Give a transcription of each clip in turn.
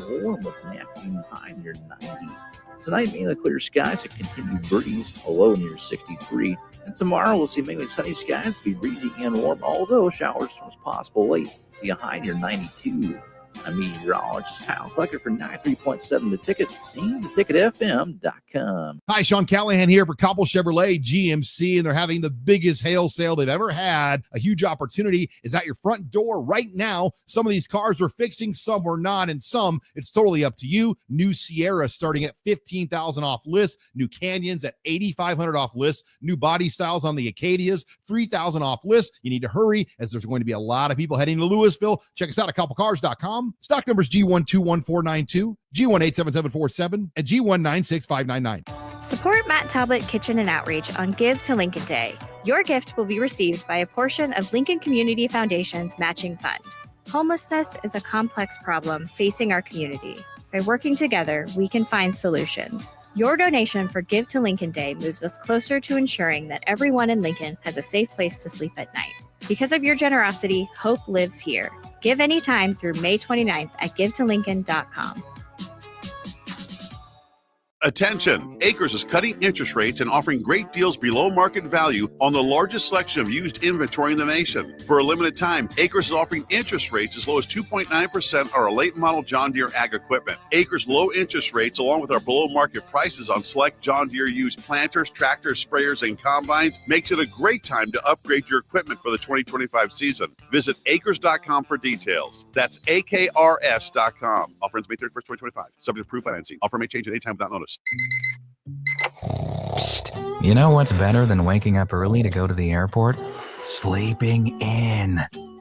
warm with an afternoon high near 90. Tonight, mainly clear skies, a continued breeze, a low near 63. And tomorrow, we'll see mainly sunny skies, be breezy and warm, although showers are possible late. See a high near 92. I'm meteorologist Kyle Clucker for 93.7 The Ticket and theticketfm.com. Hi, Sean Callahan here for Cobble Chevrolet GMC, and they're having the biggest hail sale they've ever had. A huge opportunity is at your front door right now. Some of these cars we're fixing, some we're not, and some it's totally up to you. New Sierra starting at $15,000 off list. New Canyons at $8,500 off list. New body styles on the Acadias, $3,000 off list. You need to hurry as there's going to be a lot of people heading to Louisville. Check us out at cobblecars.com. Stock numbers G121492, G187747, and G196599. Support Matt Talbot Kitchen and Outreach on Give to Lincoln Day. Your gift will be received by a portion of Lincoln Community Foundation's matching fund. Homelessness is a complex problem facing our community. By working together, we can find solutions. Your donation for Give to Lincoln Day moves us closer to ensuring that everyone in Lincoln has a safe place to sleep at night. Because of your generosity, hope lives here. Give anytime through May 29th at givetolincoln.com. Attention! Acres is cutting interest rates and offering great deals below market value on the largest selection of used inventory in the nation. For a limited time, Acres is offering interest rates as low as 2.9% on our late model John Deere ag equipment. Acres low interest rates, along with our below market prices on select John Deere used planters, tractors, sprayers, and combines, makes it a great time to upgrade your equipment for the 2025 season. Visit acres.com for details. That's AKRS.com. Offer ends May 31st, 2025. Subject to approved financing. Offer may change at any time without notice. Psst. You know what's better than waking up early to go to the airport? Sleeping in.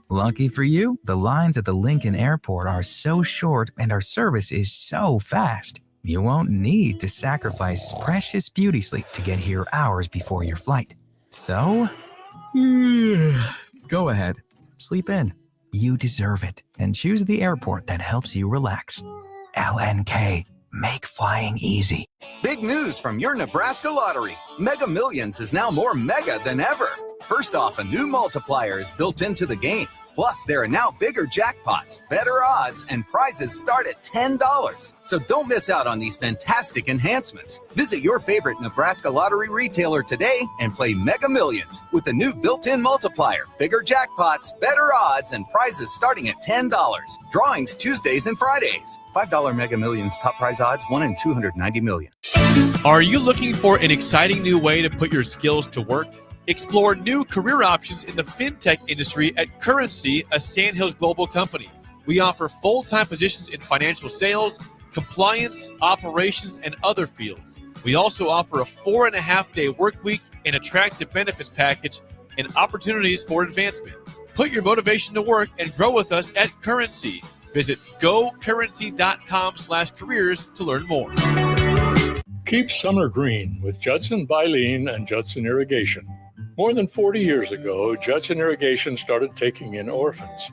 Lucky for you, the lines at the Lincoln Airport are so short and our service is so fast. You won't need to sacrifice precious beauty sleep to get here hours before your flight. So, go ahead. Sleep in. You deserve it. And choose the airport that helps you relax. LNK. Make flying easy. Big news from your Nebraska lottery. Mega Millions is now more mega than ever. First off, a new multiplier is built into the game. Plus, there are now bigger jackpots, better odds, and prizes start at $10. So don't miss out on these fantastic enhancements. Visit your favorite Nebraska lottery retailer today and play Mega Millions with the new built-in multiplier, bigger jackpots, better odds, and prizes starting at $10. Drawings Tuesdays and Fridays. $5 Mega Millions top prize odds, 1 in 290 million. Are you looking for an exciting new way to put your skills to work? Explore new career options in the fintech industry at Currency, a Sandhills global company. We offer full-time positions in financial sales, compliance, operations, and other fields. We also offer a 4.5-day work week, an attractive benefits package, and opportunities for advancement. Put your motivation to work and grow with us at Currency. Visit gocurrency.com/careers to learn more. Keep summer green with Judson Baleen and Judson Irrigation. More than 40 years ago, Judson Irrigation started taking in orphans.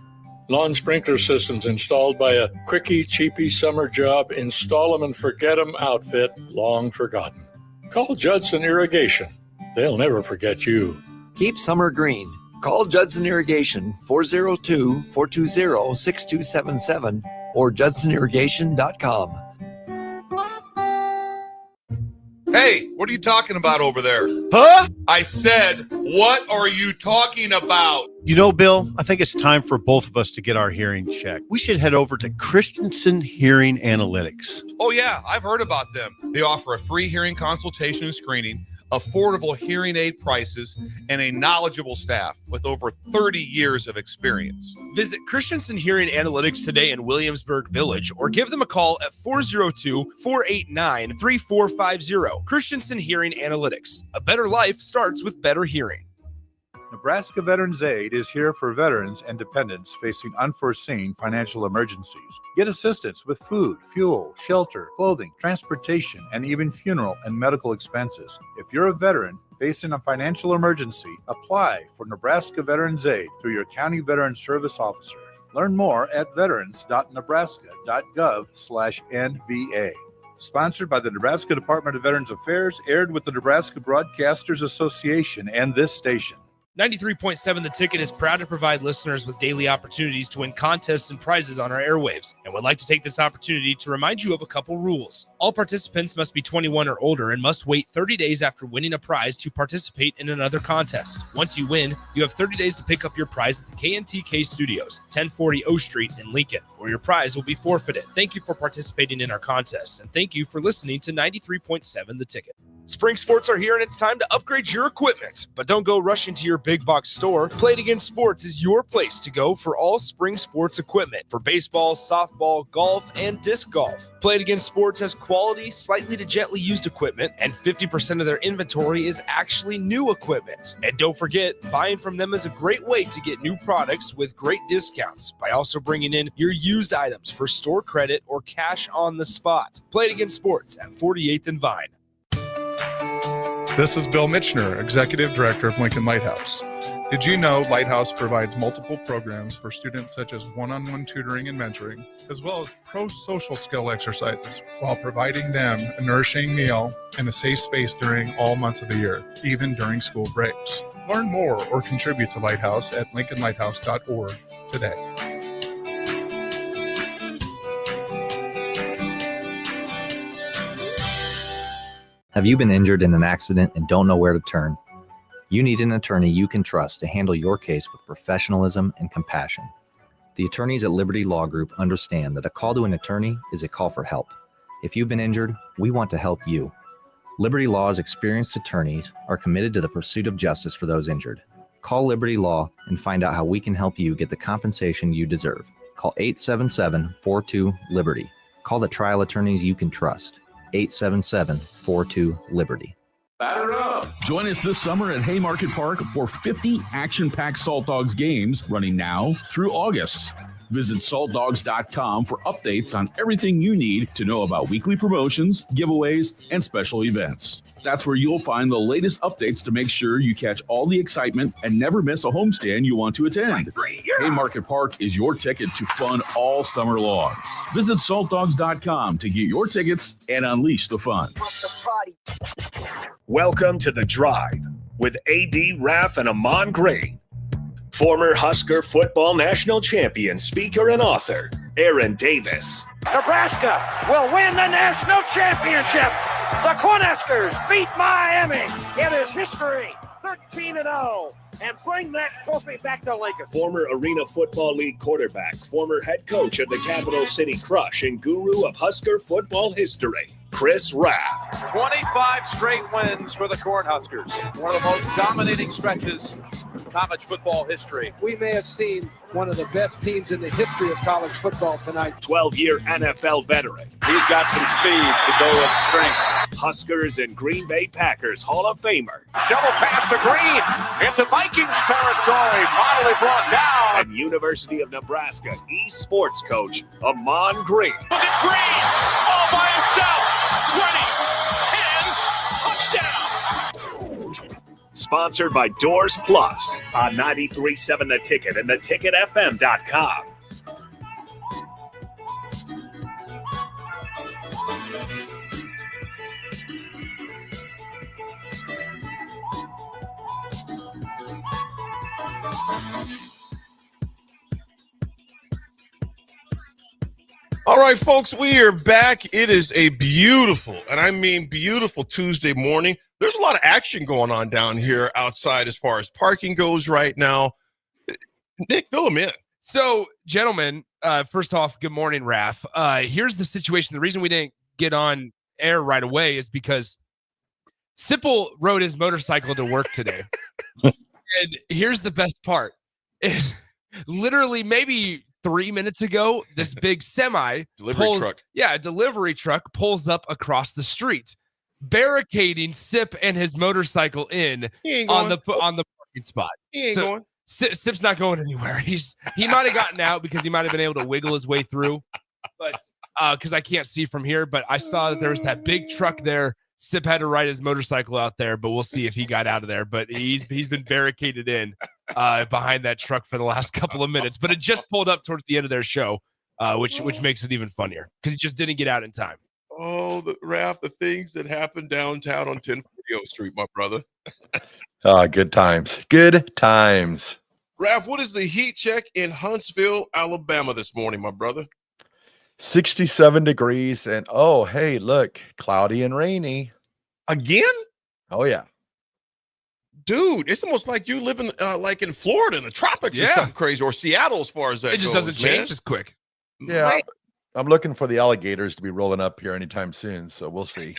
Lawn sprinkler systems installed by a quickie, cheapy summer job, install 'em and forget 'em outfit long forgotten. Call Judson Irrigation. They'll never forget you. Keep summer green. Call Judson Irrigation 402-420-6277 or judsonirrigation.com. Hey, what are you talking about over there? Huh? I said, what are you talking about? You know, Bill, I think it's time for both of us to get our hearing checked. We should head over to Christensen Hearing Analytics. Oh, yeah, I've heard about them. They offer a free hearing consultation and screening, affordable hearing aid prices, and a knowledgeable staff with over 30 years of experience. Visit Christensen Hearing Analytics today in Williamsburg Village or give them a call at 402-489-3450. Christensen Hearing Analytics. A better life starts with better hearing. Nebraska Veterans Aid is here for veterans and dependents facing unforeseen financial emergencies. Get assistance with food, fuel, shelter, clothing, transportation, and even funeral and medical expenses. If you're a veteran facing a financial emergency, apply for Nebraska Veterans Aid through your county veteran service officer. Learn more at veterans.nebraska.gov/NVA. Sponsored by the Nebraska Department of Veterans Affairs, aired with the Nebraska Broadcasters Association and this station. 93.7 The Ticket is proud to provide listeners with daily opportunities to win contests and prizes on our airwaves, and would like to take this opportunity to remind you of a couple rules. All participants must be 21 or older and must wait 30 days after winning a prize to participate in another contest. Once you win, you have 30 days to pick up your prize at the KNTK Studios, 1040 O Street in Lincoln, or your prize will be forfeited. Thank you for participating in our contests, and thank you for listening to 93.7 The Ticket. Spring sports are here, and it's time to upgrade your equipment. But don't go rushing to your big box store. Play It Again Sports is your place to go for all spring sports equipment for baseball, softball, golf, and disc golf. Play It Again Sports has quality, slightly to gently used equipment, and 50% of their inventory is actually new equipment. And don't forget, buying from them is a great way to get new products with great discounts by also bringing in your used items for store credit or cash on the spot. Play It Again Sports at 48th and Vine. This is Bill Mitchner, Executive Director of Lincoln Lighthouse. Did you know Lighthouse provides multiple programs for students such as one-on-one tutoring and mentoring, as well as pro-social skill exercises, while providing them a nourishing meal and a safe space during all months of the year, even during school breaks? Learn more or contribute to Lighthouse at lincolnlighthouse.org today. Have you been injured in an accident and don't know where to turn? You need an attorney you can trust to handle your case with professionalism and compassion. The attorneys at Liberty Law Group understand that a call to an attorney is a call for help. If you've been injured, we want to help you. Liberty Law's experienced attorneys are committed to the pursuit of justice for those injured. Call Liberty Law and find out how we can help you get the compensation you deserve. Call 877-42-LIBERTY. Call the trial attorneys you can trust. 877-42-LIBERTY. Batter up! Join us this summer at Haymarket Park for 50 action-packed Salt Dogs games running now through August. Visit saltdogs.com for updates on everything you need to know about weekly promotions, giveaways, and special events. That's where you'll find the latest updates to make sure you catch all the excitement and never miss a homestand you want to attend. Haymarket Park is your ticket to fun all summer long. Visit saltdogs.com to get your tickets and unleash the fun. Welcome to The Drive with A.D. Raff and Ahman Green. Former Husker football national champion, speaker, and author, Aaron Davis. Nebraska will win the national championship. The Cornhuskers beat Miami. It is history, 13-0, and bring that trophy back to Lincoln. Former Arena Football League quarterback, former head coach of the Capital City Crush, and guru of Husker football history, Chris Raff. 25 straight wins for the Cornhuskers. One of the most dominating stretches in college football history. We may have seen one of the best teams in the history of college football tonight. 12-year NFL veteran. He's got some speed to go with strength. Huskers and Green Bay Packers Hall of Famer. Shovel pass to Green into Vikings territory. Finally brought down. And University of Nebraska eSports coach, Ahman Green. Look at Green all by himself. 20, 10, touchdown. Sponsored by Doors Plus on 93.7 The Ticket and theticketfm.com. All right, folks, we are back. It is a beautiful, and I mean beautiful, Tuesday morning. There's a lot of action going on down here outside as far as parking goes right now. Nick, fill them in. So, gentlemen, first off, good morning, Raff. Here's the situation. The reason we didn't get on air right away is because Sipple rode his motorcycle to work today. And here's the best part is literally maybe 3 minutes ago, this big semi delivery truck pulls up across the street, barricading Sip and his motorcycle in on the parking spot. He ain't going. Sip's not going anywhere. He might have gotten out because he might have been able to wiggle his way through, but because I can't see from here. But I saw that there was that big truck there. Sip had to ride his motorcycle out there, but we'll see if he got out of there. But he's been barricaded in behind that truck for the last couple of minutes. But it just pulled up towards the end of their show, which makes it even funnier because he just didn't get out in time. Oh, Raff, the things that happen downtown on 1040 Street, my brother. Good times. Good times. Raff, what is the heat check in Huntsville, Alabama this morning, my brother? 67 degrees. And oh, hey, look, cloudy and rainy. Again? Oh, yeah. Dude, it's almost like you live in like in Florida in the tropics or something crazy, or Seattle as far as that It just goes, doesn't change man. as quick. Yeah. Man. I'm looking for the alligators to be rolling up here anytime soon. So we'll see.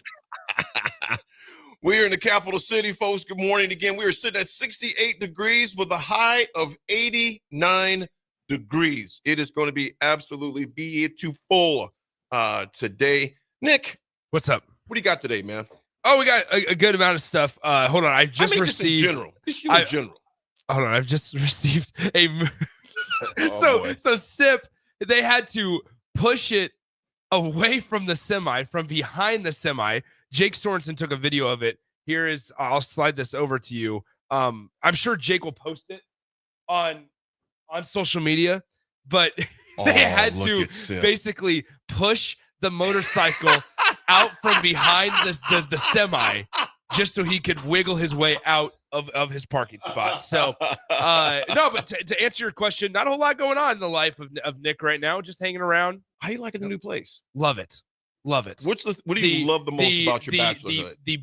We're in the capital city, folks. Good morning again. We are sitting at 68 degrees with a high of 89 degrees. It is going to be absolutely beautiful today. Nick, what's up? What do you got today, man? Oh, we got a good amount of stuff. Hold on. I've just Just in received. general. Just you in general. Hold on. I've just received a. boy. So SIP, they had to push it away from the semi, from behind the semi. Jake Sorensen took a video of it. Here is, I'll slide this over to you. I'm sure Jake will post it on social media, but they had to basically push the motorcycle out from behind the semi just so he could wiggle his way out of his parking spot. So, no, but to answer your question, not a whole lot going on in the life of Nick right now, just hanging around. How you liking the new place? Love it. Love it. What do you love the most about your bachelorhood? The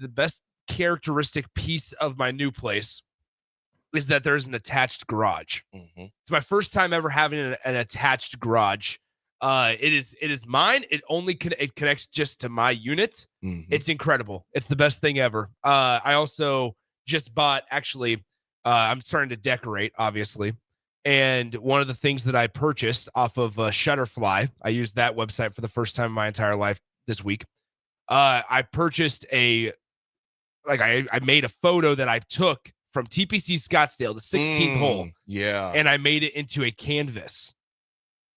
best characteristic piece of my new place is that there's an attached garage. Mm-hmm. It's my first time ever having an attached garage. It is mine. It only it connects just to my unit. Mm-hmm. It's incredible. It's the best thing ever. I also just bought, actually, I'm starting to decorate, obviously. And one of the things that I purchased off of Shutterfly, I used that website for the first time in my entire life this week. I purchased I made a photo that I took from TPC Scottsdale, the 16th hole. Yeah. And I made it into a canvas.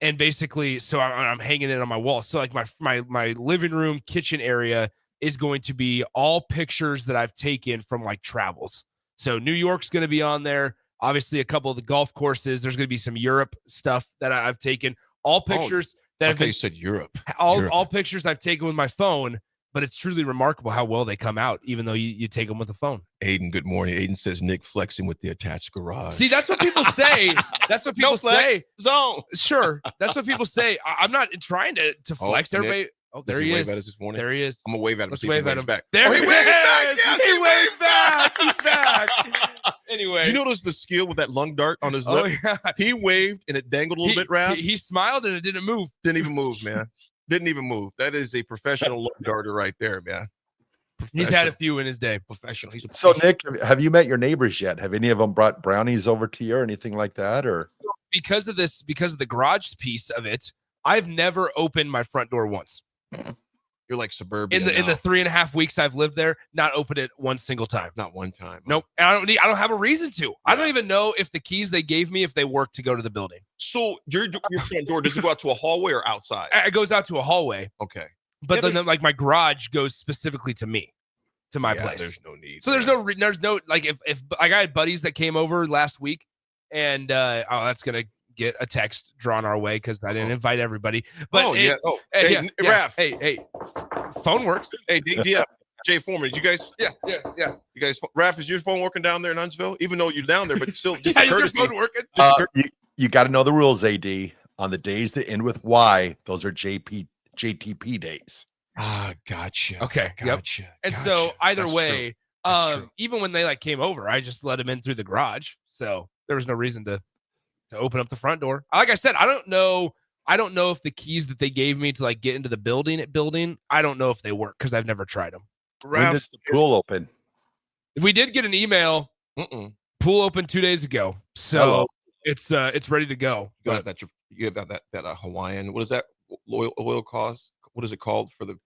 And basically, so I'm hanging it on my wall. So like my living room, kitchen area is going to be all pictures that I've taken from like travels. So New York's going to be on there. Obviously, a couple of the golf courses. There's going to be some Europe stuff that I've taken. All pictures that have been, you said Europe. All pictures I've taken with my phone, but it's truly remarkable how well they come out, even though you take them with a the phone. Aiden, good morning. Aiden says Nick flexing with the attached garage. See, that's what people say. That's what people say. Zone. Sure. That's what people say. I'm not trying to flex. Everybody. Nick, Oh, there he is. Wave at us this morning? There he is. I'm gonna wave at him. Let's See wave if he at waves him. back. There he he waved back. is. Yes, He waved back. He's back. Anyway. Do you notice the skill with that lung dart on his Oh, lip? yeah. He waved and it dangled a little bit, Raff. He smiled and it didn't move. Didn't even move, man. Didn't even move. That is a professional lung darter right there, man. He's had a few in his day. Professional. So, Nick, have you met your neighbors yet? Have any of them brought brownies over to you or anything like that? Or because of the garage piece of it, I've never opened my front door once. You're like suburbia. In the 3.5 weeks I've lived there, not opened it one single time. Not one time. Nope. And I don't have a reason to. I don't even know if the keys they gave me, if they work to go to the building. So your front door, does it go out to a hallway or outside? It goes out to a hallway. Okay. But then like my garage goes specifically to me, to my place. There's no need. So there's no like if like I had buddies that came over last week and that's gonna get a text drawn our way because I didn't invite everybody. But hey, Raff. Hey, phone works. Hey, Jay Foreman, you guys? Yeah. You guys, Raff, is your phone working down there in Huntsville? Even though you're down there, but still, just Is your courtesy. phone working? you got to know the rules, AD. On the days that end with Y, those are JTP days. Ah, gotcha. Okay. Gotcha. Yep. And so either That's way, true. even when they like came over, I just let them in through the garage. So there was no reason to open up the front door. Like I said, I don't know if the keys that they gave me to like get into the building, I don't know if they work because I've never tried them. When does the pool open? We did get an email. Pool opened 2 days ago. So it's ready to go. You have that Hawaiian. What is that oil cost? What is it called for the,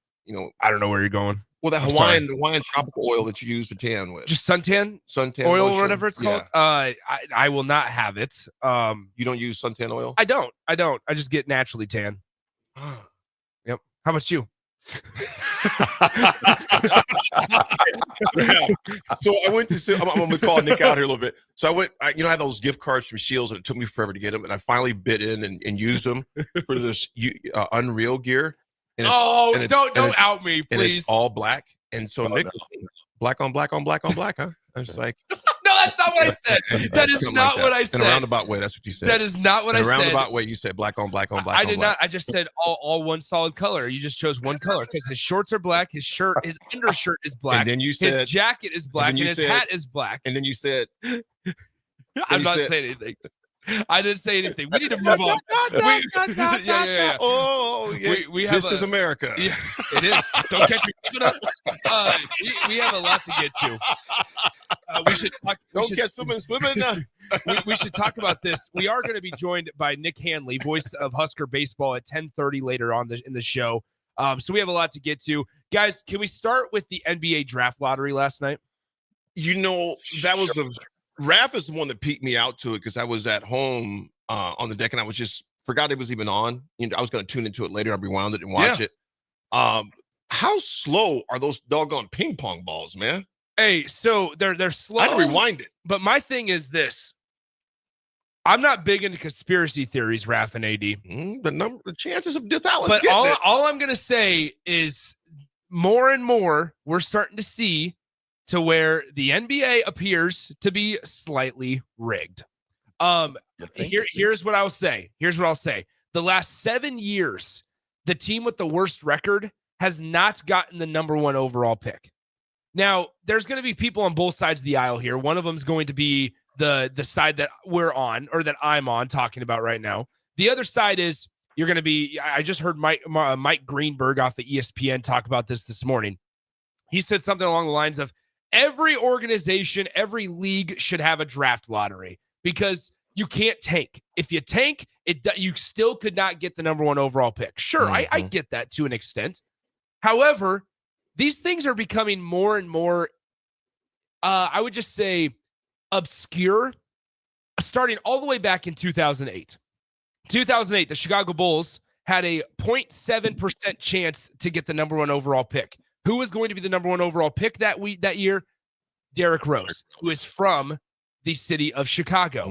I don't know where you're going. Well, that Hawaiian tropical oil that you use to tan with. Just suntan oil or whatever it's called. Yeah. I will not have it. You don't use suntan oil? I don't. I just get naturally tan. Yep. How about you? So I went to I'm gonna call Nick out here a little bit. So I went, I had those gift cards from Shields, and it took me forever to get them, and I finally bit in and used them for this Unreal gear. And don't out me, please. And it's all black. And so Black on black on black on black, huh? I was like, No, that's not what I said. That is not what I said. In a roundabout way, that's what you said. That is not what I said. In a roundabout way, you said black on black on black I on did black. not. I just said all one solid color. You just chose one color because his shorts are black, his undershirt is black, And then you said his jacket is black, and his hat is black. And then you said, I'm not saying anything. I didn't say anything. We need to move on. Yeah. Oh, yeah. We have this is America. Yeah, it is. Don't catch me picking up. We have a lot to get to. We should talk. Don't get swimming. We should talk about this. We are going to be joined by Nick Hanley, voice of Husker baseball, at 10:30 later on in the show. So we have a lot to get to, guys. Can we start with the NBA draft lottery last night? That was Raff is the one that peeked me out to it because I was at home on the deck and I was just forgot it was even on. I was going to tune into it later. I rewound it and watch it. How slow are those doggone ping pong balls, man? Hey, so they're slow. I had to rewind it. But my thing is this. I'm not big into conspiracy theories, Raff and AD. The chances of Dallas. But all I'm going to say is more and more we're starting to see to where the NBA appears to be slightly rigged. Here's what I'll say. The last 7 years, the team with the worst record has not gotten the number 1 overall pick. Now, there's going to be people on both sides of the aisle here. One of them is going to be the side that we're on, or that I'm on, talking about right now. The other side is you're going to be. I just heard Mike Greenberg off of ESPN talk about this morning. He said something along the lines of, every organization, every league should have a draft lottery because you can't tank. If you tank, you still could not get the number 1 overall pick. Sure, I get that to an extent. However, these things are becoming more and more, I would just say, obscure, starting all the way back in 2008. 2008, the Chicago Bulls had a 0.7% chance to get the number 1 overall pick. Who was going to be the number 1 overall pick that year? Derrick Rose, who is from the city of Chicago.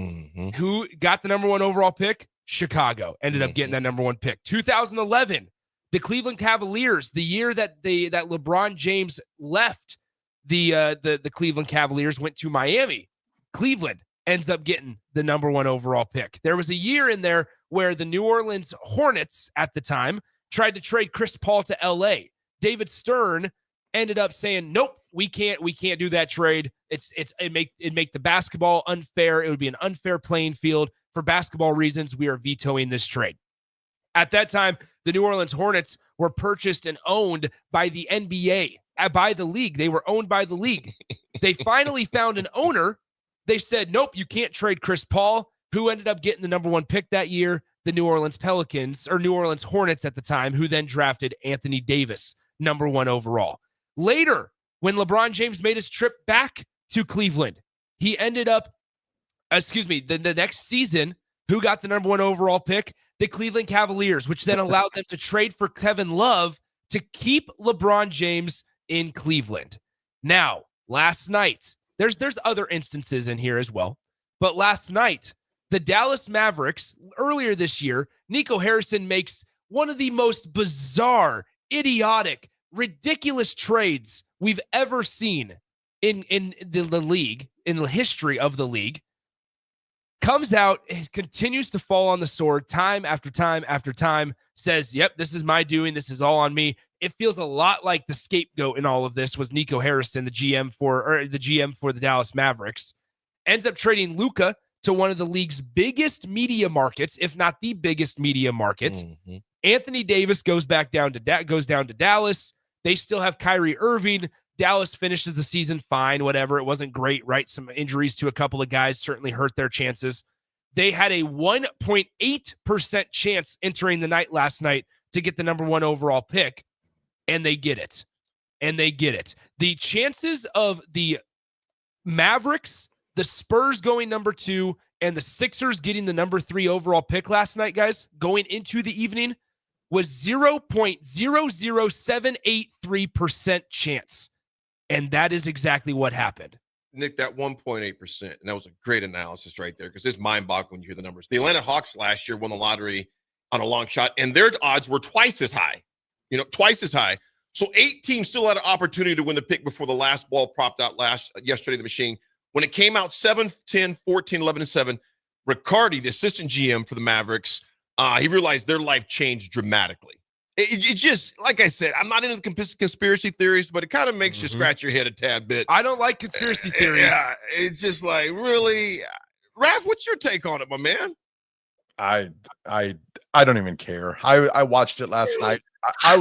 Who got the number 1 overall pick? Chicago. Ended up getting that number 1 pick. 2011, the Cleveland Cavaliers, the year that LeBron James left the Cleveland Cavaliers, went to Miami. Cleveland ends up getting the number 1 overall pick. There was a year in there where the New Orleans Hornets at the time tried to trade Chris Paul to LA. David Stern ended up saying, nope, we can't do that trade. It make the basketball unfair. It would be an unfair playing field. For basketball reasons, we are vetoing this trade. At that time, the New Orleans Hornets were purchased and owned by the NBA, by the league. They were owned by the league. They finally found an owner. They said, nope, you can't trade Chris Paul, who ended up getting the number 1 pick that year, the New Orleans Pelicans, or New Orleans Hornets at the time, who then drafted Anthony Davis, number 1 overall. Later, when LeBron James made his trip back to Cleveland, he ended up, the next season, who got the number 1 overall pick? The Cleveland Cavaliers, which then allowed them to trade for Kevin Love to keep LeBron James in Cleveland. Now, last night, there's other instances in here as well, but last night, the Dallas Mavericks, earlier this year, Nico Harrison makes one of the most bizarre, idiotic, ridiculous trades we've ever seen in the league, in the history of the league. Comes out, continues to fall on the sword time after time after time, says, yep, this is my doing. This is all on me. It feels a lot like the scapegoat in all of this was Nico Harrison, the GM for the Dallas Mavericks. Ends up trading Luka to one of the league's biggest media markets, if not the biggest media market. Anthony Davis goes down to Dallas. They still have Kyrie Irving. Dallas finishes the season fine, whatever. It wasn't great, right? Some injuries to a couple of guys certainly hurt their chances. They had a 1.8% chance entering the night last night to get the number 1 overall pick, and they get it. The chances of the Mavericks, the Spurs going number 2, and the Sixers getting the number 3 overall pick last night, guys, going into the evening, was 0.00783% chance. And that is exactly what happened. Nick, that 1.8%, and that was a great analysis right there because it's mind-boggling when you hear the numbers. The Atlanta Hawks last year won the lottery on a long shot, and their odds were twice as high. Twice as high. So 8 teams still had an opportunity to win the pick before the last ball propped out yesterday in the machine. When it came out 7, 10, 14, 11, and 7, Riccardi, the assistant GM for the Mavericks, he realized their life changed dramatically. It just, like I said, I'm not into the conspiracy theories, but it kind of makes you scratch your head a tad bit. I don't like conspiracy theories. Yeah, it's just like, really? Raff, what's your take on it, my man? I don't even care. I watched it last night. I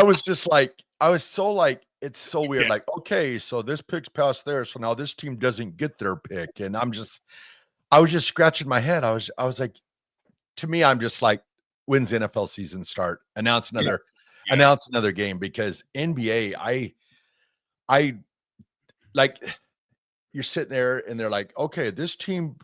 was just like, I was so like, it's so weird. Yes. Like, okay, so this pick's passed there, so now this team doesn't get their pick, and I was just scratching my head. I was like, to me, I'm just like, when's the NFL season start? Announce another game, because NBA, I like, you're sitting there and they're like, okay, this team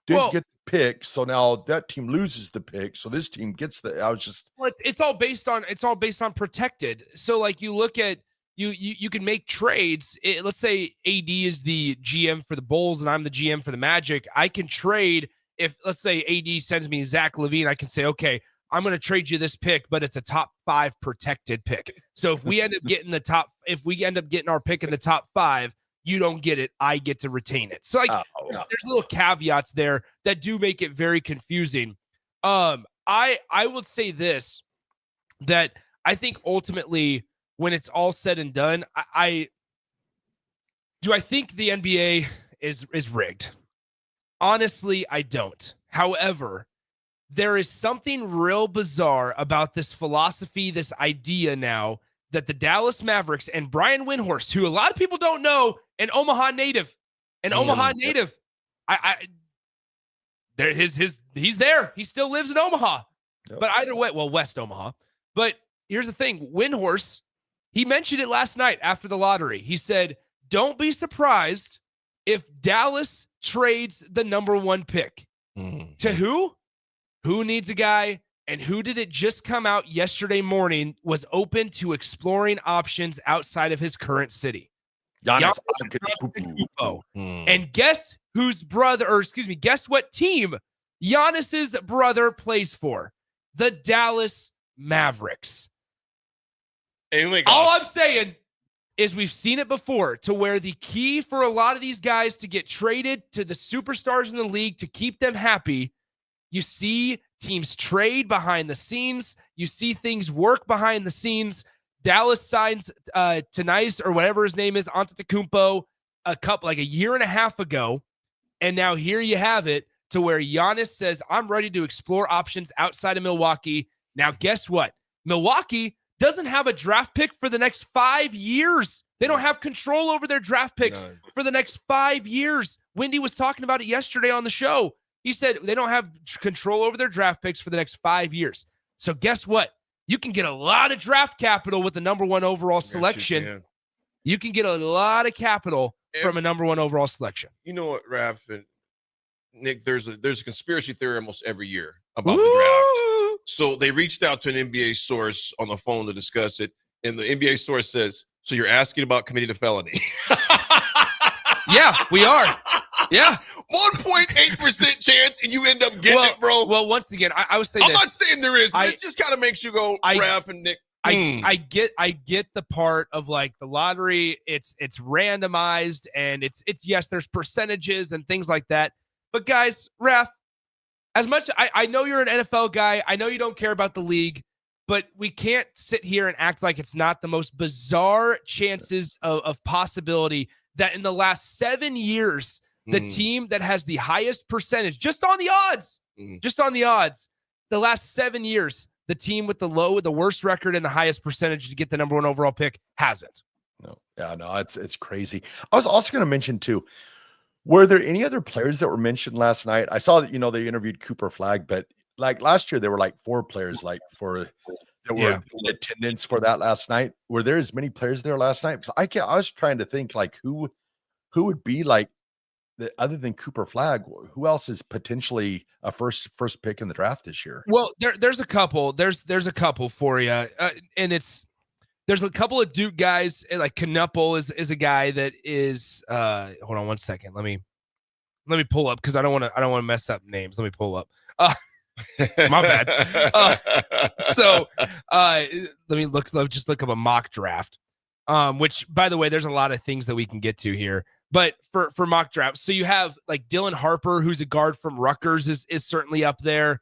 didn't get the pick, so now that team loses the pick, so this team gets the. I was just. Well, it's all based on protected. So like you look at you can make trades. Let's say AD is the GM for the Bulls and I'm the GM for the Magic. I can trade. If let's say AD sends me Zach LaVine, I can say, okay, I'm going to trade you this pick, but it's a top 5 protected pick. So if we end up getting our pick in the top 5, you don't get it. I get to retain it. So like there's little caveats there that do make it very confusing. I would say this, that I think ultimately when it's all said and done, I think the NBA is rigged. Honestly, I don't. However, there is something real bizarre about this philosophy, this idea now that the Dallas Mavericks and Brian Windhorst, who a lot of people don't know, an Omaha native, he's there. He still lives in Omaha. Yep. But either way, well, West Omaha. But here's the thing, Windhorst, he mentioned it last night after the lottery. He said, don't be surprised if Dallas trades the number 1 pick. To who? Who needs a guy? And who did it just come out yesterday morning was open to exploring options outside of his current city? Giannis Antetokounmpo. And guess guess what team Giannis's brother plays for? The Dallas Mavericks. All I'm saying is we've seen it before, to where the key for a lot of these guys to get traded to the superstars in the league to keep them happy, you see teams trade behind the scenes. You see things work behind the scenes. Dallas signs Tanais, or whatever his name is, Antetokounmpo, a year and a half ago. And now here you have it, to where Giannis says, I'm ready to explore options outside of Milwaukee. Now, guess what? Milwaukee doesn't have a draft pick for the next 5 years. They don't have control over their draft picks for the next 5 years. Wendy was talking about it yesterday on the show. He said they don't have control over their draft picks for the next 5 years. So guess what? You can get a lot of draft capital with the number 1 overall selection. You can get a lot of capital from a number 1 overall selection. You know what, Raff and Nick, there's a conspiracy theory almost every year about the draft. So they reached out to an NBA source on the phone to discuss it. And the NBA source says, so you're asking about committing a felony? Yeah, we are. Yeah. 1.8% chance and you end up getting it, bro. Well, once again, I would say I'm not saying there is, but it just kind of makes you go, Raff and Nick. I get the part of like the lottery. It's randomized, and it's yes, there's percentages and things like that. But guys, Raff, as much I know you're an NFL guy, I know you don't care about the league, but we can't sit here and act like it's not the most bizarre chances of possibility that in the last 7 years, the team that has the highest percentage, just on the odds, the last 7 years, the team with the worst record and the highest percentage to get the number 1 overall pick hasn't. No, it's crazy. I was also going to mention too, were there any other players that were mentioned last night? I saw that, they interviewed Cooper Flagg, but like last year, there were like 4 players that were in attendance for that last night. Were there as many players there last night? Because I was trying to think like who would be like, other than Cooper Flagg, who else is potentially a first pick in the draft this year? Well, there's a couple. There's a couple for you, and there's a couple of Duke guys. Like Knuppel is a guy that is. Hold on one second. Let me pull up, because I don't want to mess up names. Let me pull up. My bad. Let me just look up a mock draft. Which, by the way, there's a lot of things that we can get to here. But for mock drafts, so you have like Dylan Harper, who's a guard from Rutgers, is certainly up there.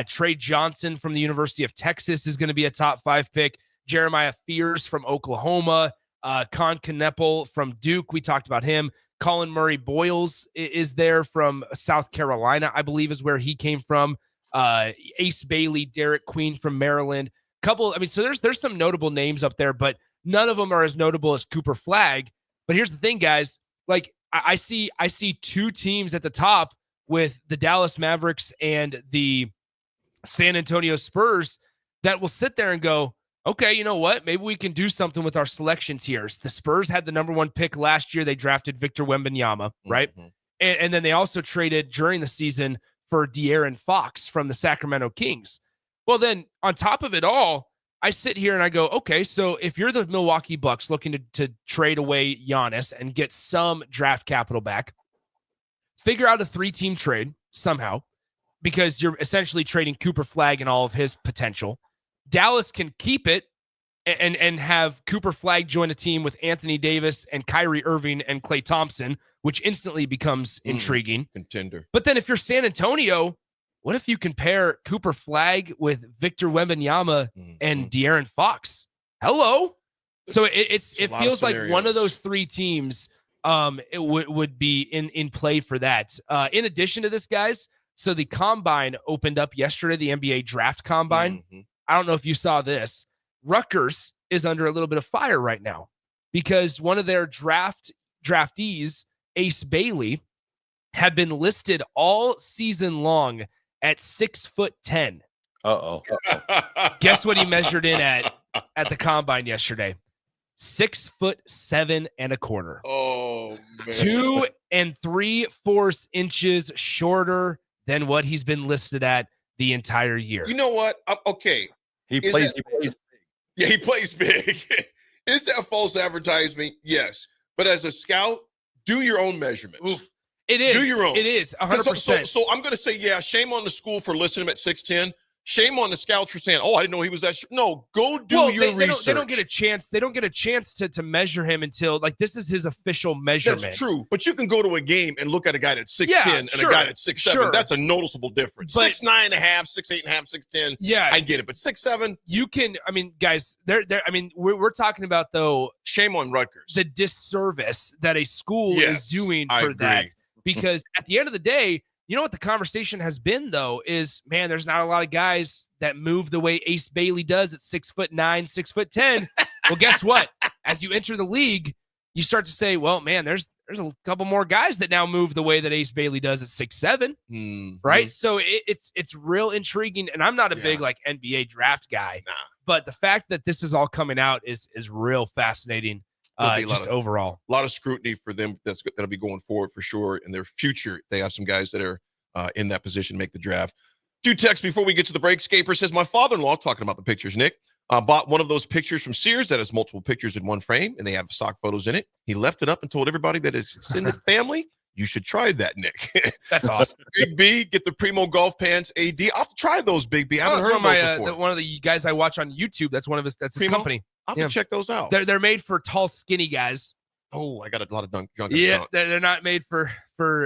Trey Johnson from the University of Texas is going to be a top 5 pick. Jeremiah Fears from Oklahoma. Con Kneppel from Duke. We talked about him. Colin Murray Boyles is there from South Carolina, I believe is where he came from. Ace Bailey, Derek Queen from Maryland. So there's some notable names up there, but none of them are as notable as Cooper Flagg. But here's the thing, guys. Like I see 2 teams at the top with the Dallas Mavericks and the San Antonio Spurs that will sit there and go, okay, you know what? Maybe we can do something with our selection tiers. The Spurs had the number 1 pick last year. They drafted Victor Wembanyama, right? Mm-hmm. And then they also traded during the season for De'Aaron Fox from the Sacramento Kings. Well, then on top of it all, I sit here and I go, okay, so if you're the Milwaukee Bucks looking to trade away Giannis and get some draft capital back, figure out a 3-team trade somehow, because you're essentially trading Cooper Flagg and all of his potential. Dallas can keep it and have Cooper Flagg join a team with Anthony Davis and Kyrie Irving and Klay Thompson, which instantly becomes intriguing. Contender. But then if you're San Antonio, what if you compare Cooper Flagg with Victor Wembanyama and De'Aaron Fox? Hello. So it feels like one of those 3 teams it would be in play for that. In addition to this, guys, so the Combine opened up yesterday, the NBA Draft Combine. Mm-hmm. I don't know if you saw this. Rutgers is under a little bit of fire right now because one of their draftees, Ace Bailey, had been listed all season long at 6'10". Uh-oh. Guess what he measured in at the Combine yesterday? 6'7 1/4. Oh, man. 2 3/4 inches shorter than what he's been listed at the entire year. You know what? Okay. He plays big. Yeah, he plays big. Is that false advertisement? Yes. But as a scout, do your own measurements. Oof. It is. Do your own. It is 100%. So I'm going to say, yeah, shame on the school for listing him at 6'10". Shame on the scouts for saying, "Oh, I didn't know he was that." No, go do your research. They don't get a chance. They don't get a chance to measure him until this is his official measurement. That's true, but you can go to a game and look at a guy that's 6'10" and a guy that's 6'7". Sure. That's a noticeable difference. 6'9.5", 6'8.5", 6'10". Yeah, I get it, but 6'7". You can. I mean, guys, we're talking about though. Shame on Rutgers. The disservice that a school is doing for that, because at the end of the day. You know what the conversation has been, though, is, man, there's not a lot of guys that move the way Ace Bailey does at 6'9", 6'10". Well, guess what? As you enter the league, you start to say, well, man, there's a couple more guys that now move the way that Ace Bailey does at 6'7", right? So it's real intriguing, and I'm not a big NBA draft guy, but the fact that this is all coming out is real fascinating. Overall, a lot of scrutiny for them that'll be going forward for sure in their future. They have some guys that are in that position to make the draft. 2 texts before we get to the break. Scaper says, my father-in-law, talking about the pictures, Nick, bought one of those pictures from Sears that has multiple pictures in one frame, and they have stock photos in it. He left it up and told everybody that his extended family, you should try that, Nick. That's awesome. Big B, get the Primo golf pants. AD, I'll try those, Big B. I haven't heard of those before. One of the guys I watch on YouTube, that's his company. I'll have to check those out. They're made for tall, skinny guys. Oh, I got a lot of junk. Yeah, they're not made for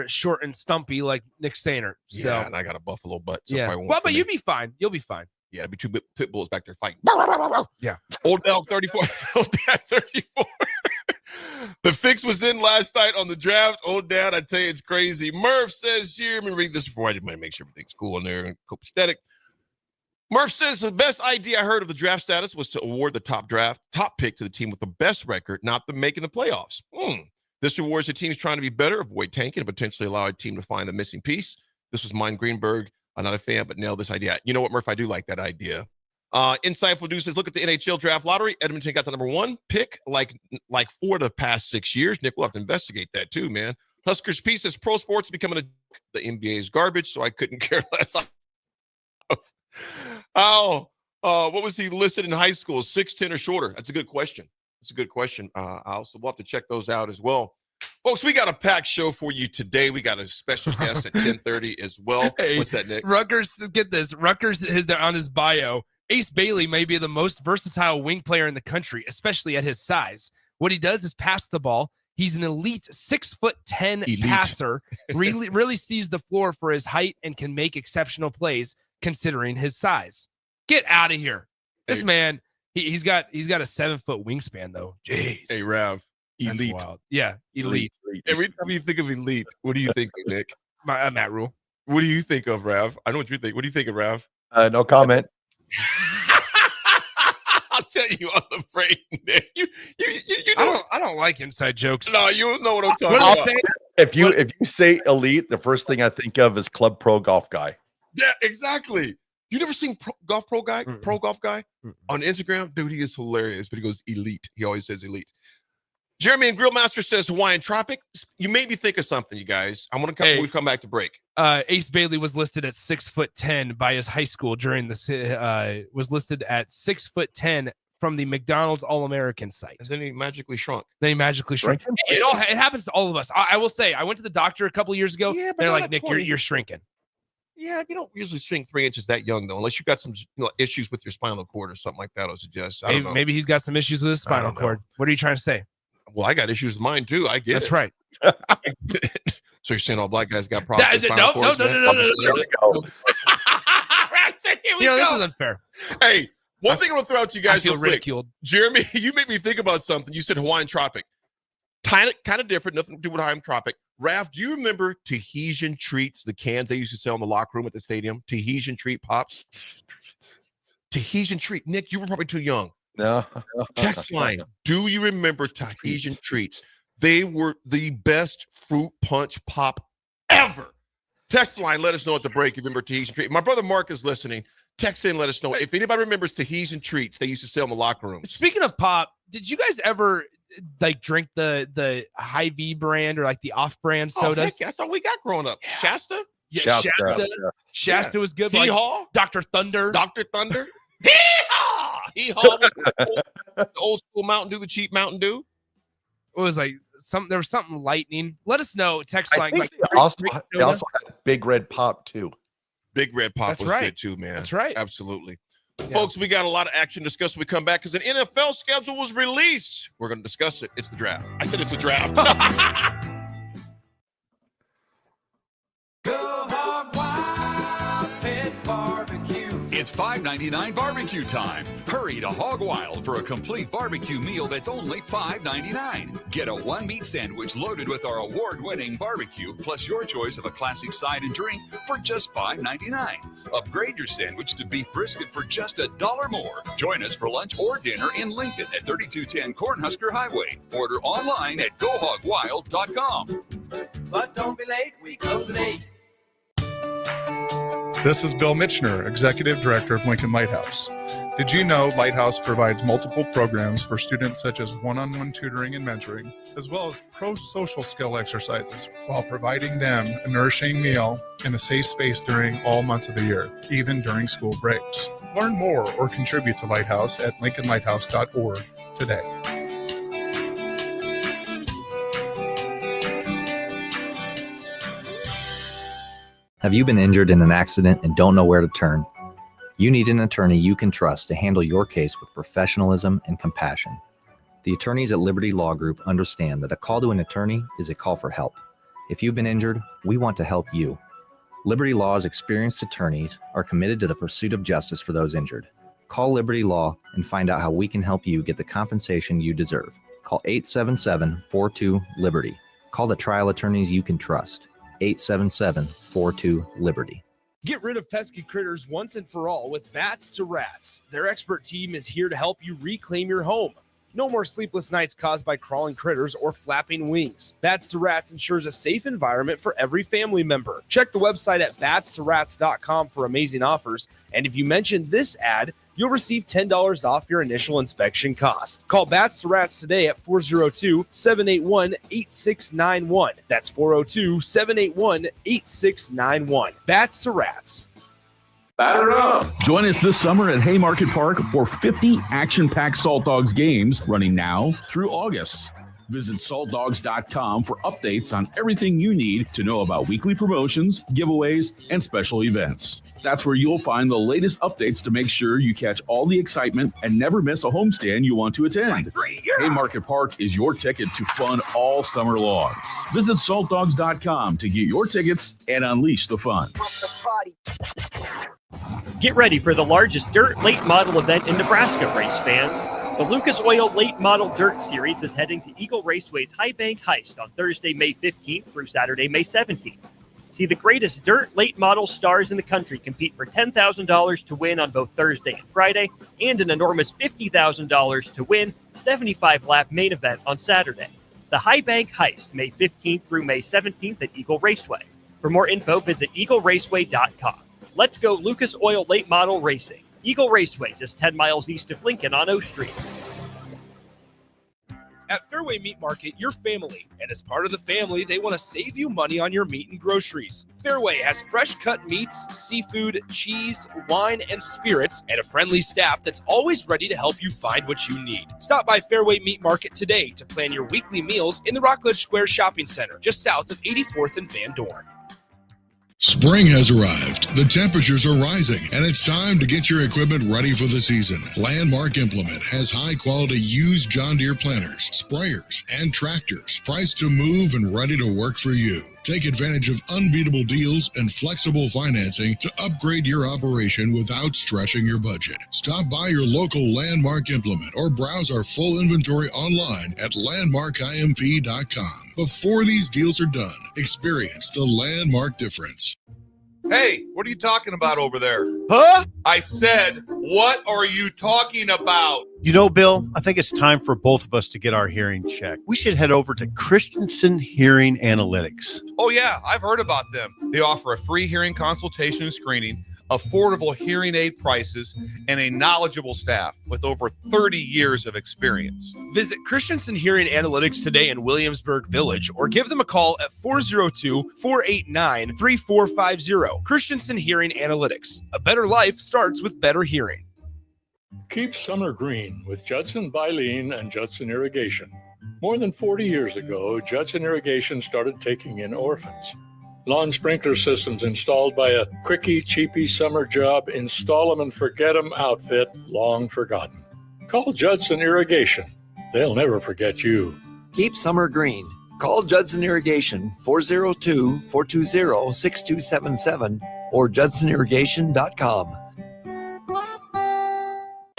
short and stumpy like Nick Sainer. So. Yeah, and I got a buffalo butt. So but you'll be fine. You'll be fine. Yeah, it'd be 2 pit bulls back there fighting. Yeah. Old Dad 34. Old Dad 34. The fix was in last night on the draft. Old Dad, I tell you, it's crazy. Murph says here, let me read this before I did make sure everything's cool in there and copacetic. Murph says the best idea I heard of the draft status was to award the top pick to the team with the best record, not the making the playoffs. This rewards the teams trying to be better, avoid tanking, and potentially allow a team to find the missing piece. This was mine, Greenberg. I'm not a fan, but nailed this idea. You know what, Murph? I do like that idea. Insightful Dude says, look at the NHL draft lottery. Edmonton got the number 1 pick like 4 of the past 6 years. Nick, we'll have to investigate that too, man. Huskers piece says pro sports becoming the NBA is garbage, so I couldn't care less. What was he listed in high school? 6'10" or shorter? That's a good question. Al. So we'll have to check those out as well. Folks, we got a packed show for you today. We got a special guest at 10:30 as well. Hey, what's that, Nick? Rutgers, get this. Rutgers is on his bio. Ace Bailey may be the most versatile wing player in the country, especially at his size. What he does is pass the ball. He's an elite 6'10" passer, really sees the floor for his height and can make exceptional plays considering his size. Get out of here. This man, he's got a 7-foot wingspan though. Jeez. Hey, Rav. Elite. Yeah, elite. Every time you think of elite, what do you think of, Nick? Matt Rule. What do you think of, Rav? I know what you think. What do you think of, Rav? No comment. I'll tell you, I'm afraid, Nick. You I don't like inside jokes. No, you don't know what I'm talking about. If you say elite, the first thing I think of is Club Pro Golf Guy. Yeah, exactly. You never seen Pro Golf Guy on Instagram? Dude, he is hilarious, but he goes elite. He always says elite. Jeremy and Grillmaster says Hawaiian Tropic. You made me think of something, you guys. I'm going to come back to break. Ace Bailey was listed at 6'10" by his high school during the was listed at 6'10" from the McDonald's All-American site. And then he magically shrunk. It happens to all of us. I will say, I went to the doctor a couple of years ago. Yeah, but they're not like, at Nick, 20. you're shrinking. Yeah, you don't usually shrink 3 inches that young, though, unless you've got some issues with your spinal cord or something like that, I would suggest. I don't know. Maybe he's got some issues with his spinal cord. What are you trying to say? Well, I got issues with mine, too. I get That's it. right. So you're saying all black guys got problems with No. spinal cords? This is unfair. Hey, one thing I'm going to throw out to you guys I feel real quick. ridiculed. Jeremy, you made me think about something. You said Hawaiian Tropic. Kind of different, nothing to do with Hawaiian Tropic. Raff, do you remember Tahitian treats, the cans they used to sell in the locker room at the stadium? Tahitian treat pops? Tahitian treat. Nick, you were probably too young. No. Text line. Do you remember Tahitian treats? They were the best fruit punch pop ever. Text line, let us know at the break if you remember Tahitian treat. My brother Mark is listening. Text in, let us know. If anybody remembers Tahitian treats they used to sell in the locker room. Speaking of pop, did you guys ever drink the Hy-Vee brand or the off-brand sodas? Heck, that's all we got growing up. Shasta? Yeah, Shasta was good. Hee-haw? Dr. Thunder. Hee-haw! Hee-haw was the old school Mountain Dew, the cheap Mountain Dew. It was there was something lightning. Let us know. Text line. They also had Big Red Pop too. Big Red Pop was good too, man. That's right. Absolutely. Yeah. Folks, we got a lot of action to discuss when we come back because an NFL schedule was released. We're going to discuss it. It's the draft. I said it's the draft. It's $5.99 barbecue time. Hurry to Hog Wild for a complete barbecue meal that's only $5.99. Get a one-meat sandwich loaded with our award-winning barbecue, plus your choice of a classic side and drink for just $5.99. Upgrade your sandwich to beef brisket for just $1 more. Join us for lunch or dinner in Lincoln at 3210 Cornhusker Highway. Order online at GoHogWild.com. But don't be late, we close at 8. This is Bill Mitchner, Executive Director of Lincoln Lighthouse. Did you know Lighthouse provides multiple programs for students such as one-on-one tutoring and mentoring, as well as pro-social skill exercises, while providing them a nourishing meal and a safe space during all months of the year, even during school breaks? Learn more or contribute to Lighthouse at lincolnlighthouse.org today. Have you been injured in an accident and don't know where to turn? You need an attorney you can trust to handle your case with professionalism and compassion. The attorneys at Liberty Law Group understand that a call to an attorney is a call for help. If you've been injured, we want to help you. Liberty Law's experienced attorneys are committed to the pursuit of justice for those injured. Call Liberty Law and find out how we can help you get the compensation you deserve. Call 877-42-LIBERTY. Call the trial attorneys you can trust. 877-42-LIBERTY. Get rid of pesky critters once and for all with Bats to Rats. Their expert team is here to help you reclaim your home. No more sleepless nights caused by crawling critters or flapping wings. Bats to Rats ensures a safe environment for every family member. Check the website at batstoRats.com for amazing offers. And if you mention this ad, you'll receive $10 off your initial inspection cost. Call Bats to Rats today at 402-781-8691. That's 402-781-8691. Bats to Rats. Batter up! Join us this summer at Haymarket Park for 50 action-packed Salt Dogs games running now through August. Visit saltdogs.com for updates on everything you need to know about weekly promotions, giveaways, and special events. That's where you'll find the latest updates to make sure you catch all the excitement and never miss a homestand you want to attend. Haymarket Park is your ticket to fun all summer long. Visit saltdogs.com to get your tickets and unleash the fun. Get ready for the largest dirt late model event in Nebraska, race fans. The Lucas Oil Late Model Dirt Series is heading to Eagle Raceway's High Bank Heist on Thursday, May 15th through Saturday, May 17th. See the greatest dirt late model stars in the country compete for $10,000 to win on both Thursday and Friday, and an enormous $50,000 to win 75-lap main event on Saturday. The High Bank Heist, May 15th through May 17th at Eagle Raceway. For more info, visit eagleraceway.com. Let's go Lucas Oil Late Model Racing. Eagle Raceway, just 10 miles east of Lincoln on O Street. At Fairway Meat Market, you're family, and as part of the family, they want to save you money on your meat and groceries. Fairway has fresh cut meats, seafood, cheese, wine, and spirits, and a friendly staff that's always ready to help you find what you need. Stop by Fairway Meat Market today to plan your weekly meals in the Rockledge Square Shopping Center, just south of 84th and Van Dorn. Spring has arrived, the temperatures are rising, and it's time to get your equipment ready for the season. Landmark Implement has high-quality used John Deere planters, sprayers, and tractors, priced to move and ready to work for you. Take advantage of unbeatable deals and flexible financing to upgrade your operation without stretching your budget. Stop by your local Landmark Implement or browse our full inventory online at landmarkimp.com. Before these deals are done, experience the Landmark difference. Hey, what are you talking about over there? Huh? I said, what are you talking about? You know, Bill, I think it's time for both of us to get our hearing checked. We should head over to Christensen Hearing Analytics. Oh, yeah, I've heard about them. They offer a free hearing consultation and screening, affordable hearing aid prices, and a knowledgeable staff with over 30 years of experience. Visit Christensen Hearing Analytics today in Williamsburg Village or give them a call at 402-489-3450. Christensen Hearing Analytics. A better life starts with better hearing. Keep summer green with Judson Bylene and Judson Irrigation. More than 40 years ago, Judson Irrigation started taking in orphans. Lawn sprinkler systems installed by a quickie, cheapy summer job, install 'em and forget 'em outfit, long forgotten. Call Judson Irrigation. They'll never forget you. Keep summer green. Call Judson Irrigation 402-420-6277 or judsonirrigation.com.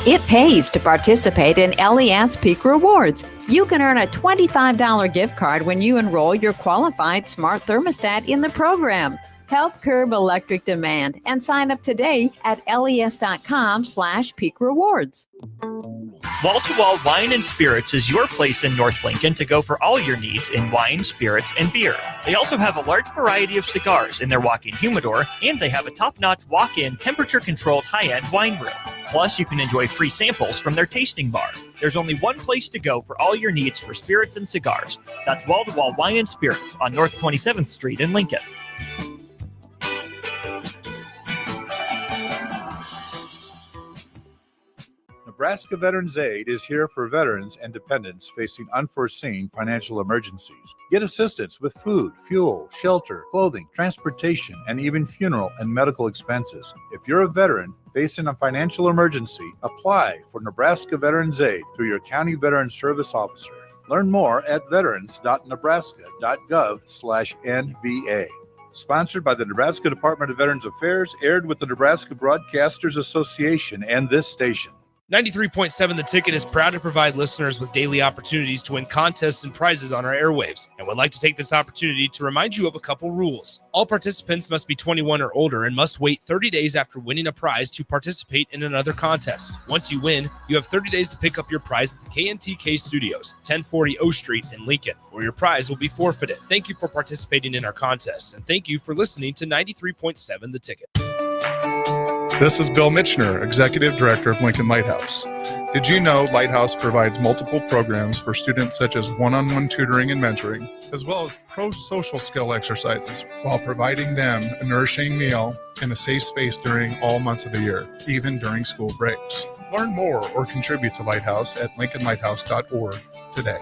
It pays to participate in LES Peak Rewards. You can earn a $25 gift card when you enroll your qualified smart thermostat in the program. Help curb electric demand and sign up today at les.com/peak rewards. Wall to Wall Wine and Spirits is your place in North Lincoln to go for all your needs in wine, spirits, and beer. They also have a large variety of cigars in their walk-in humidor, and they have a top-notch walk-in temperature-controlled high-end wine room. Plus, you can enjoy free samples from their tasting bar. There's only one place to go for all your needs for spirits and cigars. That's Wall to Wall Wine and Spirits on North 27th Street in Lincoln. Nebraska Veterans Aid is here for veterans and dependents facing unforeseen financial emergencies. Get assistance with food, fuel, shelter, clothing, transportation, and even funeral and medical expenses. If you're a veteran facing a financial emergency, apply for Nebraska Veterans Aid through your county veteran service officer. Learn more at veterans.nebraska.gov/NVA. Sponsored by the Nebraska Department of Veterans Affairs, aired with the Nebraska Broadcasters Association and this station. 93.7 The Ticket is proud to provide listeners with daily opportunities to win contests and prizes on our airwaves, and would like to take this opportunity to remind you of a couple rules. All participants must be 21 or older and must wait 30 days after winning a prize to participate in another contest. Once you win, you have 30 days to pick up your prize at the KNTK Studios, 1040 O Street in Lincoln, or your prize will be forfeited. Thank you for participating in our contests, and thank you for listening to 93.7 The Ticket. This is Bill Mitchner, Executive Director of Lincoln Lighthouse. Did you know Lighthouse provides multiple programs for students such as one-on-one tutoring and mentoring, as well as pro-social skill exercises, while providing them a nourishing meal and a safe space during all months of the year, even during school breaks. Learn more or contribute to Lighthouse at lincolnlighthouse.org today.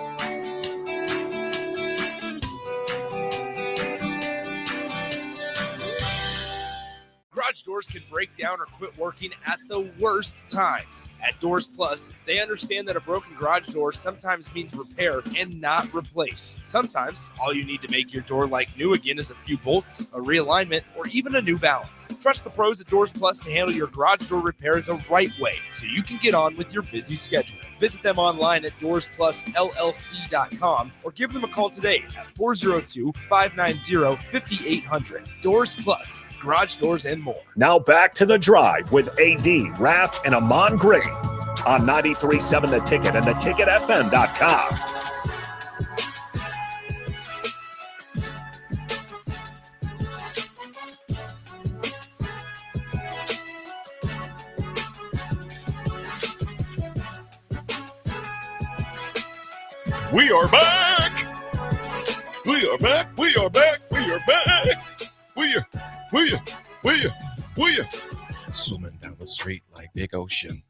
doors can break down or quit working at the worst times. At Doors Plus, they understand that a broken garage door sometimes means repair and not replace. Sometimes, all you need to make your door like new again is a few bolts, a realignment, or even a new balance. Trust the pros at Doors Plus to handle your garage door repair the right way so you can get on with your busy schedule. Visit them online at DoorsPlusLLC.com or give them a call today at 402-590-5800. Doors Plus, garage doors and more. Now back to The Drive with AD, Raff, and Ahman Gray on 93.7 The Ticket and theticketfm.com. We are back. We are back. We are back. We are back. We are swimming down the street like big ocean.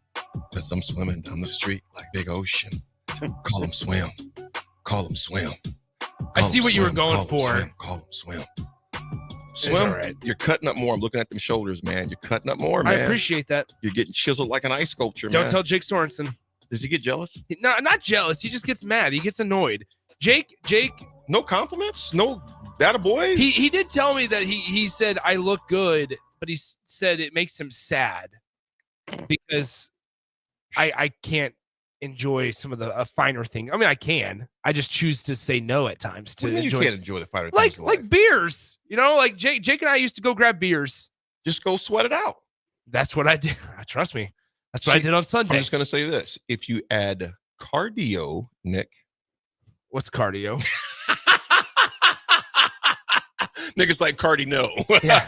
Cause I'm swimming down the street like big ocean. Call them swim. Call them swim. I see what you were going for. Call them swim. Swim. All right. You're cutting up more. I'm looking at them shoulders, man. You're cutting up more, man. I appreciate that. You're getting chiseled like an ice sculpture, Don't man. tell Jake Sorensen. Does he get jealous? No, not jealous. He just gets mad. He gets annoyed. Jake. No compliments? No data boys? He did tell me that he said I look good, but he said it makes him sad because I can't enjoy some of the finer things. I mean, I can. I just choose to say no at times to enjoy. You can't enjoy the finer like things in life. like beers. You know, like Jake and I used to go grab beers. Just go sweat it out. That's what I did. Trust me. That's what I did on Sunday. I'm just going to say this. If you add cardio, Nick. What's cardio? Niggas like Cardi no. Yeah.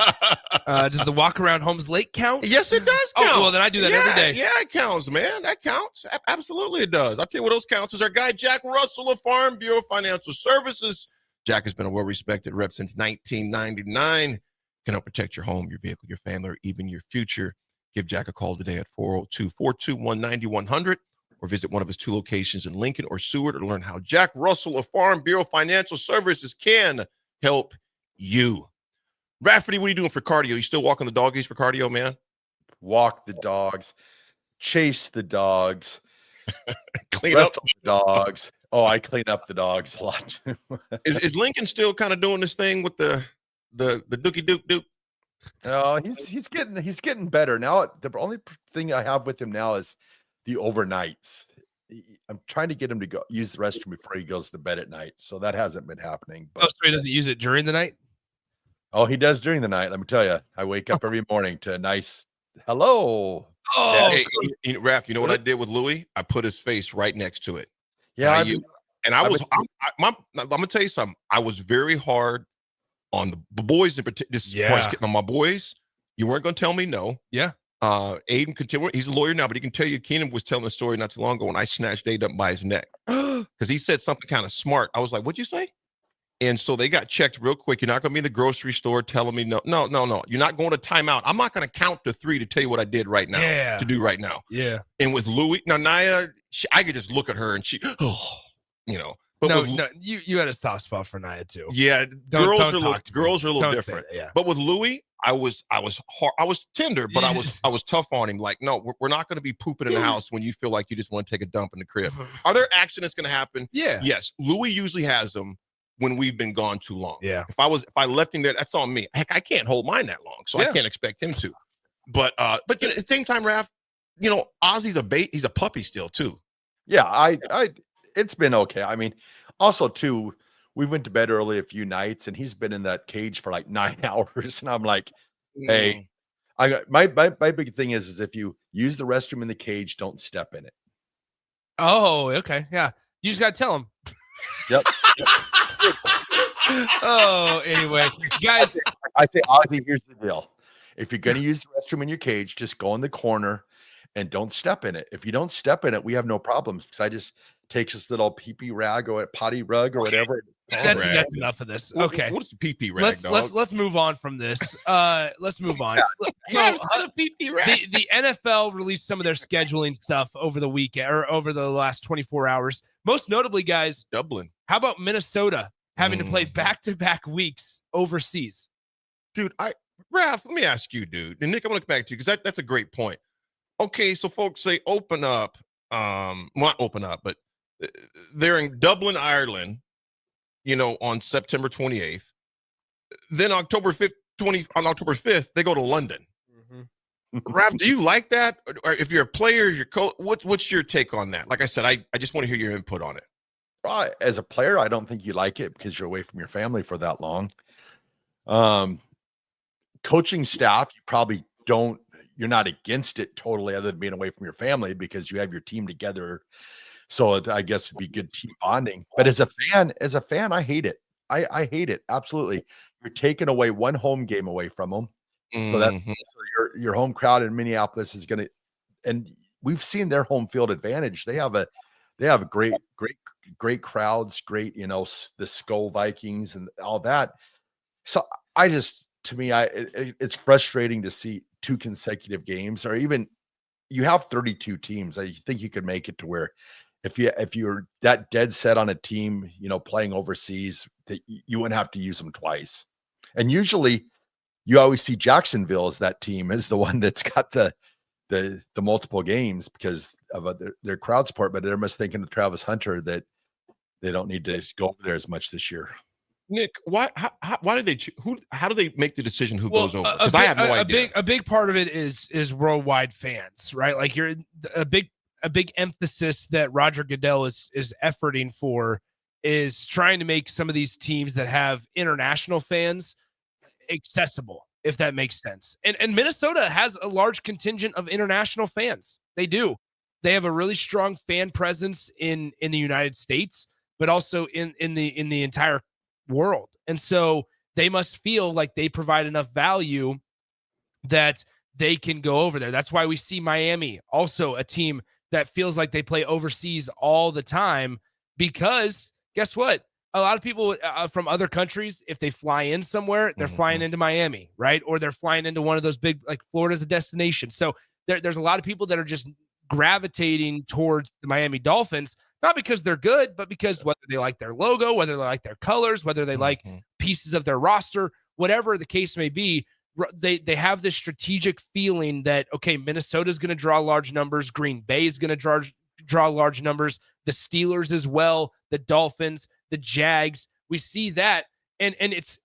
Does the walk around Holmes Lake count? Yes, it does count. Oh, well, then I do that every day. Yeah, it counts, man. That counts. Absolutely, it does. I'll tell you what else counts is our guy, Jack Russell of Farm Bureau Financial Services. Jack has been a well-respected rep since 1999. Can help protect your home, your vehicle, your family, or even your future. Give Jack a call today at 402-421-9100 or visit one of his 2 locations in Lincoln or Seward to learn how Jack Russell of Farm Bureau Financial Services can help you. Rafferty, what are you doing for cardio? You still walking the doggies for cardio, man? Walk the dogs, chase the dogs, clean up the dogs. Oh, I clean up the dogs a lot. Is Lincoln still kind of doing this thing with the dookie duke? No, he's getting better now. The only thing I have with him now is the overnights. I'm trying to get him to go use the restroom before he goes to bed at night, so that hasn't been happening. But so he doesn't use it during the night? Oh, he does during the night. Let me tell you, I wake up every morning to a nice hello. Oh, hey, Raph, you know what I did with Louis? I put his face right next to it. Yeah, I'm gonna tell you something. I was very hard on the boys in particular. This is on my boys. You weren't gonna tell me no. Yeah. Aiden continue. He's a lawyer now, but he can tell you. Keenan was telling a story not too long ago when I snatched Aiden up by his neck because he said something kind of smart. I was like, "What'd you say?" And so they got checked real quick. You're not going to be in the grocery store telling me no. You're not going to timeout. I'm not going to count to 3 to tell you what I did right now. Yeah. To do right now. Yeah. And with Louis, now Naya, I could just look at her and she, But no, you had a soft spot for Naya too. Yeah, girls are a little different. Yeah. But with Louis, I was hard, I was tender, but I was tough on him. Like, no, we're not going to be pooping in the house when you feel like you just want to take a dump in the crib. Are there accidents going to happen? Yeah. Yes. Louis usually has them when we've been gone too long. Yeah. If I left him there, that's on me. Heck, I can't hold mine that long, so I can't expect him to. But at the same time, Raph, Ozzy's he's a puppy still too. Yeah, it's been okay. I mean, also too, we went to bed early a few nights and he's been in that cage for like 9 hours. And I'm like, hey, I got my big thing is if you use the restroom in the cage, don't step in it. Oh, okay. Yeah. You just got to tell him. Yep. Oh, anyway, guys. I say, Ozzy, here's the deal. If you're going to use the restroom in your cage, just go in the corner and don't step in it. If you don't step in it, we have no problems because I just take this little pee-pee rag or a potty rug or whatever. That's enough of this. Okay. What's the pee-pee rag, let's move on from this. Let's move on. The NFL released some of their scheduling stuff over the weekend or over the last 24 hours. Most notably, guys, Dublin. How about Minnesota having to play back-to-back weeks overseas? Dude, Raff, let me ask you, dude. And Nick, I'm going to come back to you because that's a great point. Okay, so folks, they open up, not open up, but they're in Dublin, Ireland, on September 28th. Then on October 5th, they go to London. Raff, do you like that? Or if you're a player, your coach, what's your take on that? Like I said, I just want to hear your input on it. As a player, I don't think you like it because you're away from your family for that long. Coaching staff, you probably don't, you're not against it totally other than being away from your family because you have your team together. So I guess it'd be good team bonding. But as a fan, I hate it. I hate it. Absolutely. You're taking away one home game away from them. So that so your home crowd in Minneapolis is going to, and we've seen their home field advantage. They have a great crowds, great, the Skull Vikings and all that. So to me, it's frustrating to see 2 consecutive games, or even you have 32 teams. I think you could make it to where if you're that dead set on a team, playing overseas, that you wouldn't have to use them twice. And usually you always see Jacksonville as that team is the one that's got the multiple games because of their crowd support, but they're must thinking of Travis Hunter that they don't need to go over there as much this year. Nick, how do they make the decision who goes over? Because I have no idea. A big part of it is worldwide fans, right? Like a big emphasis that Roger Goodell is efforting for is trying to make some of these teams that have international fans accessible, if that makes sense. And Minnesota has a large contingent of international fans. They do. They have a really strong fan presence in the United States, but also in the entire world. And so they must feel like they provide enough value that they can go over there. That's why we see Miami, also a team that feels like they play overseas all the time, because guess what? A lot of people from other countries, if they fly in somewhere, they're flying into Miami, right? Or they're flying into one of those big, like Florida's a destination. So there's a lot of people that are just gravitating towards the Miami Dolphins, not because they're good, but because whether they like their logo, whether they like their colors, whether they like pieces of their roster, whatever the case may be, they have this strategic feeling that, okay, Minnesota's going to draw large numbers. Green Bay is going to draw large numbers. The Steelers as well, the Dolphins, the Jags. We see that. And it's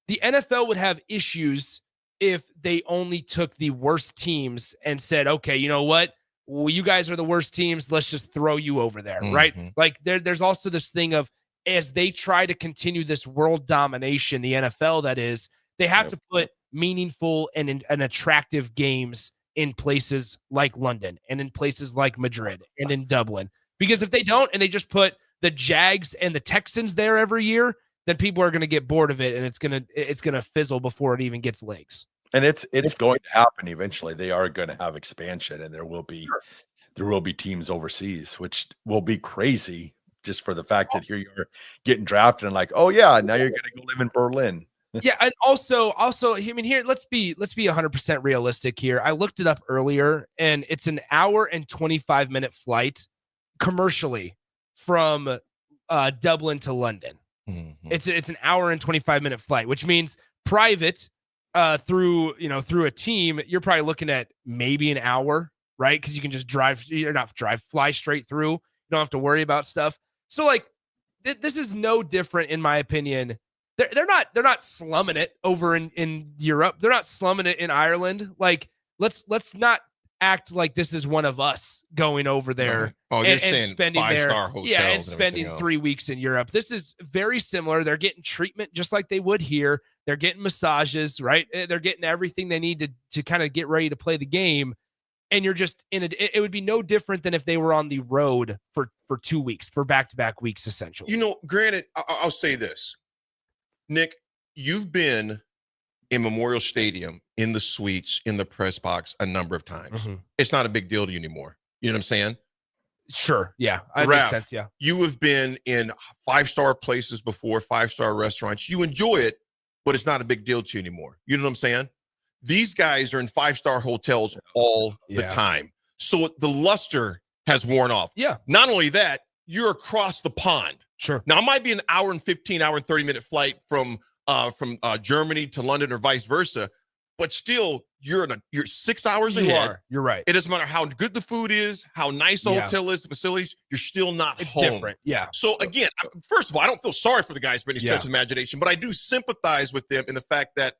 the NFL would have issues if they only took the worst teams and said, okay, you know what? Well, you guys are the worst teams. Let's just throw you over there, right? Like there's also this thing of, as they try to continue this world domination, the NFL that is, they have to put meaningful and attractive games in places like London and in places like Madrid and in Dublin. Because if they don't, and they just put the Jags and the Texans there every year, then people are going to get bored of it, and it's gonna fizzle before it even gets legs. And it's going to happen eventually. They are going to have expansion, and there will be teams overseas, which will be crazy just for the fact that here you're getting drafted and like, oh yeah, now you're going to go live in Berlin. Yeah, and also, I mean, here, let's be 100% realistic here. I looked it up earlier, and it's an hour and 25-minute flight commercially from Dublin to London. It's an hour and 25-minute flight, which means private through a team, you're probably looking at maybe an hour, right? Because you can just fly straight through. You don't have to worry about stuff. So like this is no different, in my opinion. They're not slumming it over in Europe. They're not slumming it in Ireland. Like let's not act like this is one of us going over there and spending and spending 3 weeks in Europe. This is very similar. They're getting treatment just like they would here. They're getting massages, right? They're getting everything they need to kind of get ready to play the game. And you're just it would be no different than if they were on the road for 2 weeks, for back-to-back weeks, essentially. Granted, I'll say this. Nick, you've been in Memorial Stadium, in the suites, in the press box a number of times. It's not a big deal to you anymore. You know what I'm saying? Sure. Yeah. That Raff, makes sense. Yeah. You have been in 5-star places before, 5-star restaurants. You enjoy it, but it's not a big deal to you anymore. You know what I'm saying? These guys are in 5-star hotels all the time. So the luster has worn off. Yeah. Not only that, you're across the pond. Sure. Now, it might be an hour and 30-minute flight from Germany to London or vice versa, but still you're 6 hours You ahead. are. You're right. It doesn't matter how good the food is, how nice the hotel is, the facilities, you're still not It's home. different. Yeah. So again, first of all, I don't feel sorry for the guys by any stretch Yeah. of the imagination, but I do sympathize with them in the fact that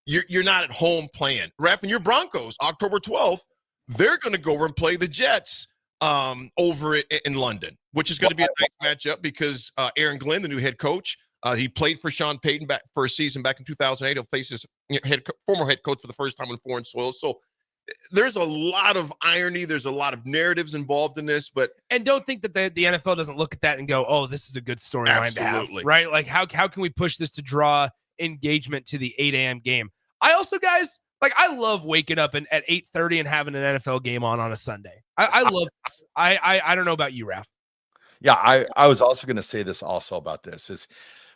you're not at home playing. Raff, and your Broncos, October 12th, they're going to go over and play the Jets over in London, which is going to be a nice matchup because Aaron Glenn, the new head coach, he played for Sean Payton back for a season back in 2008. He'll face his former head coach for the first time on foreign soil. So there's a lot of irony. There's a lot of narratives involved in this, but don't think that the NFL doesn't look at that and go, "Oh, this is a good storyline to have." Right? Like, how can we push this to draw engagement to the 8 a.m. game? I also, guys, like, I love waking up at 8:30 and having an NFL game on a Sunday. I love. I don't know about you, Raff. Yeah, I was also going to say this also about this is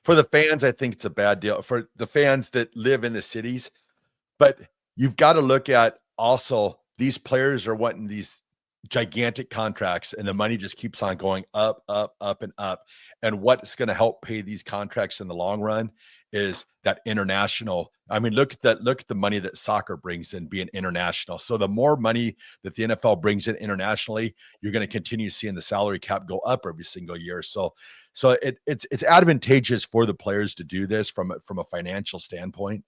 for the fans. I think it's a bad deal for the fans that live in the cities, but you've got to look at also these players are wanting these gigantic contracts and the money just keeps on going up, up, up, and up. And what's going to help pay these contracts in the long run is that international. I mean, look at the money that soccer brings in being international. So the more money that the NFL brings in internationally, you're going to continue seeing the salary cap go up every single year. So it's advantageous for the players to do this from a financial standpoint.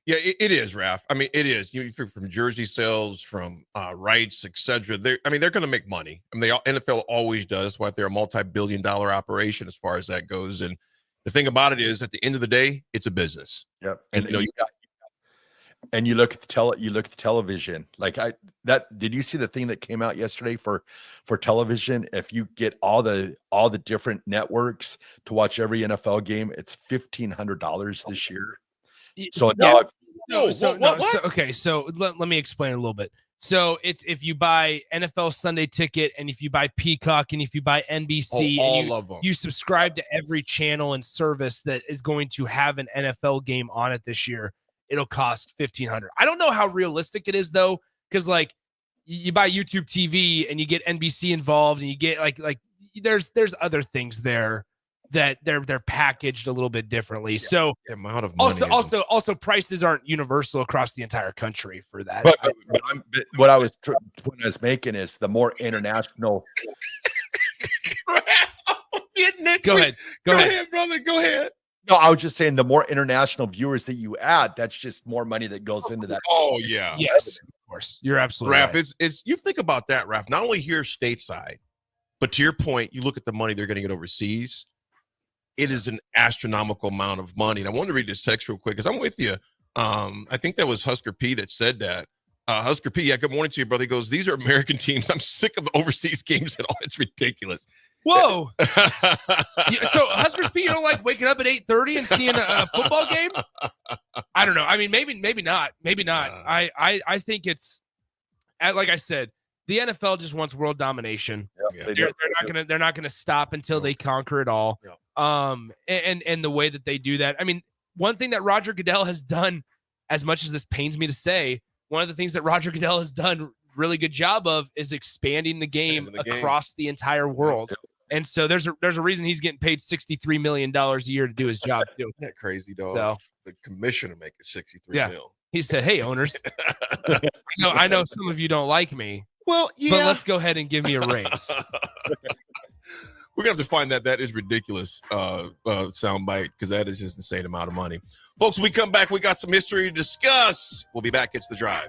yeah, it is, Raff. I mean, it is. You from jersey sales, from rights, etc. They're going to make money. I mean, NFL always does. That's why they're a multi-billion-dollar operation as far as that goes. And the thing about it is, at the end of the day, it's a business. Yep. And you look at the television. Like did you see the thing that came out yesterday for television? If you get all the different networks to watch every NFL game, it's $1,500 this year. So now okay. So let me explain a little bit. So it's if you buy NFL Sunday Ticket and if you buy Peacock and if you buy NBC, all of them. You subscribe to every channel and service that is going to have an NFL game on it this year, it'll cost $1,500. I don't know how realistic it is though, because like you buy YouTube TV and you get NBC involved and you get like there's other things there that they're packaged a little bit differently. So the amount of money also prices aren't universal across the entire country for that. But what I was making is the more international. Go ahead, brother. Go ahead. No, I was just saying the more international viewers that you add, that's just more money that goes into that. Oh yeah, yes, of course, you're absolutely Raff. right. It's you think about that, Raff. Not only here stateside, but to your point, you look at the money they're going to get overseas. It is an astronomical amount of money. And I want to read this text real quick because I'm with you. I think that was Husker P that said that. Husker P, yeah, good morning to you, brother. He goes, these are American teams. I'm sick of overseas games at all. It's ridiculous. Whoa. So Huskers P, you don't like waking up at 8:30 and seeing a football game? I don't know. I mean, maybe not. Maybe not. I think it's, like I said, the NFL just wants world domination. They're not gonna stop until they conquer it all. And the way that they do that. I mean, one thing that Roger Goodell has done, as much as this pains me to say, one of the things that Roger Goodell has done really good job of is expanding the game across the entire world. And so there's a reason he's getting paid $63 million a year to do his job too. Isn't that crazy, dog? So the commissioner making $63 million. He said, "Hey, owners, I know some of you don't like me. Well, yeah, but let's go ahead and give me a raise." We're gonna have to find that is ridiculous soundbite because that is just an insane amount of money. Folks, when we come back, we got some history to discuss. We'll be back. It's The Drive.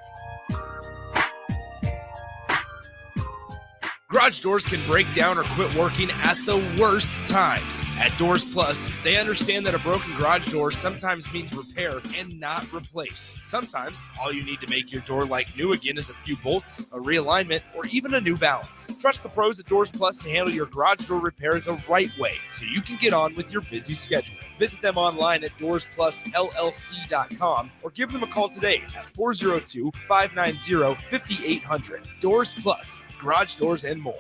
Garage doors can break down or quit working at the worst times. At Doors Plus, they understand that a broken garage door sometimes means repair and not replace. Sometimes, all you need to make your door like new again is a few bolts, a realignment, or even a new balance. Trust the pros at Doors Plus to handle your garage door repair the right way so you can get on with your busy schedule. Visit them online at DoorsPlusLLC.com or give them a call today at 402-590-5800. Doors Plus. Garage doors and more.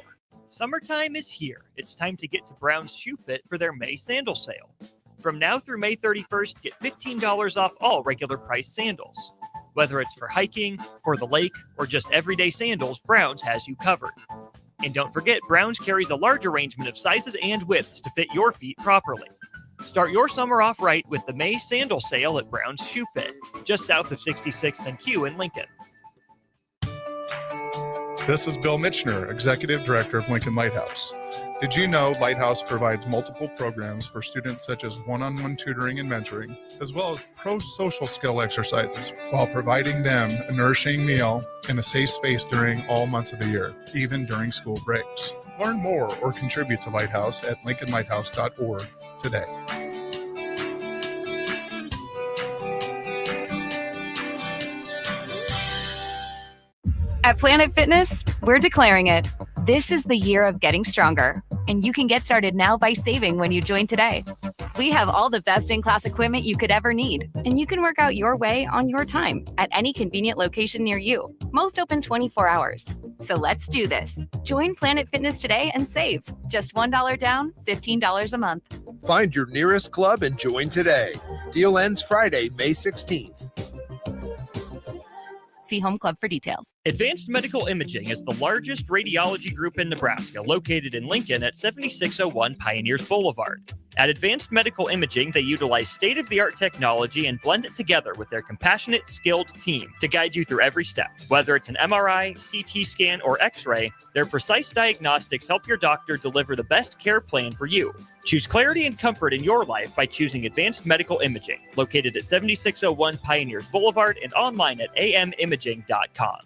Summertime is here. It's time to get to Brown's Shoe Fit for their May sandal sale. From now through May 31st, get $15 off all regular price sandals. Whether it's for hiking, for the lake, or just everyday sandals, Brown's has you covered. And don't forget, Brown's carries a large arrangement of sizes and widths to fit your feet properly. Start your summer off right with the May sandal sale at Brown's Shoe Fit. just south of 66th and Q in Lincoln. This is Bill Mitchner, Executive Director of Lincoln Lighthouse. Did you know Lighthouse provides multiple programs for students such as one-on-one tutoring and mentoring, as well as pro-social skill exercises, while providing them a nourishing meal and a safe space during all months of the year, even during school breaks? Learn more or contribute to Lighthouse at lincolnlighthouse.org today. At Planet Fitness, we're declaring it. This is the year of getting stronger, and you can get started now by saving when you join today. We have all the best-in-class equipment you could ever need, and you can work out your way on your time at any convenient location near you. Most open 24 hours. So let's do this. Join Planet Fitness today and save. Just $1 down, $15 a month. Find your nearest club and join today. Deal ends Friday, May 16th. See Home Club for details. Advanced Medical Imaging is the largest radiology group in Nebraska, located in Lincoln at 7601 Pioneers Boulevard. At Advanced Medical Imaging, they utilize state-of-the-art technology and blend it together with their compassionate, skilled team to guide you through every step. Whether it's an MRI, CT scan, or X-ray, their precise diagnostics help your doctor deliver the best care plan for you. Choose clarity and comfort in your life by choosing Advanced Medical Imaging, located at 7601 Pioneers Boulevard and online at amimaging.com.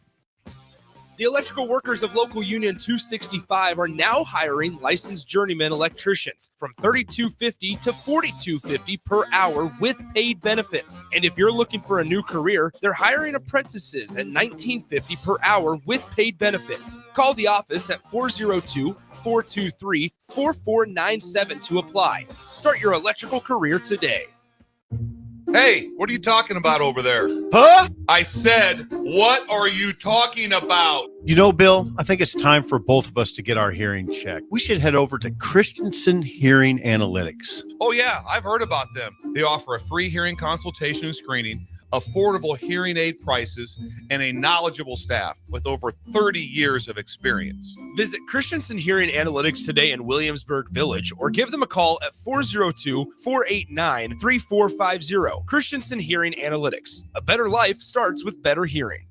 The electrical workers of Local Union 265 are now hiring licensed journeyman electricians from $32.50 to $42.50 per hour with paid benefits. And if you're looking for a new career, they're hiring apprentices at $19.50 per hour with paid benefits. Call the office at 402-423-4497 to apply. Start your electrical career today. Hey, what are you talking about over there? Huh? I said, what are you talking about? You know, Bill, I think it's time for both of us to get our hearing checked. We should head over to Christensen Hearing Analytics. Oh, yeah, I've heard about them. They offer a free hearing consultation and screening, affordable hearing aid prices, and a knowledgeable staff with over 30 years of experience. Visit Christensen Hearing Analytics today in Williamsburg Village or give them a call at 402-489-3450. Christensen Hearing Analytics. A better life starts with better hearing.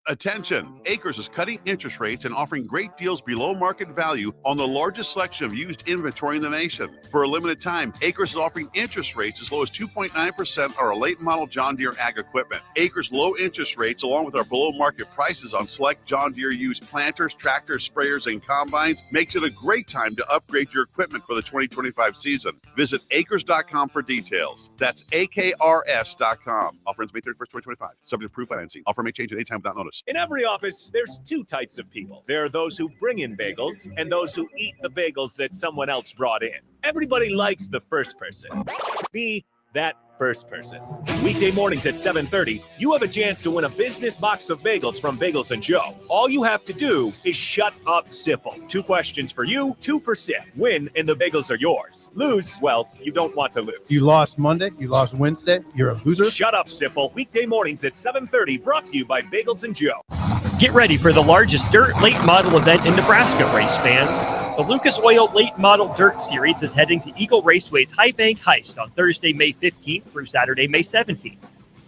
Attention! Acres is cutting interest rates and offering great deals below market value on the largest selection of used inventory in the nation. For a limited time, Acres is offering interest rates as low as 2.9% on our late model John Deere ag equipment. Acres' low interest rates, along with our below market prices on select John Deere used planters, tractors, sprayers, and combines, makes it a great time to upgrade your equipment for the 2025 season. Visit acres.com for details. That's AKRS.com. Offer ends May 31st, 2025. Subject to approved financing. Offer may change at any time without notice. In every office, there's two types of people. There are those who bring in bagels and those who eat the bagels that someone else brought in. Everybody likes the first person. Be that first person. Weekday mornings at 7:30, you have a chance to win a business box of bagels from Bagels & Joe. All you have to do is shut up, Sipple. 2 questions for you, 2 for Sip. Win, and the bagels are yours. Lose, well, you don't want to lose. You lost Monday, you lost Wednesday, you're a loser. Shut up, Sipple. Weekday mornings at 7:30, brought to you by Bagels & Joe. Get ready for the largest dirt late model event in Nebraska, race fans. The Lucas Oil Late Model Dirt Series is heading to Eagle Raceway's High Bank Heist on Thursday, May 15th through Saturday, May 17th.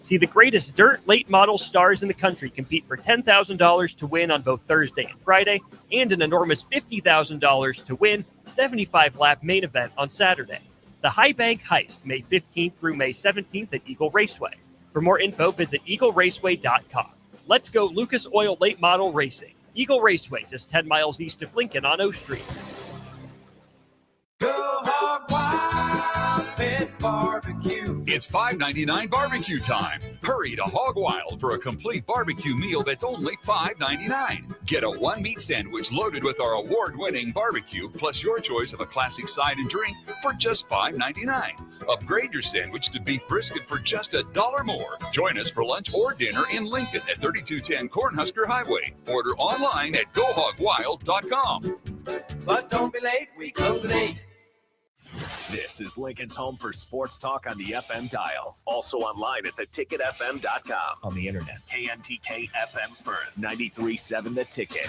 See the greatest dirt late model stars in the country compete for $10,000 to win on both Thursday and Friday, and an enormous $50,000 to win 75-lap main event on Saturday. The High Bank Heist, May 15th through May 17th at Eagle Raceway. For more info, visit eagleraceway.com. Let's go Lucas Oil Late Model Racing. Eagle Raceway, just 10 miles east of Lincoln on O Street. Go hog wild, pit barbecue. It's $5.99 barbecue time. Hurry to Hog Wild for a complete barbecue meal that's only $5.99. Get a one-meat sandwich loaded with our award-winning barbecue, plus your choice of a classic side and drink for just $5.99. Upgrade your sandwich to beef brisket for just $1 more. Join us for lunch or dinner in Lincoln at 3210 Cornhusker Highway. Order online at gohogwild.com. But don't be late, we close at 8. This is Lincoln's home for sports talk on the FM dial. Also online at theticketfm.com. On the internet. KNTK FM Firth, 93.7 The Ticket.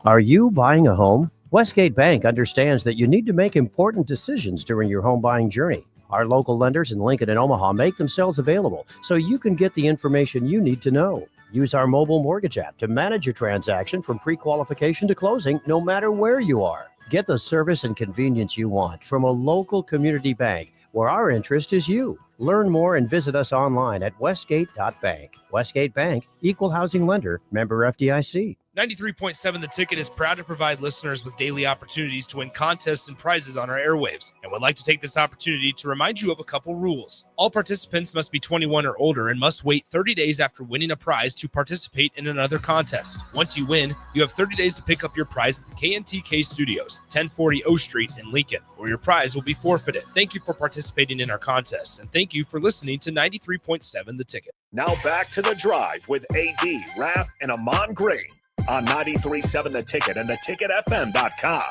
Are you buying a home? Westgate Bank understands that you need to make important decisions during your home buying journey. Our local lenders in Lincoln and Omaha make themselves available so you can get the information you need to know. Use our mobile mortgage app to manage your transaction from pre-qualification to closing, no matter where you are. Get the service and convenience you want from a local community bank where our interest is you. Learn more and visit us online at westgate.bank. Westgate Bank, equal housing lender, member FDIC. 93.7 The Ticket is proud to provide listeners with daily opportunities to win contests and prizes on our airwaves, and would like to take this opportunity to remind you of a couple rules. All participants must be 21 or older and must wait 30 days after winning a prize to participate in another contest. Once you win, you have 30 days to pick up your prize at the KNTK Studios, 1040 O Street in Lincoln, or your prize will be forfeited. Thank you for participating in our contests, and thank you for listening to 93.7 The Ticket. Now back to The Drive with AD, Raff, and Ahman Green on 93.7 The Ticket and theticketfm.com.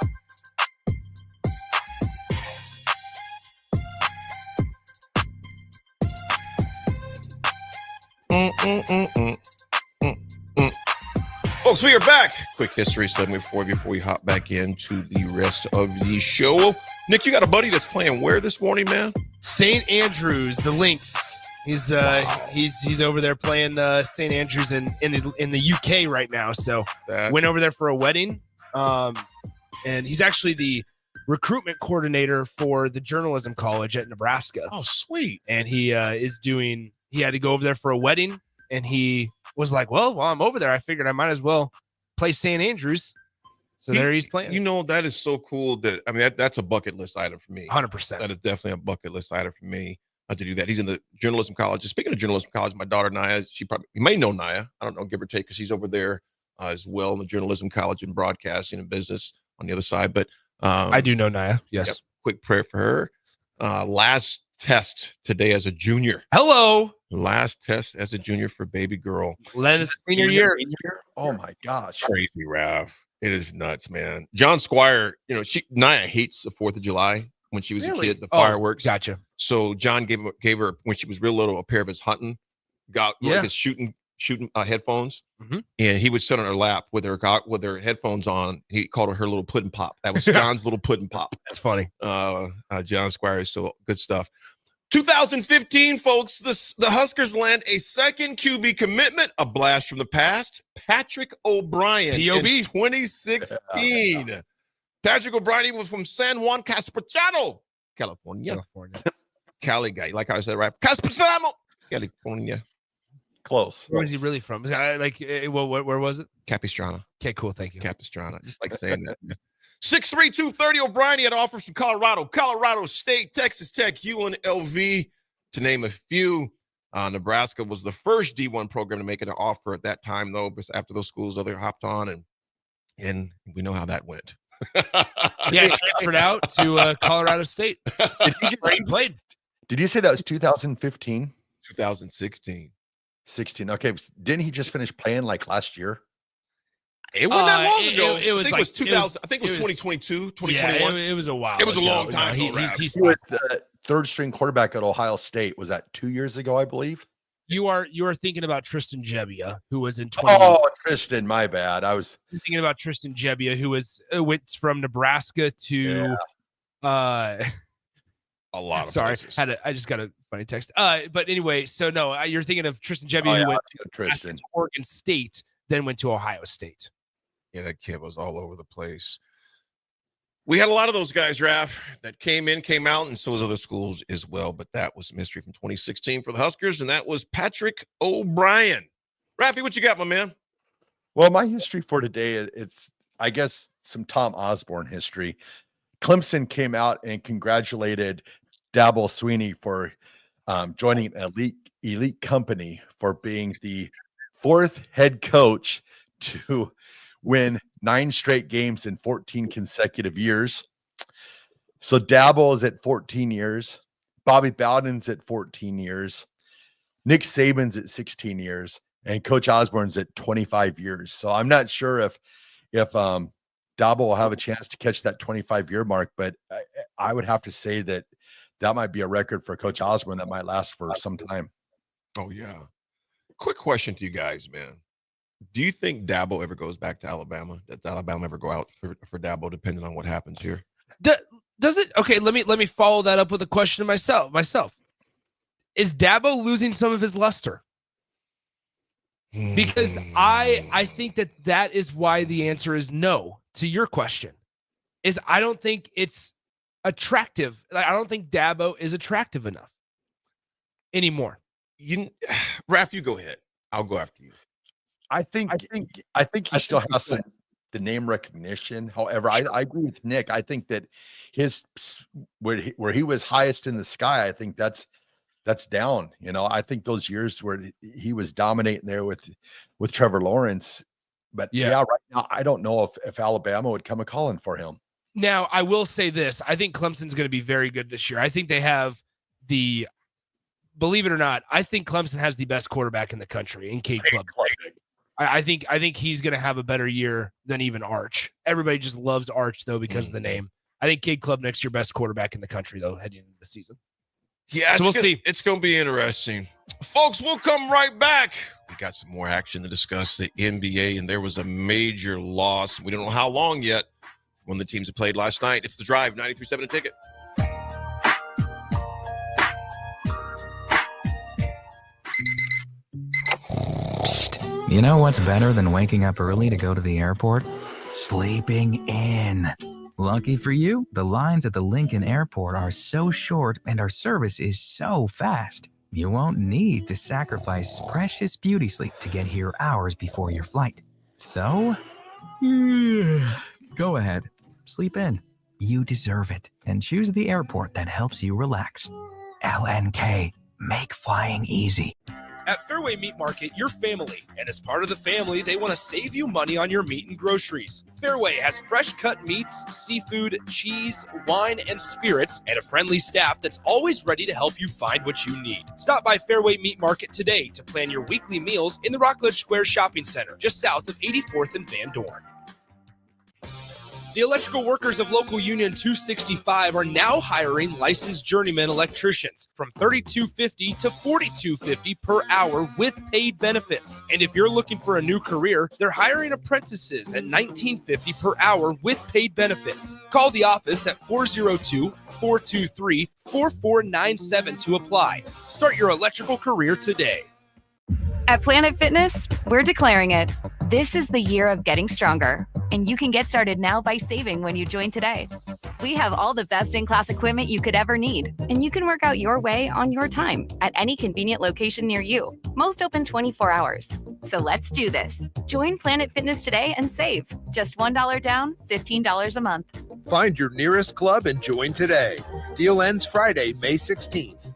Folks, we are back. Quick history segment before we hop back into the rest of the show. Nick, you got a buddy that's playing where this morning, man? St. Andrews, the Lynx. He's over there playing St. Andrews in the UK right now. So went over there for a wedding, and he's actually the recruitment coordinator for the journalism college at Nebraska. Oh, sweet! And he he had to go over there for a wedding, and he was like, "Well, while I'm over there, I figured I might as well play St. Andrews." So there he's playing. You know, that is so cool. That's a bucket list item for me. 100%. That is definitely a bucket list item for me. To do that. He's in the journalism college. Speaking of journalism college, my daughter Naya, you may know Naya. I don't know, give or take, because she's over there as well in the journalism college and broadcasting and business on the other side. But I do know Naya. Yes. Yep, quick prayer for her. Last test today as a junior. Hello. Last test as a junior for baby girl. Len's senior year. Oh my gosh. Crazy, Raff. It is nuts, man. John Squire, Naya hates the 4th of July. When she was a kid, the fireworks. Gotcha. So John gave her when she was real little a pair of his hunting, his shooting headphones, and he would sit on her lap with her headphones on. He called her little pudding pop. That was John's little pudding pop. That's funny. John Squire is so good stuff. 2015, folks, the Huskers land a second QB commitment, a blast from the past. Patrick O'Brien in 2016. Patrick O'Brien was from San Juan Capistrano, California. Cali guy, like I said, right? Capistrano, California. Close. Where was he really from? Where was it? Capistrano. Okay, cool. Thank you. Capistrano. Just like saying that. 6'3", 230 O'Brien had offers from Colorado State, Texas Tech, UNLV, to name a few. Nebraska was the first D1 program to make an offer at that time, though. But after those schools, other hopped on, and we know how that went. Yeah, transferred out to Colorado State. Did you say that was 2015? 2016. 16. Okay. Didn't he just finish playing like last year? It wasn't that long ago. It was I think it was 2000. I think it was 2022, 2021. Yeah, it was a while. It was ago. a long time ago. He was the third string quarterback at Ohio State. Was that 2 years ago, I believe? You are thinking about Tristan Gebbia, who was in 20. Oh, Tristan, my bad. I was thinking about Tristan Gebbia, who went from Nebraska to a lot of places. I just got a funny text. But anyway, so no, you're thinking of Tristan Gebbia, who went to Oregon State, then went to Ohio State. Yeah, that kid was all over the place. We had a lot of those guys, Raff, that came in, came out, and so was other schools as well. But that was mystery from 2016 for the Huskers, and that was Patrick O'Brien. Raffy, what you got, my man? Well, my history for today, it's, I guess, some Tom Osborne history. Clemson came out and congratulated Dabo Swinney for joining an elite company for being the 4th head coach to win 9 straight games in 14 consecutive years. So Dabo is at 14 years. Bobby Bowden's at 14 years. Nick Saban's at 16 years. And Coach Osborne's at 25 years. So I'm not sure if Dabo will have a chance to catch that 25-year mark, but I would have to say that might be a record for Coach Osborne that might last for some time. Oh, yeah. Quick question to you guys, man. Do you think Dabo ever goes back to Alabama? Does Alabama ever go out for Dabo, depending on what happens here? Does it? Okay, let me follow that up with a question to myself. Is Dabo losing some of his luster? Because I think that is why the answer is no to your question. Is I don't think it's attractive. I don't think Dabo is attractive enough anymore. Raff, you go ahead. I'll go after you. I think he still has the name recognition. However, I agree with Nick. I think that where he was highest in the sky, I think that's down. I think those years where he was dominating there with Trevor Lawrence. But right now, I don't know if Alabama would come a calling for him. Now, I will say this. I think Clemson's going to be very good this year. I think they have believe it or not, I think Clemson has the best quarterback in the country in Cade Klubnik. I think he's going to have a better year than even Arch. Everybody just loves Arch, though, because of the name. I think Cade Klubnik's your best quarterback in the country, though, heading into the season. Yeah, so we'll see. It's going to be interesting. Folks, we'll come right back. We got some more action to discuss, the NBA, and there was a major loss. We don't know how long yet when the teams have played last night. It's The Drive, 93.7 A Ticket. Psst. You know what's better than waking up early to go to the airport? Sleeping in. Lucky for you, the lines at the Lincoln Airport are so short and our service is so fast. You won't need to sacrifice precious beauty sleep to get here hours before your flight. So, go ahead, sleep in. You deserve it, and choose the airport that helps you relax. LNK, make flying easy. At Fairway Meat Market, you're family, and as part of the family, they want to save you money on your meat and groceries. Fairway has fresh cut meats, seafood, cheese, wine, and spirits, and a friendly staff that's always ready to help you find what you need. Stop by Fairway Meat Market today to plan your weekly meals in the Rockledge Square Shopping Center, just south of 84th and Van Dorn. The electrical workers of Local Union 265 are now hiring licensed journeyman electricians from $32.50 to $42.50 per hour with paid benefits. And if you're looking for a new career, they're hiring apprentices at $19.50 per hour with paid benefits. Call the office at 402-423-4497 to apply. Start your electrical career today. At Planet Fitness, we're declaring it. This is the year of getting stronger, and you can get started now by saving when you join today. We have all the best-in-class equipment you could ever need, and you can work out your way on your time at any convenient location near you. Most open 24 hours. So let's do this. Join Planet Fitness today and save. Just $1 down, $15 a month. Find your nearest club and join today. Deal ends Friday, May 16th.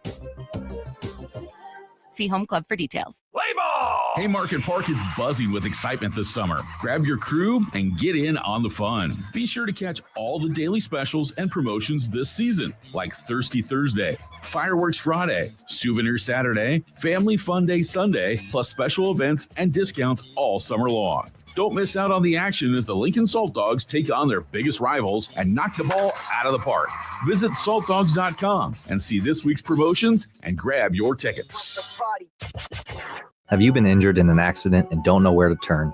See Home Club for details. Haymarket Park is buzzing with excitement this summer. Grab your crew and get in on the fun. Be sure to catch all the daily specials and promotions this season, like Thirsty Thursday, Fireworks Friday, Souvenir Saturday, Family Fun Day Sunday, plus special events and discounts all summer long. Don't miss out on the action as the Lincoln Salt Dogs take on their biggest rivals and knock the ball out of the park. Visit saltdogs.com and see this week's promotions and grab your tickets. Have you been injured in an accident and don't know where to turn?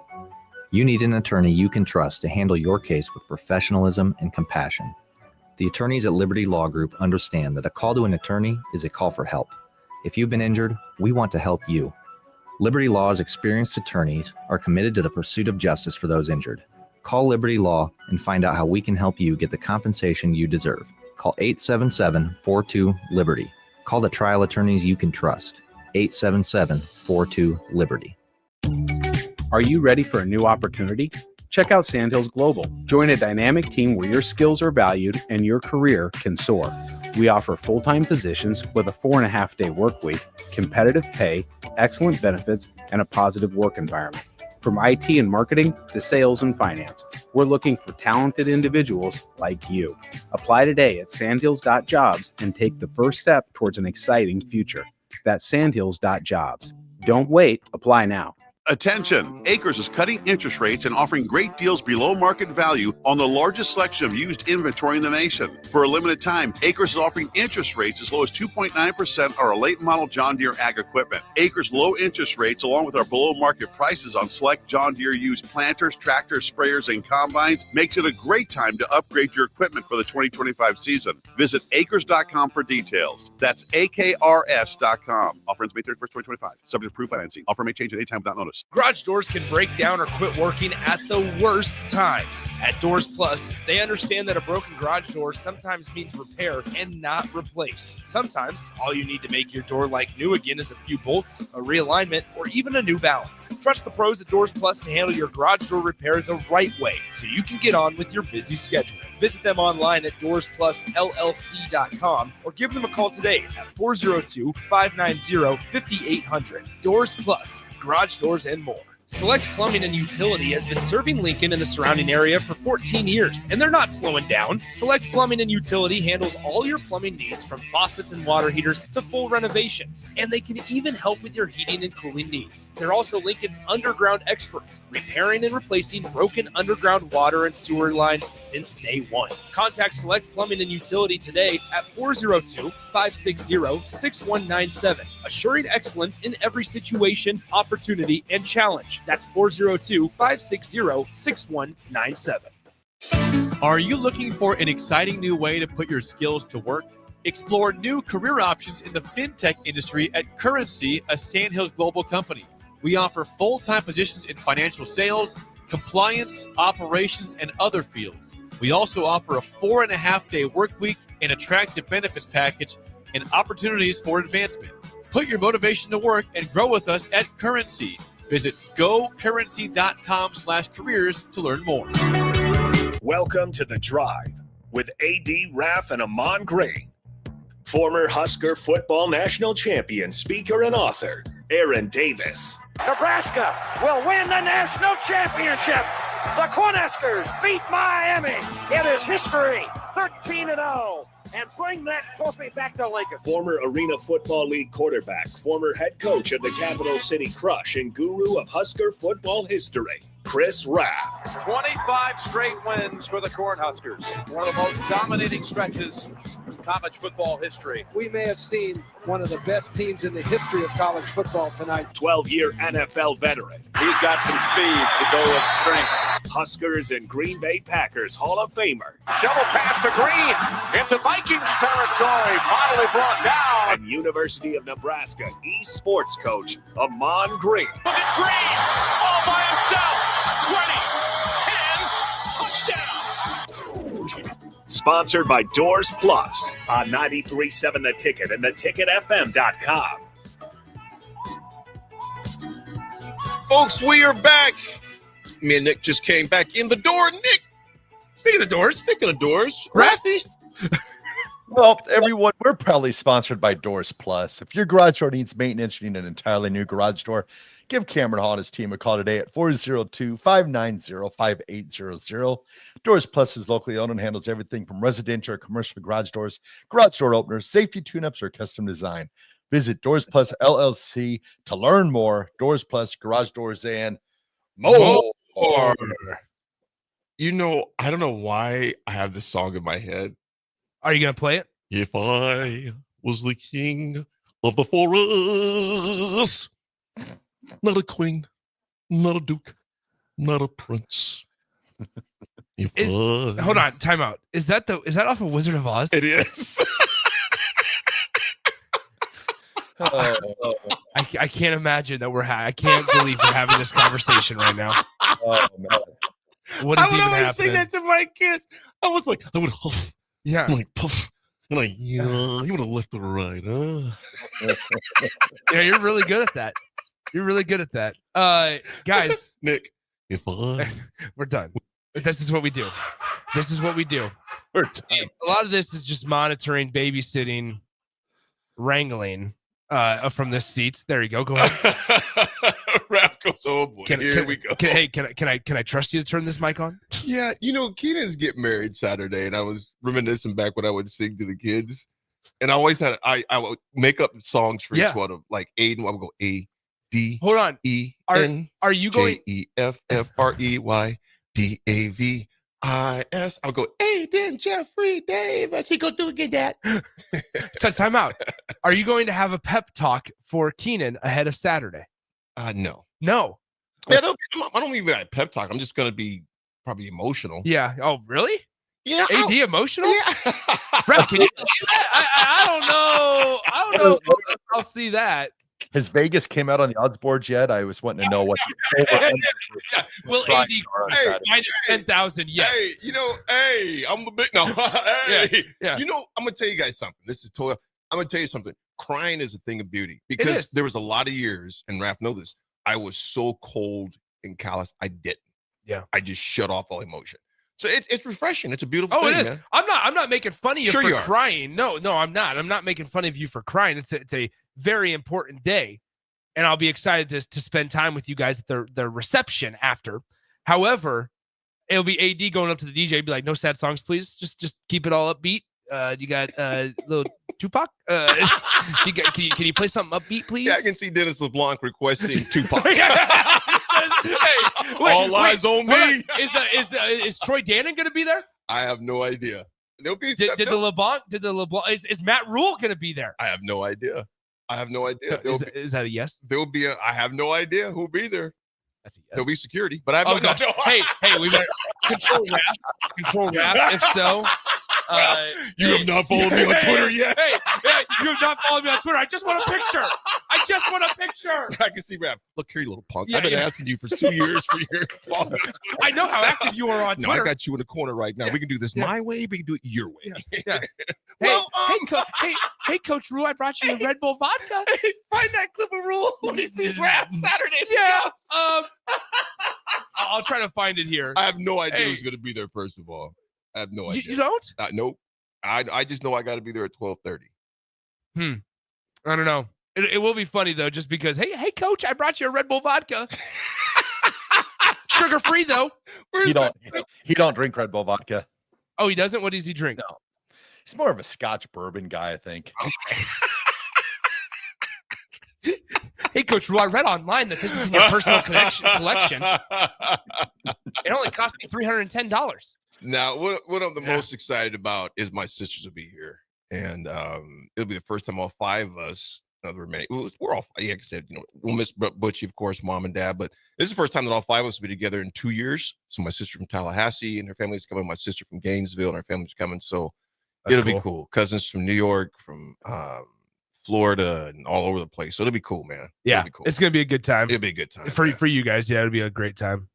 You need an attorney you can trust to handle your case with professionalism and compassion. The attorneys at Liberty Law Group understand that a call to an attorney is a call for help. If you've been injured, we want to help you. Liberty Law's experienced attorneys are committed to the pursuit of justice for those injured. Call Liberty Law and find out how we can help you get the compensation you deserve. Call 877-42-LIBERTY. Call the trial attorneys you can trust. 877-42-LIBERTY. Are you ready for a new opportunity? Check out Sandhills Global. Join a dynamic team where your skills are valued and your career can soar. We offer full-time positions with a 4.5-day work week, competitive pay, excellent benefits, and a positive work environment. From IT and marketing to sales and finance, we're looking for talented individuals like you. Apply today at sandhills.jobs and take the first step towards an exciting future. That's sandhills.jobs. Don't wait, apply now. Attention! Acres is cutting interest rates and offering great deals below market value on the largest selection of used inventory in the nation. For a limited time, Acres is offering interest rates as low as 2.9% on our late model John Deere ag equipment. Acres low interest rates, along with our below market prices on select John Deere used planters, tractors, sprayers, and combines, makes it a great time to upgrade your equipment for the 2025 season. Visit acres.com for details. That's AKRS.com. Offer ends May 31st, 2025. Subject to approved financing. Offer may change at any time without notice. Garage doors can break down or quit working at the worst times. At Doors Plus, they understand that a broken garage door sometimes means repair and not replace. Sometimes all you need to make your door like new again is a few bolts, a realignment, or even a new balance. Trust the pros at Doors Plus to handle your garage door repair the right way so you can get on with your busy schedule. Visit them online at DoorsPlusLLC.com or give them a call today at 402-590-5800. Doors Plus, garage doors and more. Select Plumbing and Utility has been serving Lincoln and the surrounding area for 14 years, and they're not slowing down. Select Plumbing and Utility handles all your plumbing needs from faucets and water heaters to full renovations, and they can even help with your heating and cooling needs. They're also Lincoln's underground experts, repairing and replacing broken underground water and sewer lines since day one. Contact Select Plumbing and Utility today at 402-560-6197, assuring excellence in every situation, opportunity, and challenge. That's 402-560-6197. Are you looking for an exciting new way to put your skills to work? Explore new career options in the fintech industry at Currency, a Sandhills Global company. We offer full-time positions in financial sales, compliance, operations, and other fields. We also offer a 4.5-day work week, an attractive benefits package, and opportunities for advancement. Put your motivation to work and grow with us at Currency. Visit gocurrency.com/careers to learn more. Welcome to The Drive with A.D. Raff and Ahman Grain. Former Husker football national champion, speaker, and author, Aaron Davis. Nebraska will win the national championship. The Cornhuskers beat Miami. It is history, 13-0. And bring that trophy back to Lincoln. Former Arena Football League quarterback, former head coach of the Capital City Crush, and guru of Husker football history, Chris Raff. 25 straight wins for the Cornhuskers. One of the most dominating stretches in college football history. We may have seen one of the best teams in the history of college football tonight. 12-year NFL veteran. He's got some speed to go with strength. Huskers and Green Bay Packers Hall of Famer. Shovel pass to Green into Vikings territory. Finally brought down. And University of Nebraska eSports coach, Ahman Green. Look at Green all by himself. 20, 10, touchdown. Sponsored by Doors Plus on 93.7 The Ticket and theticketfm.com. Folks, we are back. Me and Nick just came back in the door. Nick, speaking of doors, Raffy. Well, everyone, we're proudly sponsored by Doors Plus. If your garage door needs maintenance, you need an entirely new garage door, give Cameron Hall and his team a call today at 402-590-5800. Doors Plus is locally owned and handles everything from residential or commercial garage doors, garage door openers, safety tune-ups, or custom design. Visit Doors Plus LLC to learn more. Doors Plus, garage doors, and more. You know, I don't know why I have this song in my head. Are you going to play it? If I was the king of the forest, not a queen, not a duke, not a prince. Hold on, time out. Is that off of Wizard of Oz? It is. I can't imagine that I can't believe we're having this conversation right now. Oh, man. What is I would even always happening? say that to my kids. I would huff. Yeah. I'm like, puff. And you would have left or right, huh? Yeah, you're really good at that. You're really good at that. Guys. Nick, if I... We're done. This is what we do. We're done. A lot of this is just monitoring, babysitting, wrangling from this seat. There you go. Go ahead. Raff goes, oh boy, here we go. Can I trust you to turn this mic on? Yeah, Keenan's getting married Saturday, and I was reminiscing back when I would sing to the kids, and I always had I would make up songs for each one of like Aiden. I would go A, D. Hold on. E. Are N. you going? JEFFREYDAVIS. I'll go, Aiden Jeffrey Davis. He go do get that. So time out. Are you going to have a pep talk for Keenan ahead of Saturday? No. No. Yeah, I don't even have a pep talk. I'm just going to be probably emotional. Yeah. Oh, really? Yeah. AD emotional? Yeah. Raff, can you believe that? I don't know. I don't know if I'll see that. Has Vegas came out on the odds boards yet? I was wanting to know what. Will AD minus 10,000? Yes. Hey, I'm the big no. Hey, yeah. I'm gonna tell you guys something. I'm gonna tell you something. Crying is a thing of beauty because there was a lot of years, and Raff know this. I was so cold and callous. I didn't. Yeah. I just shut off all emotion. So it's refreshing. It's a beautiful thing. It is. Man. I'm not making fun of you Sure for you are. crying. No, I'm not. I'm not making fun of you for crying. It's a very important day, and I'll be excited to spend time with you guys at the reception after. However, it'll be AD going up to the DJ, be like, "No sad songs, please. Just keep it all upbeat. You got little Tupac. Can you play something upbeat, please?" Yeah, I can see Dennis LeBlanc requesting Tupac. Hey, all eyes on me. Is Troy Dannon going to be there? I have no idea. Did the LeBlanc? Is Matt Rule going to be there? I have no idea. Is that a yes? There will be I have no idea who'll be there. That's a yes. There'll be security, but I have no idea. Hey, we better control Raff. If so, you have not followed me on Twitter yet. Hey, you have not followed me on Twitter. I just want a picture. I can see Raff. Look here, you little punk. I've been asking you for 2 years for your follow. I know how active you are on Twitter. I got you in the corner right now. We can do this my way. We can do it your way. Yeah. Hey, Coach Rule, I brought you a Red Bull vodka. Find that clip of Rule when he sees Raff Saturday. Yeah. I'll try to find it here. I have no idea who's going to be there. First of all, I have no idea. You don't? Nope. I just know I got to be there at 12:30. I don't know. It will be funny though, just because. Hey, Coach, I brought you a Red Bull vodka. Sugar free though. He don't drink Red Bull vodka. Oh, he doesn't? What does he drink? No. He's more of a Scotch bourbon guy, I think. Hey, Coach Rule, I read online that this is in your personal collection. It only cost me $310. Now, what I'm the most excited about is my sisters will be here. And it'll be the first time all five of us, we're all, like I said, we'll miss Butchie, of course, mom and dad, but this is the first time that all five of us will be together in 2 years. So my sister from Tallahassee and her family's coming, my sister from Gainesville and her family's coming. So it'll be cool. Cousins from New York, from Florida, and all over the place. So it'll be cool, man. Yeah, cool. It's going to be a good time. It'll be a good time. For you guys, yeah, it'll be a great time.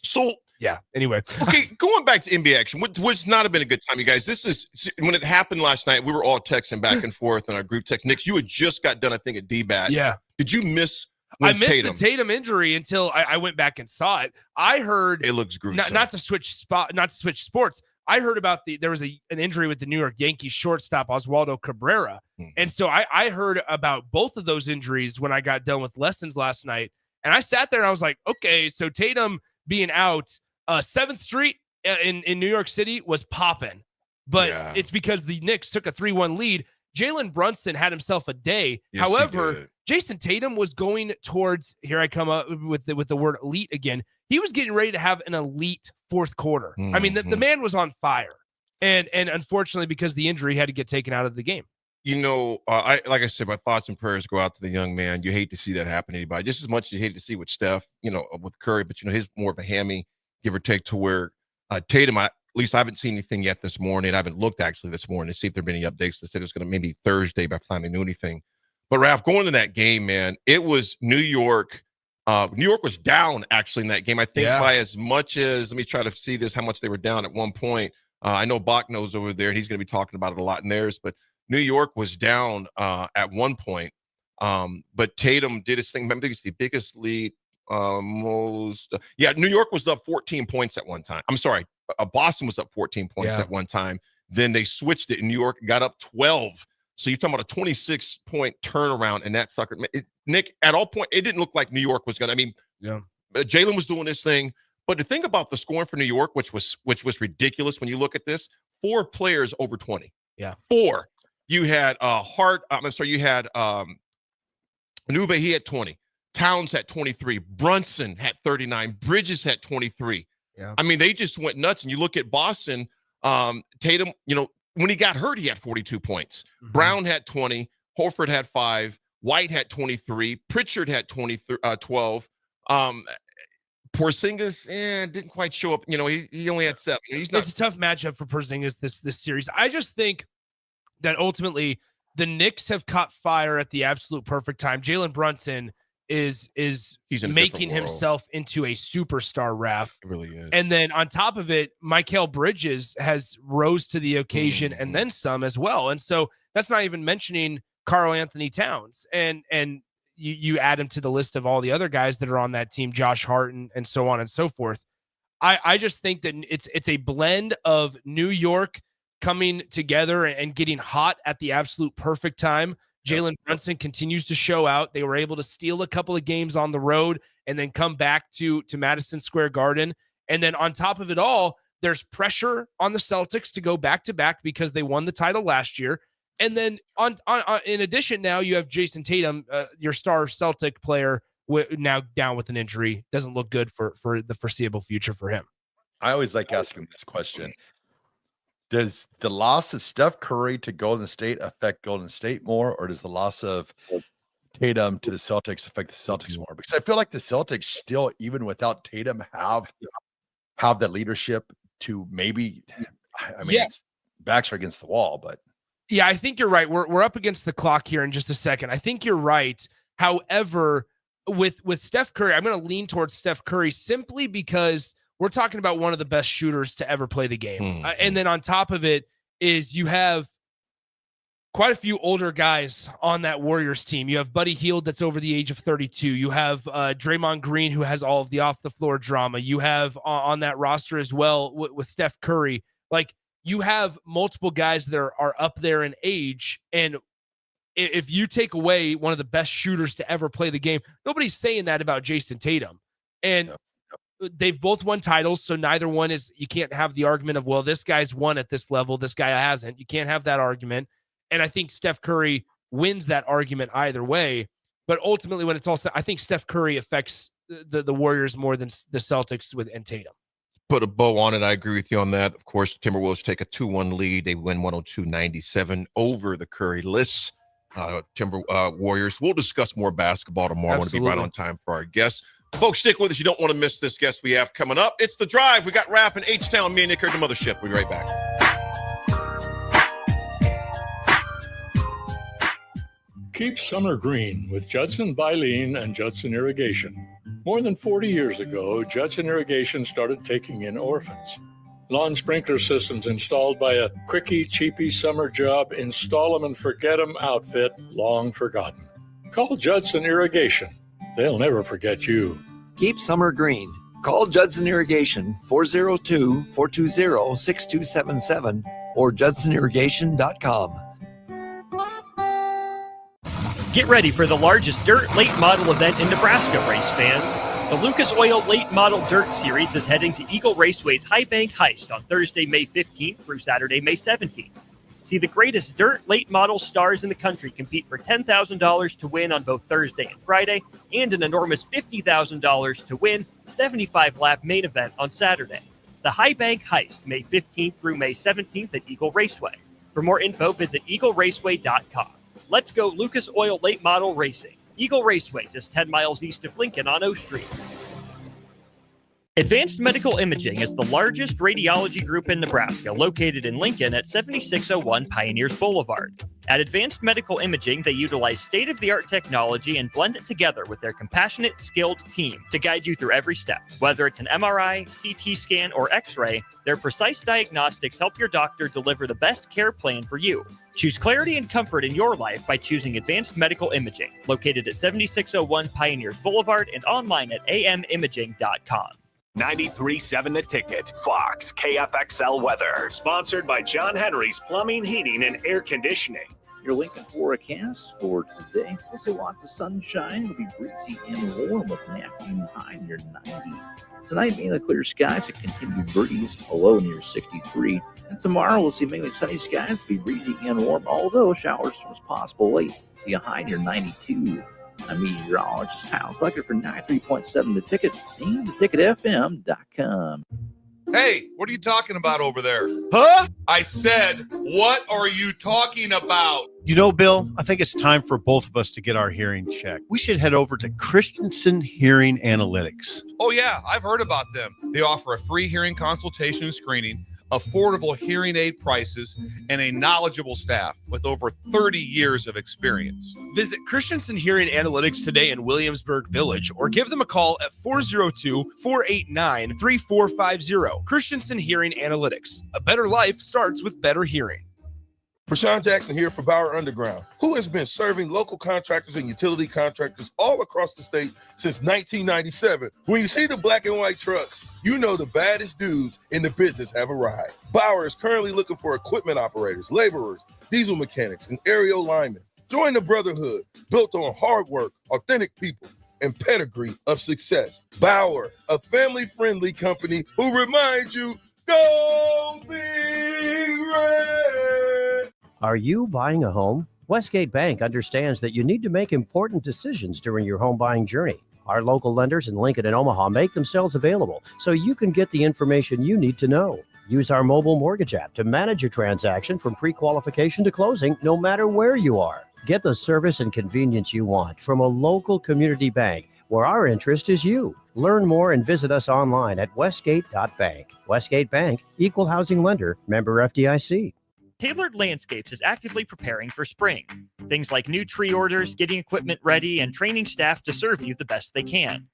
So yeah, anyway. Okay, going back to NBA action, which not have been a good time, you guys. This is, when it happened last night, we were all texting back and forth in our group text. Nick, you had just got done, I think, at D-Bat. Yeah. Did you miss I missed the Tatum injury until I went back and saw it. I heard it looks gruesome. Not to switch sports. I heard about there was an injury with the New York Yankees shortstop Oswaldo Cabrera. Mm-hmm. And so I heard about both of those injuries when I got done with lessons last night. And I sat there and I was like, okay, so Tatum being out, 7th Street in New York City was popping. But it's because the Knicks took a 3-1 lead. Jalen Brunson had himself a day. Yes, however, Jason Tatum was going towards, here I come up with the word elite again. He was getting ready to have an elite fourth quarter. Mm-hmm. I mean, the man was on fire. And unfortunately, because the injury, he had to get taken out of the game. Like I said, my thoughts and prayers go out to the young man. You hate to see that happen to anybody, just as much as you hate to see with Steph, with Curry, but his more of a hammy, give or take, to where Tatum, at least I haven't seen anything yet this morning. I haven't looked actually this morning to see if there have been any updates. They said it was going to maybe Thursday by the time they knew anything. But Raff, going to that game, man, it was New York. New York was down actually in that game. I think by as much as, let me try to see this, how much they were down at one point. I know Bach knows over there, and he's going to be talking about it a lot in theirs, but New York was down at one point. But Tatum did his thing. I think it's the biggest lead. New York was up 14 points at one time. I'm sorry. Boston was up 14 points at one time. Then they switched it, and New York got up 12. So you're talking about a 26-point turnaround in that sucker. Nick, at all point, it didn't look like New York was going to. Jalen was doing this thing. But the thing about the scoring for New York, which was ridiculous when you look at this, 4 players over 20. Yeah. 4. You had Nube, he had 20. Towns had 23. Brunson had 39. Bridges had 23. Yeah. I mean, they just went nuts. And you look at Boston, Tatum, when he got hurt, he had 42 points. Mm-hmm. Brown had 20. Horford had 5. White had 23. Pritchard had 12. Porzingis didn't quite show up. He only had 7. He's not. It's a tough matchup for Porzingis this series. I just think that ultimately the Knicks have caught fire at the absolute perfect time. Jalen Brunson is He's in a making different world. himself into a superstar, Raff. It really is. And then on top of it, Mikal Bridges has rose to the occasion and then some as well. And so that's not even mentioning Karl Anthony Towns. And you add him to the list of all the other guys that are on that team, Josh Hart and so on and so forth. I just think that it's a blend of New York coming together and getting hot at the absolute perfect time. Jalen Brunson continues to show out. They were able to steal a couple of games on the road and then come back to Madison Square Garden. And then on top of it all, there's pressure on the Celtics to go back-to-back because they won the title last year. And then on in addition, now you have Jason Tatum, your star Celtic player, now down with an injury. Doesn't look good for the foreseeable future for him. I always like asking this question. Does the loss of Steph Curry to Golden State affect Golden State more, or does the loss of Tatum to the Celtics affect the Celtics more? Because I feel like the Celtics still, even without Tatum, have the leadership to maybe, it's backs are against the wall, but. Yeah, I think you're right. We're up against the clock here in just a second. I think you're right. However, with Steph Curry, I'm going to lean towards Steph Curry simply because we're talking about one of the best shooters to ever play the game. And then on top of it is you have quite a few older guys on that Warriors team. You have Buddy Hield that's over the age of 32. You have Draymond Green, who has all of the off-the-floor drama. You have on that roster as well with Steph Curry. Like, you have multiple guys that are up there in age. And if you take away one of the best shooters to ever play the game, nobody's saying that about Jason Tatum. And they've both won titles, so neither one is, you can't have the argument of, well, this guy's won at this level, this guy hasn't. You can't have that argument. And I think Steph Curry wins that argument either way. But ultimately, when it's all said, I think Steph Curry affects the Warriors more than the Celtics and Tatum. Put a bow on it. I agree with you on that. Of course, Timberwolves take a 2-1 lead. They win 102-97 over the Curry-less Warriors. We'll discuss more basketball tomorrow. I want to be right on time for our guests. Folks, stick with us. You don't want to miss this guest we have coming up. It's The Drive. We got Raff in H-Town. Me and Nick are the mothership. We'll be right back. Keep summer green with Judson Baleen and Judson Irrigation. More than 40 years ago, Judson Irrigation started taking in orphans. Lawn sprinkler systems installed by a quickie, cheapy summer job, install 'em and forget 'em outfit, long forgotten. Call Judson Irrigation. They'll never forget you. Keep summer green. Call Judson Irrigation 402-420-6277 or judsonirrigation.com. Get ready for the largest dirt late model event in Nebraska, race fans. The Lucas Oil Late Model Dirt Series is heading to Eagle Raceway's High Bank Heist on Thursday, May 15th through Saturday, May 17th. See the greatest dirt late model stars in the country compete for $10,000 to win on both Thursday and Friday, and an enormous $50,000 to win 75-lap main event on Saturday. The High Bank Heist, May 15th through May 17th at Eagle Raceway. For more info, visit eagleraceway.com. Let's go Lucas Oil Late Model Racing. Eagle Raceway, just 10 miles east of Lincoln on O Street. Advanced Medical Imaging is the largest radiology group in Nebraska, located in Lincoln at 7601 Pioneers Boulevard. At Advanced Medical Imaging, they utilize state-of-the-art technology and blend it together with their compassionate, skilled team to guide you through every step. Whether it's an MRI, CT scan, or X-ray, their precise diagnostics help your doctor deliver the best care plan for you. Choose clarity and comfort in your life by choosing Advanced Medical Imaging, located at 7601 Pioneers Boulevard and online at amimaging.com. 93.7 The Ticket, Fox, KFXL weather. Sponsored by John Henry's Plumbing, Heating, and Air Conditioning. Your Lincoln forecast for today. We'll see lots of sunshine. It'll be breezy and warm with an afternoon high near 90. Tonight, mainly clear skies, a continued breeze, a low near 63. And tomorrow, we'll see mainly sunny skies, be breezy and warm, although showers was possible late. See a high near 92. I'm meteorologist Kyle Bucker for 93.7 The Ticket and theticketfm.com. Hey, what are you talking about over there? Huh? I said, what are you talking about? You know, Bill, I think it's time for both of us to get our hearing checked. We should head over to Christensen Hearing Analytics. Oh, yeah, I've heard about them. They offer a free hearing consultation and screening, affordable hearing aid prices, and a knowledgeable staff with over 30 years of experience. Visit Christensen Hearing Analytics today in Williamsburg Village or give them a call at 402-489-3450. Christensen Hearing Analytics. A better life starts with better hearing. Prashawn Jackson here for Bauer Underground, who has been serving local contractors and utility contractors all across the state since 1997. When you see the black and white trucks, you know the baddest dudes in the business have arrived. Bauer is currently looking for equipment operators, laborers, diesel mechanics, and aerial linemen. Join the brotherhood built on hard work, authentic people, and pedigree of success. Bauer, a family-friendly company who reminds you, go Big Red! Are you buying a home? Westgate Bank understands that you need to make important decisions during your home buying journey. Our local lenders in Lincoln and Omaha make themselves available so you can get the information you need to know. Use our mobile mortgage app to manage your transaction from pre-qualification to closing, no matter where you are. Get the service and convenience you want from a local community bank where our interest is you. Learn more and visit us online at westgate.bank. Westgate Bank, Equal Housing Lender, member FDIC. Tailored Landscapes is actively preparing for spring. Things like new tree orders, getting equipment ready, and training staff to serve you the best they can.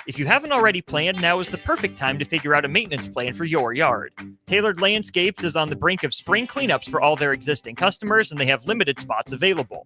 If you haven't already planned, now is the perfect time to figure out a maintenance plan for your yard. Tailored Landscapes is on the brink of spring cleanups for all their existing customers, and they have limited spots available.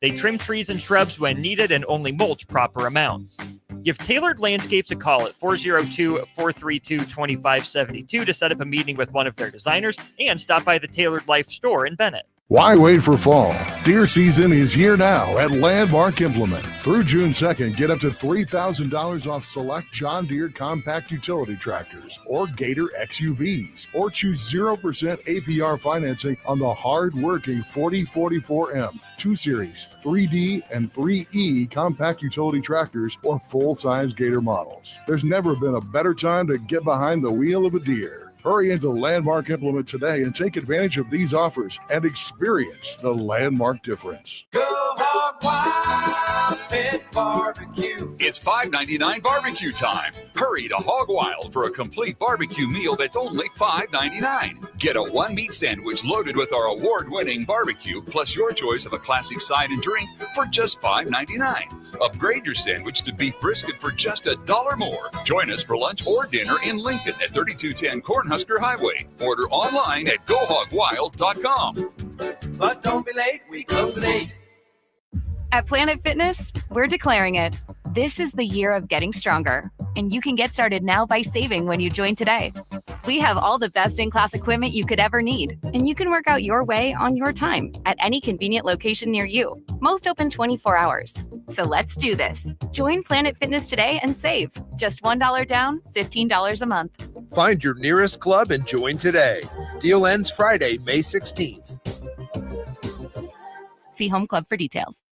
They trim trees and shrubs when needed and only mulch proper amounts. Give Tailored Landscapes a call at 402-432-2572 to set up a meeting with one of their designers and stop by the Tailored Life store in Bennett. Why wait for fall? Deer season is here now at Landmark Implement. Through June 2nd, get up to $3,000 off select John Deere compact utility tractors or Gator XUVs, or choose 0% APR financing on the hard-working 4044M, 2 Series, 3D, and 3E compact utility tractors or full-size Gator models. There's never been a better time to get behind the wheel of a Deere. Hurry into Landmark Implement today and take advantage of these offers and experience the Landmark difference. Go Hog Wild Pit Barbecue. It's $5.99 barbecue time. Hurry to Hog Wild for a complete barbecue meal that's only $5.99. Get a one-meat sandwich loaded with our award-winning barbecue, plus your choice of a classic side and drink for just $5.99. Upgrade your sandwich to beef brisket for just $1 more. Join us for lunch or dinner in Lincoln at 3210 Cornhusker Highway. Order online at GoHogWild.com. But don't be late, we close at 8. At Planet Fitness, we're declaring it. This is the year of getting stronger, and you can get started now by saving when you join today. We have all the best-in-class equipment you could ever need, and you can work out your way on your time at any convenient location near you. Most open 24 hours. So let's do this. Join Planet Fitness today and save. Just $1 down, $15 a month. Find your nearest club and join today. Deal ends Friday, May 16th. See Home Club for details.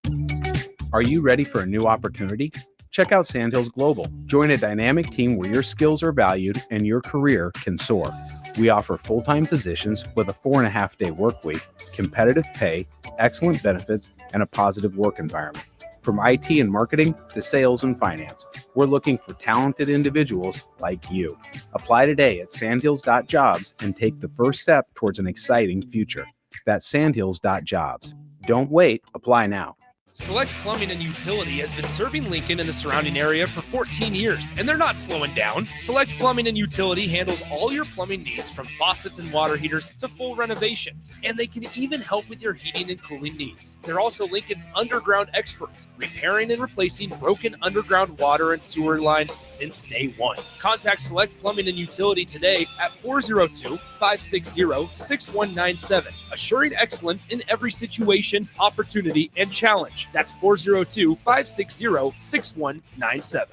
Are you ready for a new opportunity? Check out Sandhills Global. Join a dynamic team where your skills are valued and your career can soar. We offer full-time positions with a 4.5-day work week, competitive pay, excellent benefits, and a positive work environment. From IT and marketing to sales and finance, we're looking for talented individuals like you. Apply today at sandhills.jobs and take the first step towards an exciting future. That's sandhills.jobs. Don't wait. Apply now. Select Plumbing and Utility has been serving Lincoln and the surrounding area for 14 years, and they're not slowing down. Select Plumbing and Utility handles all your plumbing needs, from faucets and water heaters to full renovations, and they can even help with your heating and cooling needs. They're also Lincoln's underground experts, repairing and replacing broken underground water and sewer lines since day one. Contact Select Plumbing and Utility today at 402-560-6197, assuring excellence in every situation, opportunity, and challenge. That's 402-560-6197.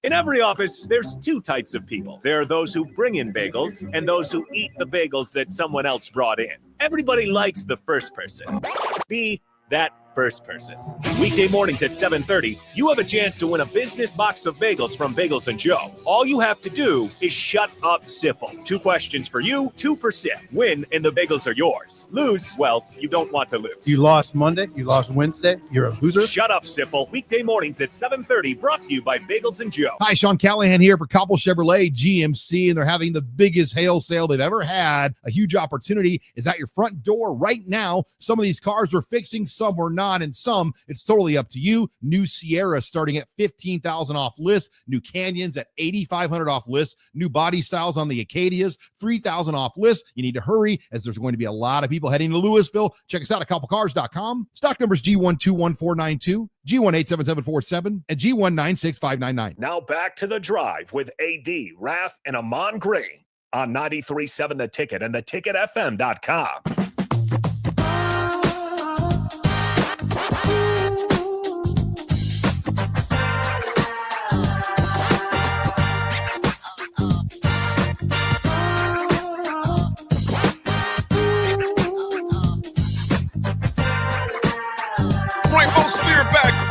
In every office, there's two types of people. There are those who bring in bagels and those who eat the bagels that someone else brought in. Everybody likes the first person. Be that first person. Weekday mornings at 7:30, you have a chance to win a business box of bagels from Bagels & Joe. All you have to do is shut up, Sipple. 2 questions for you, 2 for Sip. Win, and the bagels are yours. Lose, well, you don't want to lose. You lost Monday, you lost Wednesday, you're a loser. Shut up, Sipple. Weekday mornings at 7:30, brought to you by Bagels & Joe. Hi, Sean Callahan here for Coppell Chevrolet GMC, and they're having the biggest hail sale they've ever had. A huge opportunity is at your front door right now. Some of these cars we're fixing, some we're not, and some it's totally up to you. New Sierra starting at $15,000 off list. New Canyons at $8,500 off list. New body styles on the Acadias, $3,000 off list. You need to hurry as there's going to be a lot of people heading to Louisville. Check us out at coppellcars.com. Stock numbers G121492, G187747, and G196599. Now back to The Drive with AD, Raff, and Ahman Green on 93.7 The Ticket and theticketfm.com.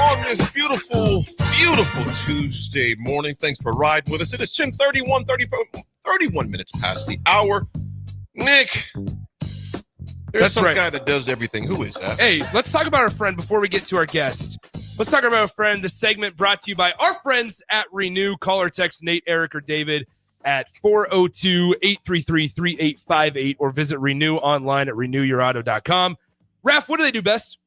On this beautiful Tuesday morning. Thanks for riding with us. It is 31 minutes past the hour. Nick, there's That's some right. guy that does everything. Who is that? Hey, let's talk about our friend before we get to our guest. Let's talk about our friend. The segment brought to you by our friends at Renew. Call or text Nate, Eric, or David at 402-833-3858 or visit Renew online at renewyourauto.com. Raff, what do they do best?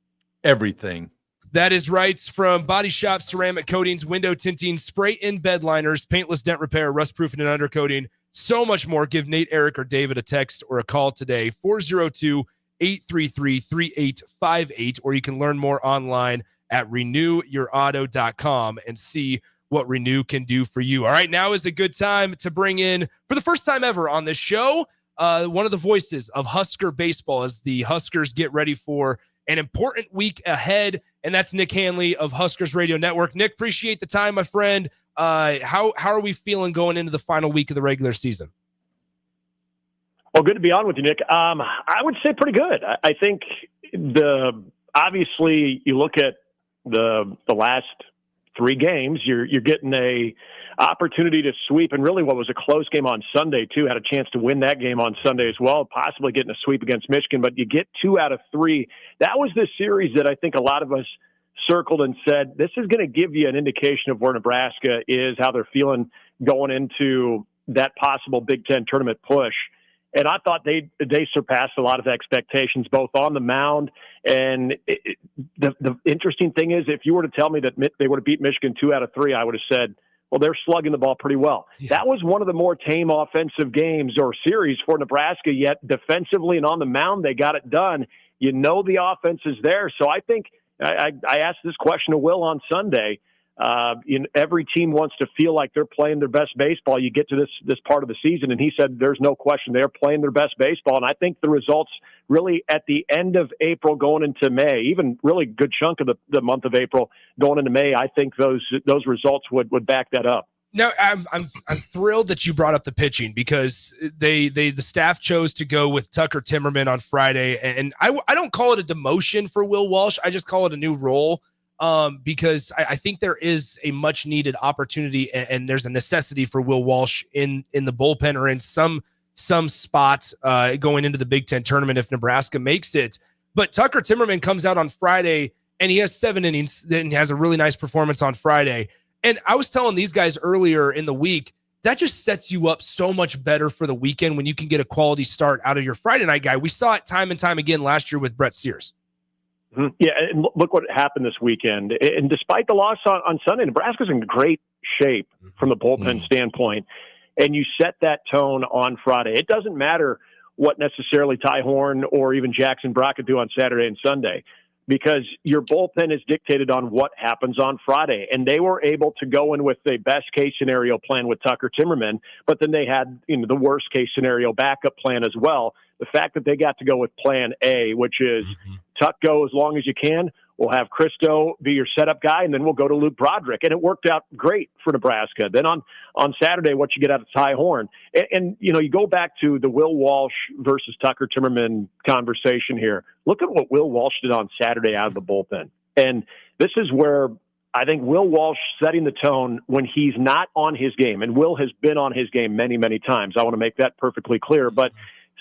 Everything. That is right. From body shop, ceramic coatings, window tinting, spray-in bed liners, paintless dent repair, rust-proofing and undercoating, so much more. Give Nate, Eric, or David a text or a call today, 402-833-3858, or you can learn more online at renewyourauto.com and see what Renew can do for you. All right, now is a good time to bring in, for the first time ever on this show, one of the voices of Husker baseball as the Huskers get ready for an important week ahead, and that's Nick Hanley of Huskers Radio Network. Nick, appreciate the time, my friend. How are we feeling going into the final week of the regular season? Well, good to be on with you, Nick. I would say pretty good. I think obviously you look at the last 3 games, you're getting a opportunity to sweep, and really what was a close game on Sunday too. Had a chance to win that game on Sunday as well, possibly getting a sweep against Michigan, but you get 2 out of 3. That was the series that I think a lot of us circled and said, this is going to give you an indication of where Nebraska is, how they're feeling going into that possible Big Ten tournament push. And I thought they surpassed a lot of expectations, both on the mound. And the interesting thing is, if you were to tell me that they would have beat Michigan 2 out of 3, I would have said, well, they're slugging the ball pretty well. Yeah. That was one of the more tame offensive games or series for Nebraska, yet defensively and on the mound, they got it done. You know the offense is there. So I think I asked this question to Will on Sunday. Every team wants to feel like they're playing their best baseball. You get to this part of the season, and he said there's no question they're playing their best baseball. And I think the results really at the end of April going into May, even really good chunk of the month of April going into May, I think those results would back that up. Now, I'm thrilled that you brought up the pitching, because the staff chose to go with Tucker Timmerman on Friday, and I don't call it a demotion for Will Walsh. I just call it a new role. Because I think there is a much needed opportunity, and there's a necessity for Will Walsh in the bullpen or in some spots going into the Big Ten tournament if Nebraska makes it. But Tucker Timmerman comes out on Friday, and he has 7 innings, then has a really nice performance on Friday. And I was telling these guys earlier in the week, that just sets you up so much better for the weekend when you can get a quality start out of your Friday night guy. We saw it time and time again last year with Brett Sears. Yeah, and look what happened this weekend. And despite the loss on Sunday, Nebraska's in great shape from the bullpen standpoint. And you set that tone on Friday. It doesn't matter what necessarily Ty Horn or even Jackson Brockett do on Saturday and Sunday, because your bullpen is dictated on what happens on Friday. And they were able to go in with a best-case scenario plan with Tucker Timmerman, but then they had the worst-case scenario backup plan as well. The fact that they got to go with plan A, which is Tuck go as long as you can, We'll have Christo be your setup guy, and then we'll go to Luke Broderick. And it worked out great for Nebraska. Then on Saturday, what you get out of Ty Horn. And you go back to the Will Walsh versus Tucker Timmerman conversation here. Look at what Will Walsh did on Saturday out of the bullpen. And this is where I think Will Walsh setting the tone when he's not on his game. And Will has been on his game many, many times. I want to make that perfectly clear. But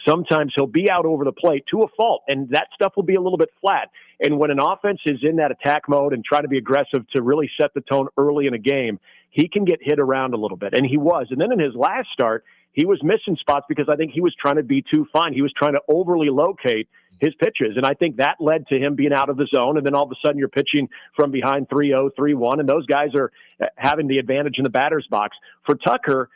sometimes he'll be out over the plate to a fault, and that stuff will be a little bit flat. And when an offense is in that attack mode and try to be aggressive to really set the tone early in a game, he can get hit around a little bit. And he was. And then in his last start, he was missing spots because I think he was trying to be too fine. He was trying to overly locate his pitches. And I think that led to him being out of the zone. And then all of a sudden you're pitching from behind 3-0, 3-1, and those guys are having the advantage in the batter's box. For Tucker,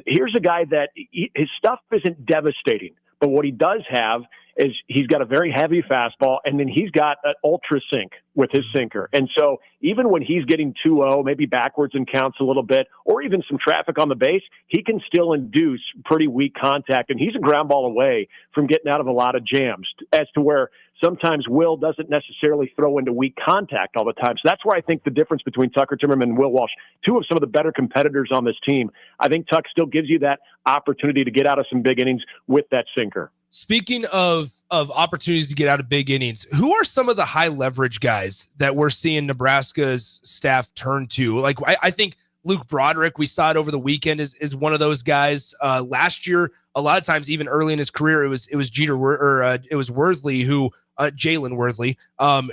here's a guy that his stuff isn't devastating, but what he does have is he's got a very heavy fastball, and then he's got an ultra sink with his sinker. And so even when he's getting 2-0, maybe backwards and counts a little bit, or even some traffic on the base, he can still induce pretty weak contact. And he's a ground ball away from getting out of a lot of jams, as to where sometimes Will doesn't necessarily throw into weak contact all the time. So that's where I think the difference between Tucker Timmerman and Will Walsh, two of some of the better competitors on this team, I think Tuck still gives you that opportunity to get out of some big innings with that sinker. Speaking of opportunities to get out of big innings, who are some of the high leverage guys that we're seeing Nebraska's staff turn to? Like, I think Luke Broderick, we saw it over the weekend, is one of those guys. Last year, a lot of times, even early in his career, it was Worthley who Jalen Worthley,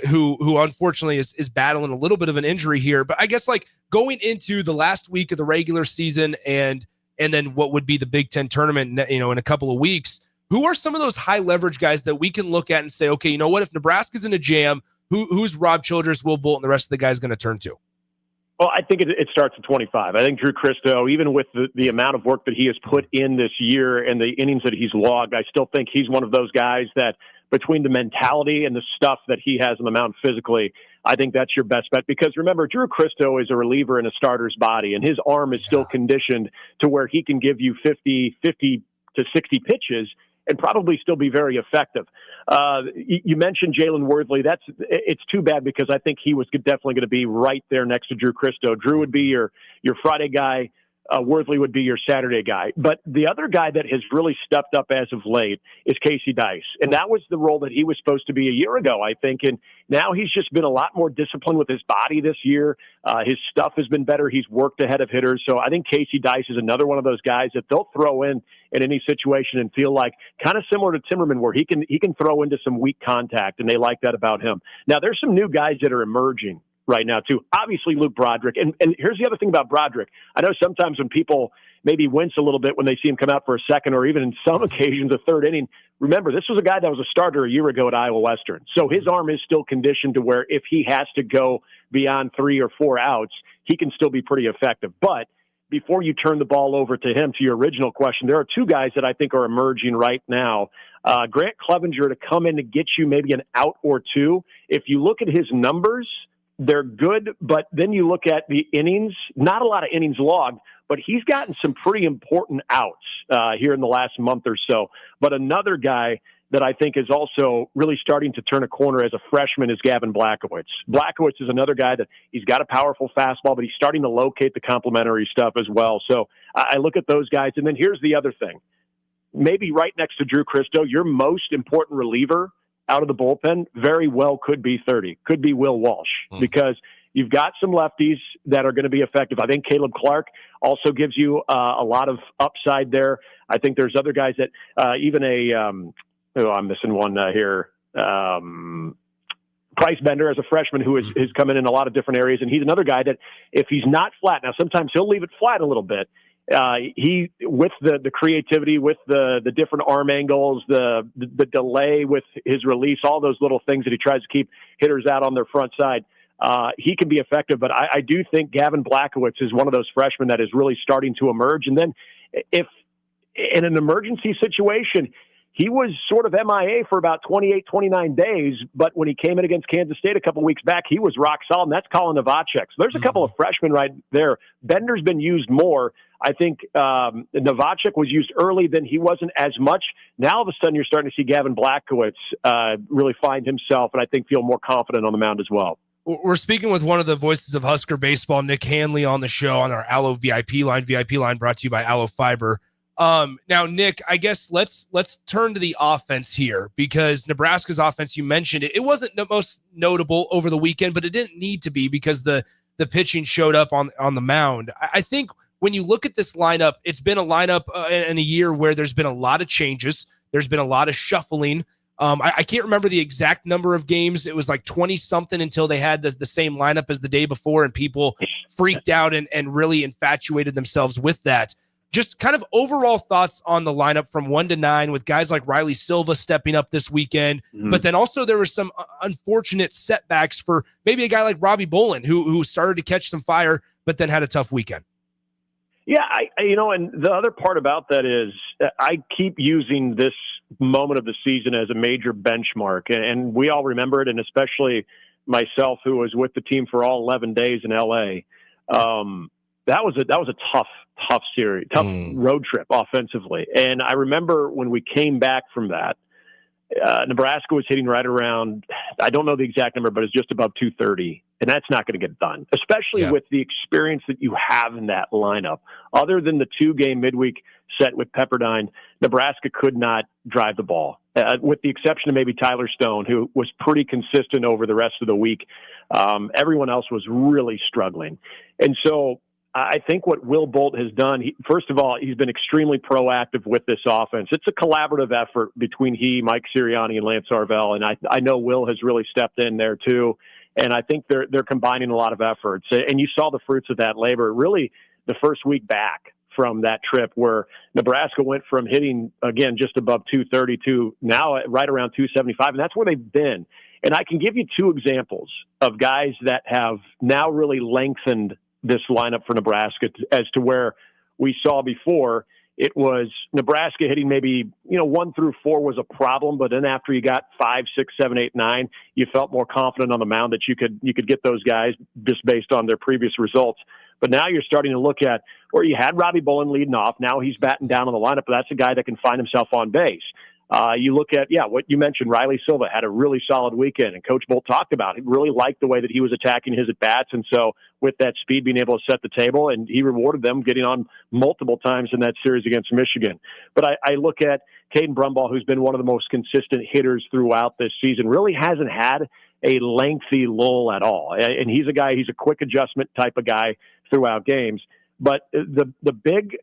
who unfortunately is battling a little bit of an injury here. But I guess like going into the last week of the regular season and then what would be the Big Ten tournament, in a couple of weeks. Who are some of those high leverage guys that we can look at and say, okay, you know what? If Nebraska's in a jam, who's Rob Childress, Will Bolton, the rest of the guys going to turn to? Well, I think it starts at 25. I think Drew Christo, even with the amount of work that he has put in this year and the innings that he's logged, I still think he's one of those guys that between the mentality and the stuff that he has on the mound physically, I think that's your best bet. Because remember, Drew Christo is a reliever in a starter's body, and his arm is still conditioned to where he can give you 50 to 60 pitches and probably still be very effective. You mentioned Jalen Worthley. It's too bad because I think he was definitely going to be right there next to Drew Christo. Drew would be your Friday guy. Worthley would be your Saturday guy. But the other guy that has really stepped up as of late is Casey Dice. And that was the role that he was supposed to be a year ago, I think. And now he's just been a lot more disciplined with his body this year. His stuff has been better. He's worked ahead of hitters. So I think Casey Dice is another one of those guys that they'll throw in any situation and feel like kind of similar to Timmerman, where he can throw into some weak contact, and they like that about him. Now, there's some new guys that are emerging right now, too. Obviously, Luke Broderick. And here's the other thing about Broderick. I know sometimes when people maybe wince a little bit when they see him come out for a second or even in some occasions a third inning, remember, this was a guy that was a starter a year ago at Iowa Western. So his arm is still conditioned to where if he has to go beyond 3 or 4 outs, he can still be pretty effective. But before you turn the ball over to him, to your original question, there are two guys that I think are emerging right now. Grant Clevenger to come in to get you maybe an out or two. If you look at his numbers, they're good, but then you look at the innings, not a lot of innings logged, but he's gotten some pretty important outs here in the last month or so. But another guy that I think is also really starting to turn a corner as a freshman is Gavin Blachowicz. Blachowicz is another guy that he's got a powerful fastball, but he's starting to locate the complementary stuff as well. So I look at those guys. And then here's the other thing. Maybe right next to Drew Christo, your most important reliever out of the bullpen very well could be 30, could be Will Walsh, because you've got some lefties that are going to be effective. I think Caleb Clark also gives you a lot of upside there. I think there's other guys that even I'm missing one here. Price Bender as a freshman who has come in a lot of different areas. And he's another guy that if he's not flat, now sometimes he'll leave it flat a little bit. He, with the creativity, with the different arm angles, the delay with his release, all those little things that he tries to keep hitters out on their front side, he can be effective. But I do think Gavin Blachowicz is one of those freshmen that is really starting to emerge. And then if in an emergency situation, he was sort of MIA for about 28, 29 days, but when he came in against Kansas State a couple weeks back, he was rock solid, and that's Colin Novacek. So there's a couple of freshmen right there. Bender's been used more. I think Novacek was used early, then he wasn't as much. Now, all of a sudden, you're starting to see Gavin Blackowitz really find himself, and I think feel more confident on the mound as well. We're speaking with one of the voices of Husker baseball, Nick Hanley, on the show on our Allo VIP line brought to you by Allo Fiber. Now, Nick, I guess let's turn to the offense here, because Nebraska's offense, you mentioned it wasn't the most notable over the weekend, but it didn't need to be because the pitching showed up on the mound. I think when you look at this lineup, it's been a lineup in a year where there's been a lot of changes. There's been a lot of shuffling. I can't remember the exact number of games. It was like 20-something until they had the same lineup as the day before, and people freaked out and really infatuated themselves with that. Just kind of overall thoughts on the lineup from 1 to 9, with guys like Riley Silva stepping up this weekend. Mm-hmm. But then also there were some unfortunate setbacks for maybe a guy like Robbie Bolin, who started to catch some fire, but then had a tough weekend. Yeah, and the other part about that is I keep using this moment of the season as a major benchmark, and we all remember it, and especially myself, who was with the team for all 11 days in LA. That was a tough series, tough road trip offensively. And I remember when we came back from that, Nebraska was hitting right around, I don't know the exact number, but it's just above 230. And that's not going to get done, especially with the experience that you have in that lineup. Other than the 2-game midweek set with Pepperdine, Nebraska could not drive the ball, with the exception of maybe Tyler Stone, who was pretty consistent over the rest of the week. Everyone else was really struggling. And so I think what Will Bolt has done, first of all, he's been extremely proactive with this offense. It's a collaborative effort between he, Mike Sirianni, and Lance Arvell, and I know Will has really stepped in there too. And I think they're combining a lot of efforts. And you saw the fruits of that labor really the first week back from that trip, where Nebraska went from hitting, again, just above 230 to now right around 275, and that's where they've been. And I can give you 2 examples of guys that have now really lengthened this lineup for Nebraska as to where we saw before it was Nebraska hitting maybe, 1 through 4 was a problem, but then after you got 5, 6, 7, 8, 9, you felt more confident on the mound that you could get those guys just based on their previous results. But now you're starting to look at where you had Robbie Bolin leading off. Now he's batting down on the lineup, but that's a guy that can find himself on base. You look at, what you mentioned, Riley Silva had a really solid weekend, and Coach Bolt talked about it. He really liked the way that he was attacking his at-bats, and so with that speed, being able to set the table, and he rewarded them getting on multiple times in that series against Michigan. But I look at Caden Brumbaugh, who's been one of the most consistent hitters throughout this season, really hasn't had a lengthy lull at all. And he's a quick adjustment type of guy throughout games. But the big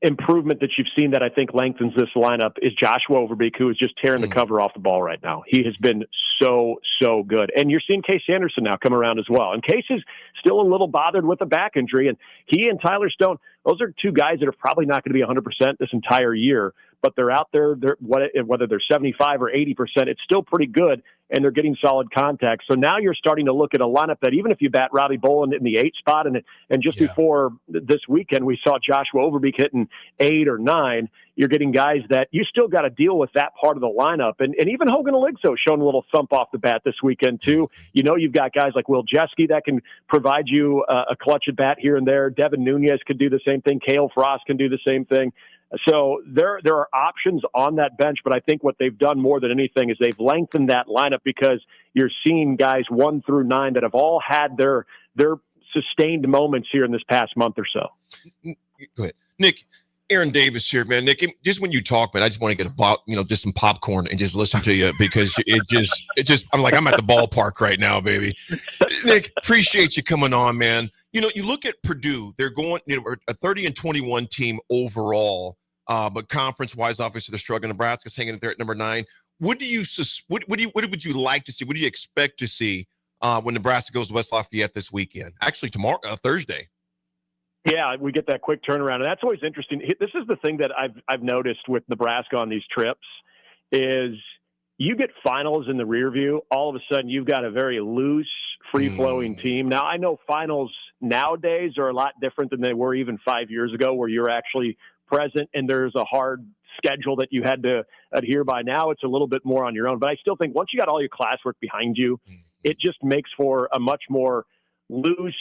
improvement that you've seen that I think lengthens this lineup is Joshua Overbeek, who is just tearing the cover off the ball right now. He has been so good. And you're seeing Case Anderson now come around as well. And Case is still a little bothered with a back injury. And he and Tyler Stone, those are 2 guys that are probably not going to be 100% this entire year, but they're out there. Whether they're 75 or 80%, it's still pretty good, and they're getting solid contact. So now you're starting to look at a lineup that even if you bat Robbie Bolin in the 8 spot, and just before this weekend we saw Joshua Overbeek hitting 8 or 9, you're getting guys that you still got to deal with that part of the lineup. And even Hogan Aligso showing a little thump off the bat this weekend too. You've got guys like Will Jeske that can provide you a clutch at bat here and there. Devin Nunez could do the same thing. Cale Frost can do the same thing. So there are options on that bench, but I think what they've done more than anything is they've lengthened that lineup, because you're seeing guys 1 through 9 that have all had their sustained moments here in this past month or so. Go ahead, Nick. Aaron Davis here, man. Nick, just when you talk, man, I just want to get just some popcorn and just listen to you, because it just I'm like, I'm at the ballpark right now, baby. Nick, appreciate you coming on, man. You look at Purdue, they're going, a 30-21 team overall, but conference-wise, obviously they're struggling. Nebraska's hanging there at number 9. What would you like to see? What do you expect to see when Nebraska goes to West Lafayette this weekend? Actually, tomorrow, Thursday. Yeah, we get that quick turnaround, and that's always interesting. This is the thing that I've noticed with Nebraska on these trips is you get finals in the rear view. All of a sudden, you've got a very loose, free-flowing team. Now, I know finals nowadays are a lot different than they were even 5 years ago, where you're actually present and there's a hard schedule that you had to adhere by. Now it's a little bit more on your own. But I still think once you got all your classwork behind you, it just makes for a much more loose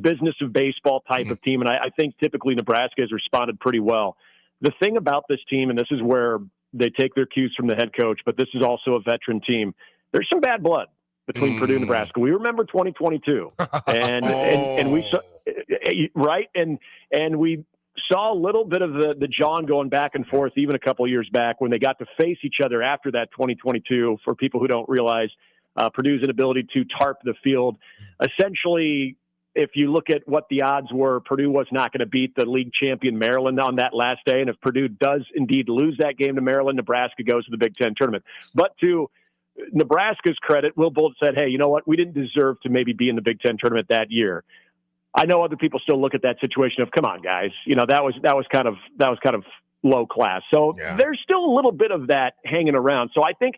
business of baseball type of team. And I think typically Nebraska has responded pretty well. The thing about this team, and this is where they take their cues from the head coach, but this is also a veteran team. There's some bad blood between Purdue and Nebraska. We remember 2022 and we saw, right. And we saw a little bit of the John going back and forth, even a couple of years back when they got to face each other after that 2022. For people who don't realize, Purdue's inability to tarp the field. Essentially, if you look at what the odds were, Purdue was not going to beat the league champion Maryland on that last day. And if Purdue does indeed lose that game to Maryland, Nebraska goes to the Big Ten tournament. But to Nebraska's credit, Will Bolt said, hey, you know what? We didn't deserve to maybe be in the Big Ten tournament that year. I know other people still look at that situation of, come on, guys, that was kind of low class. So there's still a little bit of that hanging around. So I think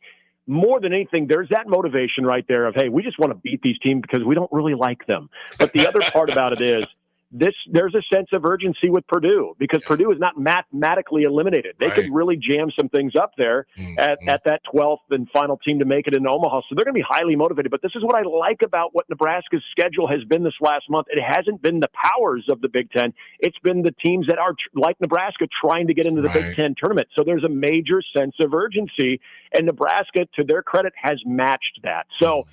more than anything, there's that motivation right there of, hey, we just want to beat these teams because we don't really like them. But the other part about it is there's a sense of urgency with Purdue because Purdue is not mathematically eliminated. They could really jam some things up there at that 12th and final team to make it in Omaha. So they're going to be highly motivated. But this is what I like about what Nebraska's schedule has been this last month. It hasn't been the powers of the Big Ten. It's been the teams that are like Nebraska trying to get into the Big Ten tournament. So there's a major sense of urgency, and Nebraska, to their credit, has matched that. So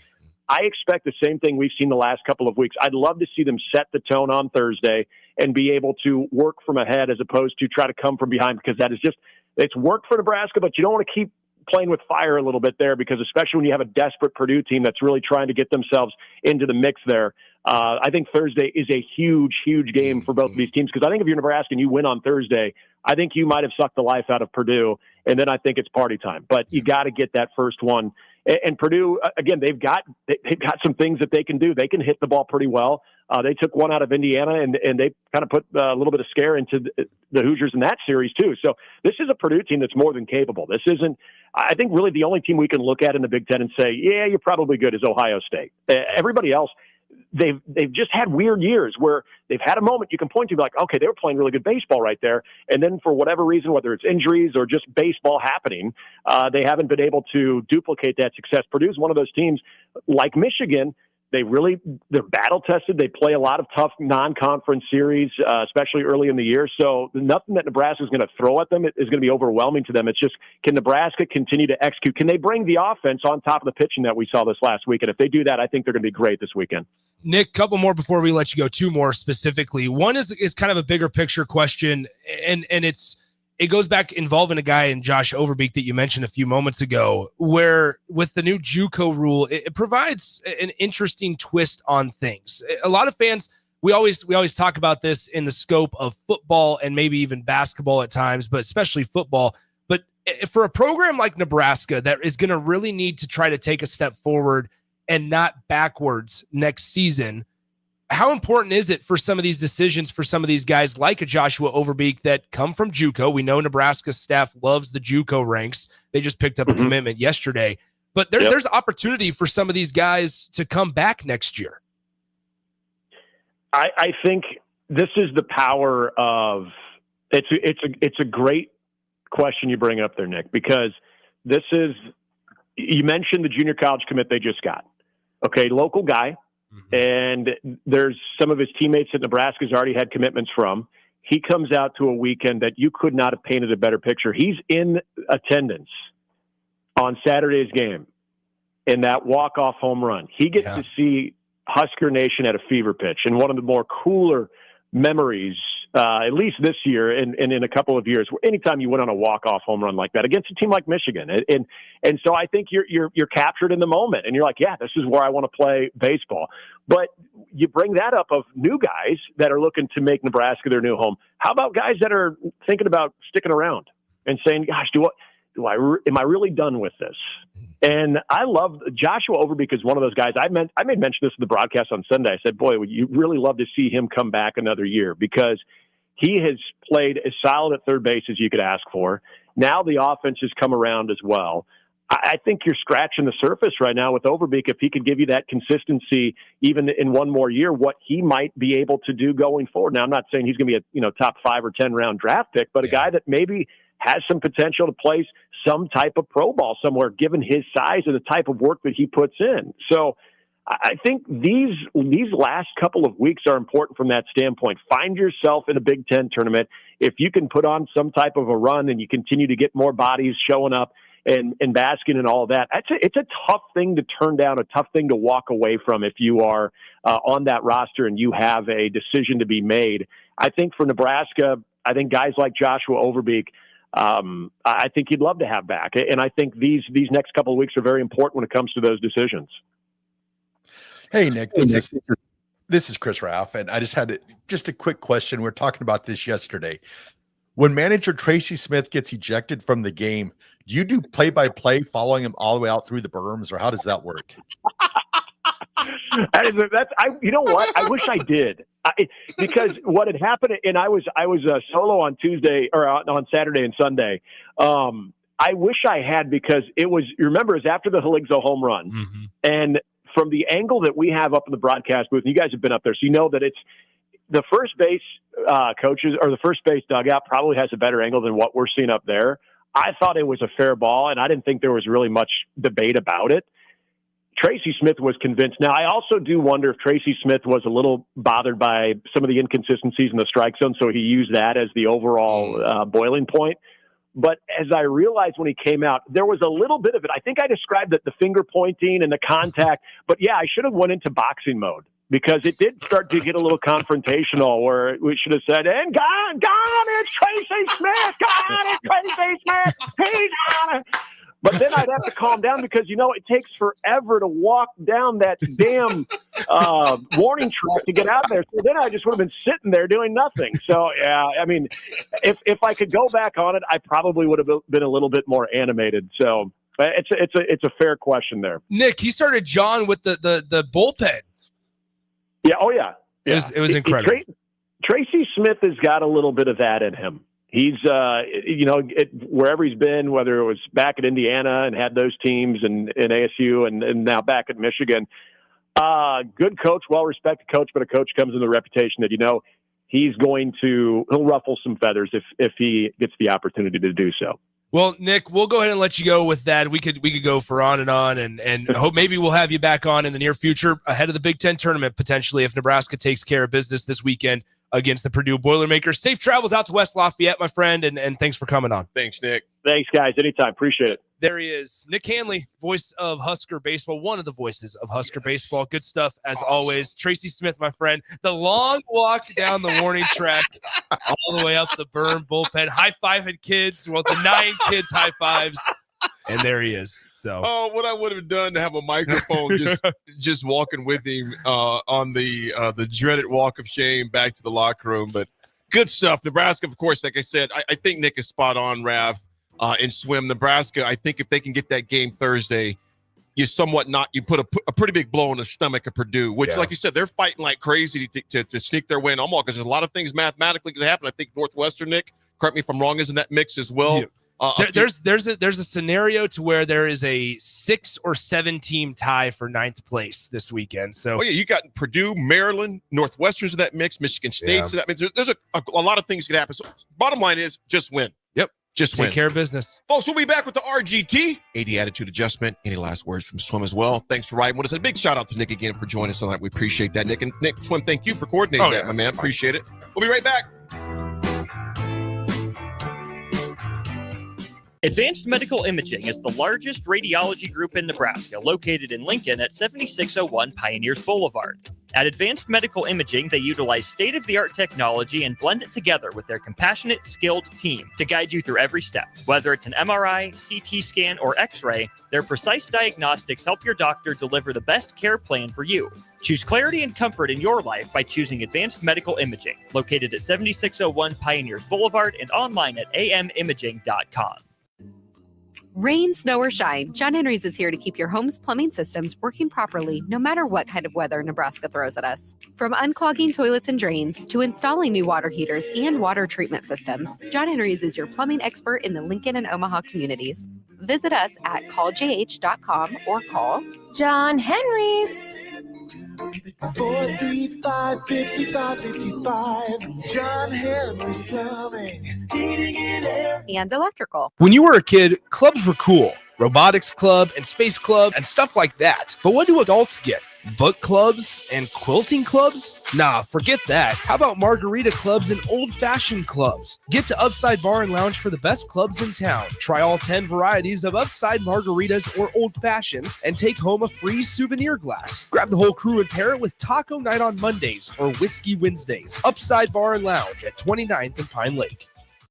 I expect the same thing we've seen the last couple of weeks. I'd love to see them set the tone on Thursday and be able to work from ahead as opposed to try to come from behind, because that is it's worked for Nebraska, but you don't want to keep playing with fire a little bit there, because especially when you have a desperate Purdue team that's really trying to get themselves into the mix there. I think Thursday is a huge, huge game for both of these teams, because I think if you're Nebraska and you win on Thursday, I think you might have sucked the life out of Purdue, and then I think it's party time. But you got to get that first one. And Purdue, again, they've got some things that they can do. They can hit the ball pretty well. They took one out of Indiana, and they kind of put a little bit of scare into the Hoosiers in that series too. So this is a Purdue team that's more than capable. This isn't, I think, really the only team we can look at in the Big Ten and say, yeah, you're probably good, is Ohio State. Everybody else, they've just had weird years where they've had a moment you can point to, like, okay, they were playing really good baseball right there, and then for whatever reason, whether it's injuries or just baseball happening, they haven't been able to duplicate that success. Purdue's one of those teams, like Michigan. They're battle tested. They play a lot of tough non-conference series, especially early in the year. So nothing that Nebraska is going to throw at them is going to be overwhelming to them. It's just, can Nebraska continue to execute? Can they bring the offense on top of the pitching that we saw this last week? And if they do that, I think they're going to be great this weekend. Nick, couple more before we let you go. Two more specifically. One is kind of a bigger picture question, and it goes back involving a guy in Josh Overbeek that you mentioned a few moments ago, where with the new JUCO rule, it provides an interesting twist on things. A lot of fans, we always talk about this in the scope of football and maybe even basketball at times, but especially football. But for a program like Nebraska that is going to really need to try to take a step forward and not backwards next season, how important is it for some of these decisions for some of these guys like a Joshua Overbeek that come from JUCO? We know Nebraska's staff loves the JUCO ranks. They just picked up a commitment yesterday. But there's opportunity for some of these guys to come back next year. I think this is the power of it's a great question you bring up there, Nick, because you mentioned the junior college commit they just got. Okay, local guy. And there's some of his teammates that Nebraska's already had commitments from. He comes out to a weekend that you could not have painted a better picture. He's in attendance on Saturday's game in that walk-off home run. He gets to see Husker Nation at a fever pitch. And one of the more cooler memories, at least this year and in a couple of years, anytime you went on a walk-off home run like that against a team like Michigan. And so I think you're captured in the moment, and you're like, yeah, this is where I want to play baseball. But you bring that up of new guys that are looking to make Nebraska their new home. How about guys that are thinking about sticking around and saying, gosh, am I really done with this? And I love Joshua Overbeek is one of those guys. I made mention this in the broadcast on Sunday. I said, boy, would you really love to see him come back another year, because he has played as solid at third base as you could ask for. Now the offense has come around as well. I think you're scratching the surface right now with Overbeek. If he could give you that consistency, even in one more year, what he might be able to do going forward. Now, I'm not saying he's going to be a top 5 or 10 round draft pick, but a guy that maybe has some potential to play some type of pro ball somewhere, given his size and the type of work that he puts in. So I think these last couple of weeks are important from that standpoint. Find yourself in a Big Ten tournament. If you can put on some type of a run and you continue to get more bodies showing up and basking and all of that, it's a tough thing to turn down, a tough thing to walk away from if you are on that roster and you have a decision to be made. I think for Nebraska, I think guys like Joshua Overbeek, I think you'd love to have back. And I think these next couple of weeks are very important when it comes to those decisions. Hey, Nick, this is Chris Raff, and I just had a quick question. We were talking about this yesterday. When manager Tracy Smith gets ejected from the game, do you do play-by-play following him all the way out through the berms, or how does that work? You know what? I wish I did. Because what had happened, and I was solo on Tuesday or on Saturday and Sunday. I wish I had, because it was, you remember, it was after the Haligzo home run. Mm-hmm. And from the angle that we have up in the broadcast booth, and you guys have been up there, so you know that it's the first base coaches, or the first base dugout probably has a better angle than what we're seeing up there. I thought it was a fair ball, and I didn't think there was really much debate about it. Tracy Smith was convinced. Now, I also do wonder if Tracy Smith was a little bothered by some of the inconsistencies in the strike zone, so he used that as the overall boiling point. But as I realized when he came out, there was a little bit of it. I think I described it, the finger pointing and the contact. But, yeah, I should have went into boxing mode, because it did start to get a little confrontational, where we should have said, and gone, it's Tracy Smith. Gone, it's Tracy Smith. He's on it. But then I'd have to calm down, because, it takes forever to walk down that damn warning track to get out of there. So then I just would have been sitting there doing nothing. So, yeah, I mean, if I could go back on it, I probably would have been a little bit more animated. So it's a fair question there. Nick, he started John with the bullpen. Yeah. Oh, yeah. It was incredible. Tracy Smith has got a little bit of that in him. He's, wherever he's been, whether it was back at Indiana and had those teams and ASU and now back at Michigan, good coach, well-respected coach, but a coach comes in the reputation that, he'll ruffle some feathers if he gets the opportunity to do so. Well, Nick, we'll go ahead and let you go with that. We could go for on and hope maybe we'll have you back on in the near future ahead of the Big Ten tournament, potentially, if Nebraska takes care of business this weekend against the Purdue Boilermakers. Safe travels out to West Lafayette, my friend, and thanks for coming on. Thanks, Nick. Thanks, guys. Anytime. Appreciate it. There he is, Nick Hanley, voice of Husker baseball, one of the voices of Husker baseball. Good stuff, as always. Tracy Smith, my friend, the long walk down the warning track all the way up the berm bullpen, high-fiving kids, the 9 kids high fives, and there he is. So, what I would have done to have a microphone just walking with him on the dreaded walk of shame back to the locker room. But good stuff. Nebraska, of course, like I said, I think Nick is spot on, Raff. In swim, Nebraska, I think if they can get that game Thursday, you put a pretty big blow in the stomach of Purdue, which, like you said, they're fighting like crazy to sneak their way in Omaha, because there's a lot of things mathematically going to happen. I think Northwestern, Nick, correct me if I'm wrong, is in that mix as well. Yeah. There's a scenario to where there is a 6 or 7 team tie for 9th place this weekend. So you got Purdue, Maryland, Northwestern's in that mix, Michigan State's in that mix. There's a lot of things could happen. So bottom line is just win. Yep. Just take care of business. Folks, we'll be back with the RGT 80 Attitude Adjustment. Any last words from Swim as well? Thanks for riding with us. And a big shout out to Nick again for joining us tonight. We appreciate that, Nick. And Nick, Swim, thank you for coordinating that, my man. Appreciate it. We'll be right back. Advanced Medical Imaging is the largest radiology group in Nebraska, located in Lincoln at 7601 Pioneers Boulevard. At Advanced Medical Imaging, they utilize state-of-the-art technology and blend it together with their compassionate, skilled team to guide you through every step. Whether it's an MRI, CT scan, or X-ray, their precise diagnostics help your doctor deliver the best care plan for you. Choose clarity and comfort in your life by choosing Advanced Medical Imaging, located at 7601 Pioneers Boulevard and online at amimaging.com. Rain, snow, or shine, John Henry's is here to keep your home's plumbing systems working properly no matter what kind of weather Nebraska throws at us. From unclogging toilets and drains to installing new water heaters and water treatment systems, John Henry's is your plumbing expert in the Lincoln and Omaha communities. Visit us at calljh.com or call John Henry's. 435-5555. John Henry's Plumbing, Heating and Air. And electrical. When you were a kid, clubs were cool. Robotics club and space club and stuff like that. But what do adults get? Book clubs and quilting clubs? Nah, forget that. How about margarita clubs and old-fashioned clubs? Get to Upside Bar and Lounge for the best clubs in town. Try all 10 varieties of Upside margaritas or old fashions and take home a free souvenir glass. Grab the whole crew and pair it with taco night on Mondays or whiskey Wednesdays. Upside Bar and Lounge at 29th and Pine Lake.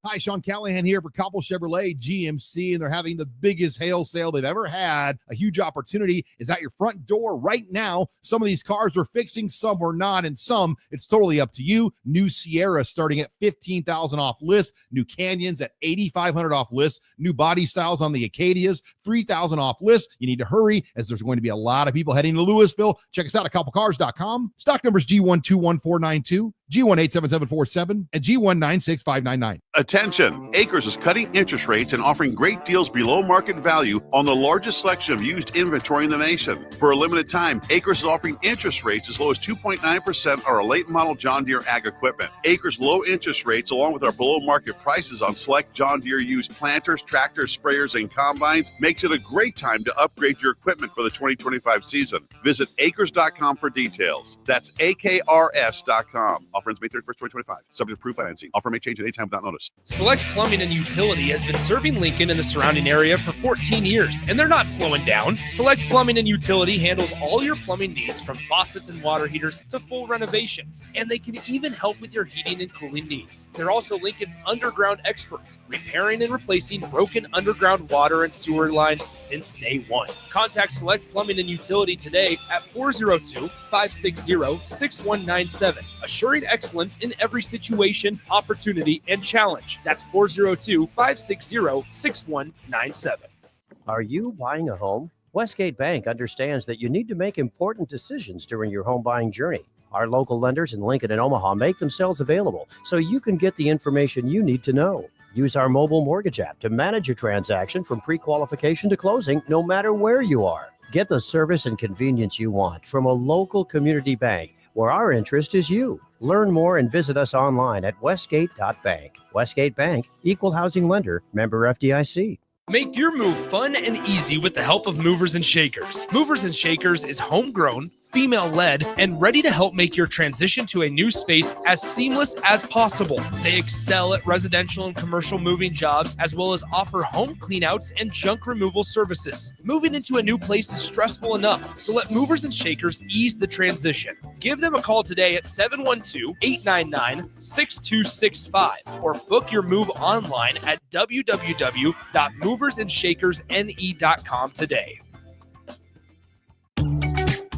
Hi, Sean Callahan here for Copple Chevrolet GMC, and they're having the biggest hail sale they've ever had. A huge opportunity is at your front door right now. Some of these cars we're fixing, some we're not, and some it's totally up to you. New Sierra starting at $15,000 off list. New Canyons at $8,500 off list. New body styles on the Acadias, $3,000 off list. You need to hurry as there's going to be a lot of people heading to Louisville. Check us out at copplecars.com. Stock numbers G121492, G1877747, and G1965599. Attention! Acres is cutting interest rates and offering great deals below market value on the largest selection of used inventory in the nation. For a limited time, Acres is offering interest rates as low as 2.9% on our late model John Deere ag equipment. Acres low interest rates, along with our below market prices on select John Deere used planters, tractors, sprayers, and combines, makes it a great time to upgrade your equipment for the 2025 season. Visit acres.com for details. That's AKRS.com. Offer ends May 31st, 2025. Subject to proof financing. Offer may change at any time without notice. Select Plumbing and Utility has been serving Lincoln and the surrounding area for 14 years, and they're not slowing down. Select Plumbing and Utility handles all your plumbing needs, from faucets and water heaters to full renovations, and they can even help with your heating and cooling needs. They're also Lincoln's underground experts, repairing and replacing broken underground water and sewer lines since day one. Contact Select Plumbing and Utility today at 402-560-6197, assuring excellence in every situation, opportunity, and challenge. That's 402-560-6197. Are you buying a home? Westgate Bank understands that you need to make important decisions during your home buying journey. Our local lenders in Lincoln and Omaha make themselves available so you can get the information you need to know. Use our mobile mortgage app to manage your transaction from pre-qualification to closing, no matter where you are. Get the service and convenience you want from a local community bank, where our interest is you. Learn more and visit us online at westgate.bank. Westgate Bank, equal housing lender, member FDIC. Make your move fun and easy with the help of Movers and Shakers. Movers and Shakers is homegrown, female-led, and ready to help make your transition to a new space as seamless as possible. They excel at residential and commercial moving jobs, as well as offer home cleanouts and junk removal services. Moving into a new place is stressful enough, so let Movers and Shakers ease the transition. Give them a call today at 712-899-6265 or book your move online at www.moversandShakersNE.com today.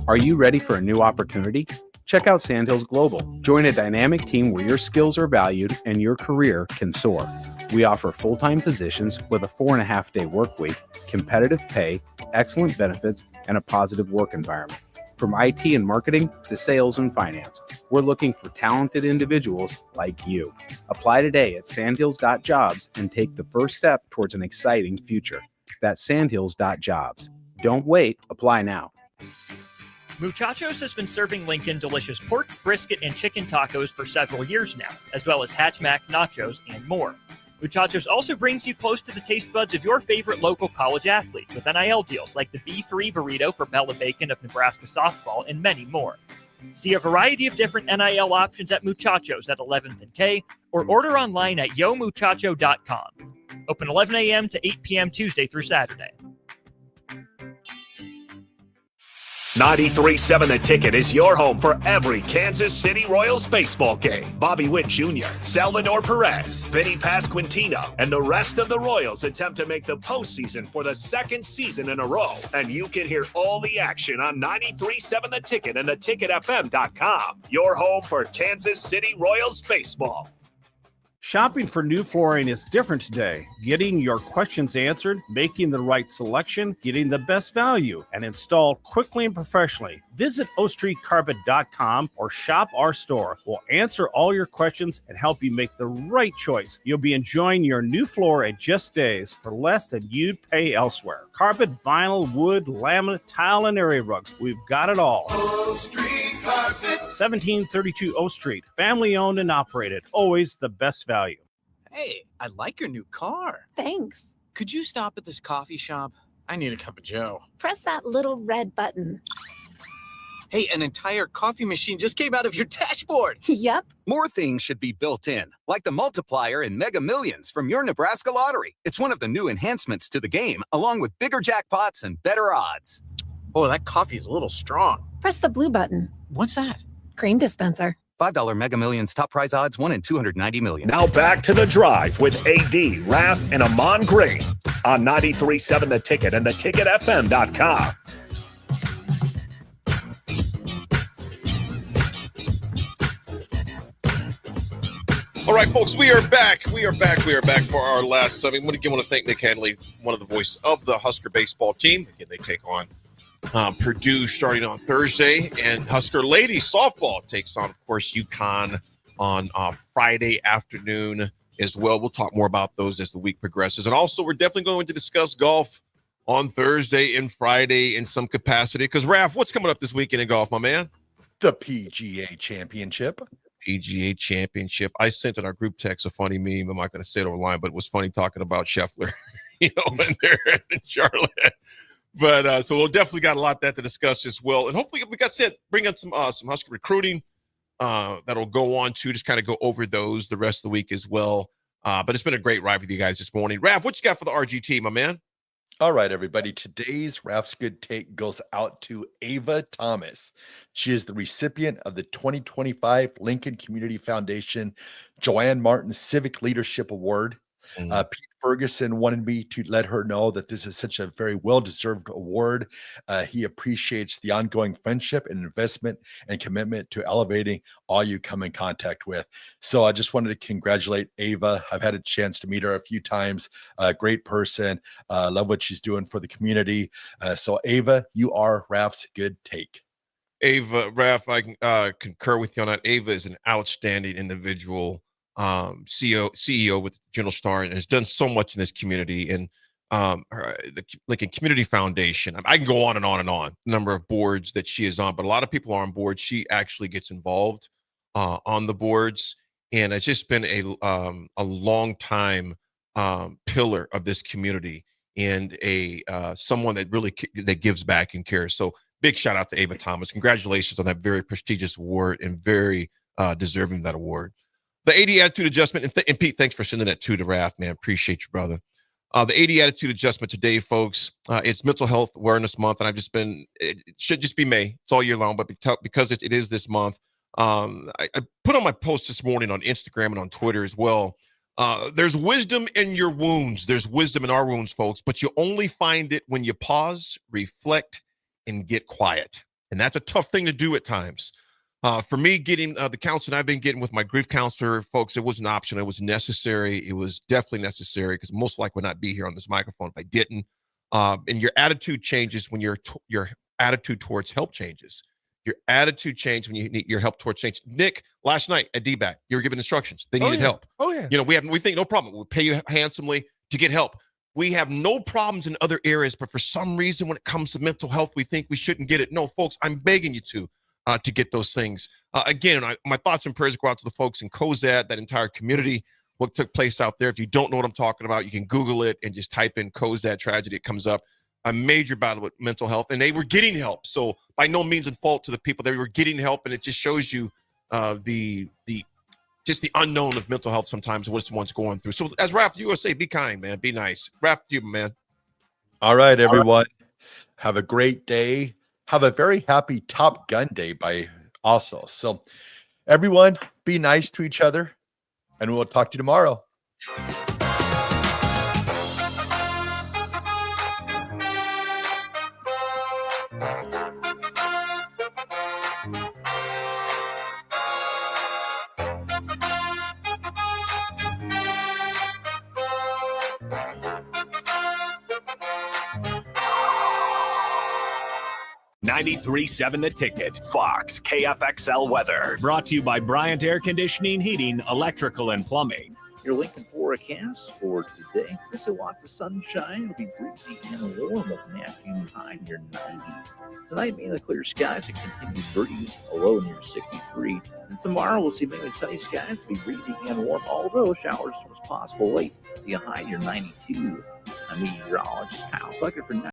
Are you ready for a new opportunity? Check out Sandhills Global. Join a dynamic team where your skills are valued and your career can soar. We offer full-time positions with a 4.5-day work week, competitive pay, excellent benefits, and a positive work environment. From IT and marketing to sales and finance, we're looking for talented individuals like you. Apply today at sandhills.jobs and take the first step towards an exciting future. That's sandhills.jobs. Don't wait. Apply now. Muchachos has been serving Lincoln delicious pork, brisket, and chicken tacos for several years now, as well as hatchback, nachos, and more. Muchachos also brings you close to the taste buds of your favorite local college athletes with NIL deals like the B3 burrito for Bella Bacon of Nebraska softball and many more. See a variety of different NIL options at Muchachos at 11th and K, or order online at yomuchacho.com. Open 11 a.m. to 8 p.m. Tuesday through Saturday. 93.7 The Ticket is your home for every Kansas City Royals baseball game. Bobby Witt Jr., Salvador Perez, Vinny Pasquantino, and the rest of the Royals attempt to make the postseason for the second season in a row. And you can hear all the action on 93.7 The Ticket and theticketfm.com. Your home for Kansas City Royals baseball. Shopping for new flooring is different today. Getting your questions answered, making the right selection, getting the best value, and installed quickly and professionally. Visit OakStreetCarpet.com or shop our store. We'll answer all your questions and help you make the right choice. You'll be enjoying your new floor in just days for less than you'd pay elsewhere. Carpet, vinyl, wood, laminate, tile, and area rugs. We've got it all. Oak Street Carpet. 1732 O Street. Family owned and operated. Always the best value. Hey, I like your new car. Thanks. Could you stop at this coffee shop? I need a cup of joe. Press that little red button. Hey, an entire coffee machine just came out of your dashboard. Yep. More things should be built in, like the multiplier in Mega Millions from your Nebraska Lottery. It's one of the new enhancements to the game, along with bigger jackpots and better odds. Oh, that coffee is a little strong. Press the blue button. What's that? Cream dispenser. $5 Mega Millions top prize odds, 1 in 290 million. Now back to The Drive with AD, Raff, and Ahman Green on 93.7 The Ticket and theticketfm.com. All right, folks, we are back. We are back for our last segment. I want to thank Nick Hanley, one of the voices of the Husker baseball team. Again, they take on Purdue starting on Thursday, and Husker ladies softball takes on, of course, UConn on Friday afternoon as well. We'll talk more about those as the week progresses. And also, we're definitely going to discuss golf on Thursday and Friday in some capacity. Because, Raff, what's coming up this weekend in golf, my man? The PGA Championship. PGA Championship. I sent in our group text a funny meme. I'm not going to say it over line, but it was funny talking about Scheffler, when they're in Charlotte. But so we'll definitely got a lot of that to discuss as well. And hopefully, we got said, bring on some Husker recruiting that'll go on to just kind of go over those the rest of the week as well. But it's been a great ride with you guys this morning. Raff, what you got for the RGT, my man? All right, everybody. Today's Raff's Good Take goes out to Ava Thomas. She is the recipient of the 2025 Lincoln Community Foundation Joanne Martin Civic Leadership Award. Pete Ferguson wanted me to let her know that this is such a very well-deserved award. He appreciates the ongoing friendship and investment and commitment to elevating all you come in contact with. So I just wanted to congratulate Ava. I've had a chance to meet her a few times. Great person. Love what she's doing for the community. So Ava, you are Raff's Good Take. Ava, Raff, I can concur with you on that. Ava is an outstanding individual. CEO with General Star, and has done so much in this community. And the Lincoln Community Foundation, I can go on and on and on, number of boards that she is on, but a lot of people are on board. She actually gets involved on the boards, and it's just been a long time pillar of this community, and someone that really that gives back and cares. So big shout out to Ava Thomas. Congratulations on that very prestigious award, and very deserving of that award. The 80 attitude adjustment, and Pete, thanks for sending that to Raff, man. Appreciate you, brother. The 80 attitude adjustment today, folks. It's Mental Health Awareness Month, and it should just be May. It's all year long, but because it is this month, I put on my post this morning on Instagram and on Twitter as well. There's wisdom in your wounds. There's wisdom in our wounds, folks, but you only find it when you pause, reflect, and get quiet. And that's a tough thing to do at times. For me, getting the counseling I've been getting with my grief counselor, folks, it was an option. It was necessary. It was definitely necessary, because most likely would not be here on this microphone if I didn't. And your attitude changes when your attitude towards help changes. Your attitude changes when you need your help towards change. Nick, last night at DBAC, you were given instructions. They needed help. Oh yeah. We think no problem. We'll pay you handsomely to get help. We have no problems in other areas, but for some reason, when it comes to mental health, we think we shouldn't get it. No, folks, I'm begging you to get those things. Again, my thoughts and prayers go out to the folks in Cozad, that entire community, what took place out there. If you don't know what I'm talking about, you can Google it and just type in Cozad tragedy. It comes up. A major battle with mental health, and they were getting help. So by no means in fault to the people. They were getting help, and it just shows you the unknown of mental health sometimes, what someone's going through. So as Raff, USA, be kind, man. Be nice. Raff, you, man. All right, everyone. Have a great day. Have a very happy Top Gun Day also. So everyone, be nice to each other, and we'll talk to you tomorrow. $93.7 The Ticket. Fox KFXL weather. Brought to you by Bryant Air Conditioning, Heating, Electrical, and Plumbing. Your Lincoln forecast for today. There's lots of sunshine. It'll be breezy and warm with an afternoon high near 90. Tonight, mainly clear skies and continued breeze, a low near 63. And tomorrow, we'll see mainly sunny skies. It'll be breezy and warm, although showers was possible late. See a high near 92. I'm meteorologist Kyle Tucker for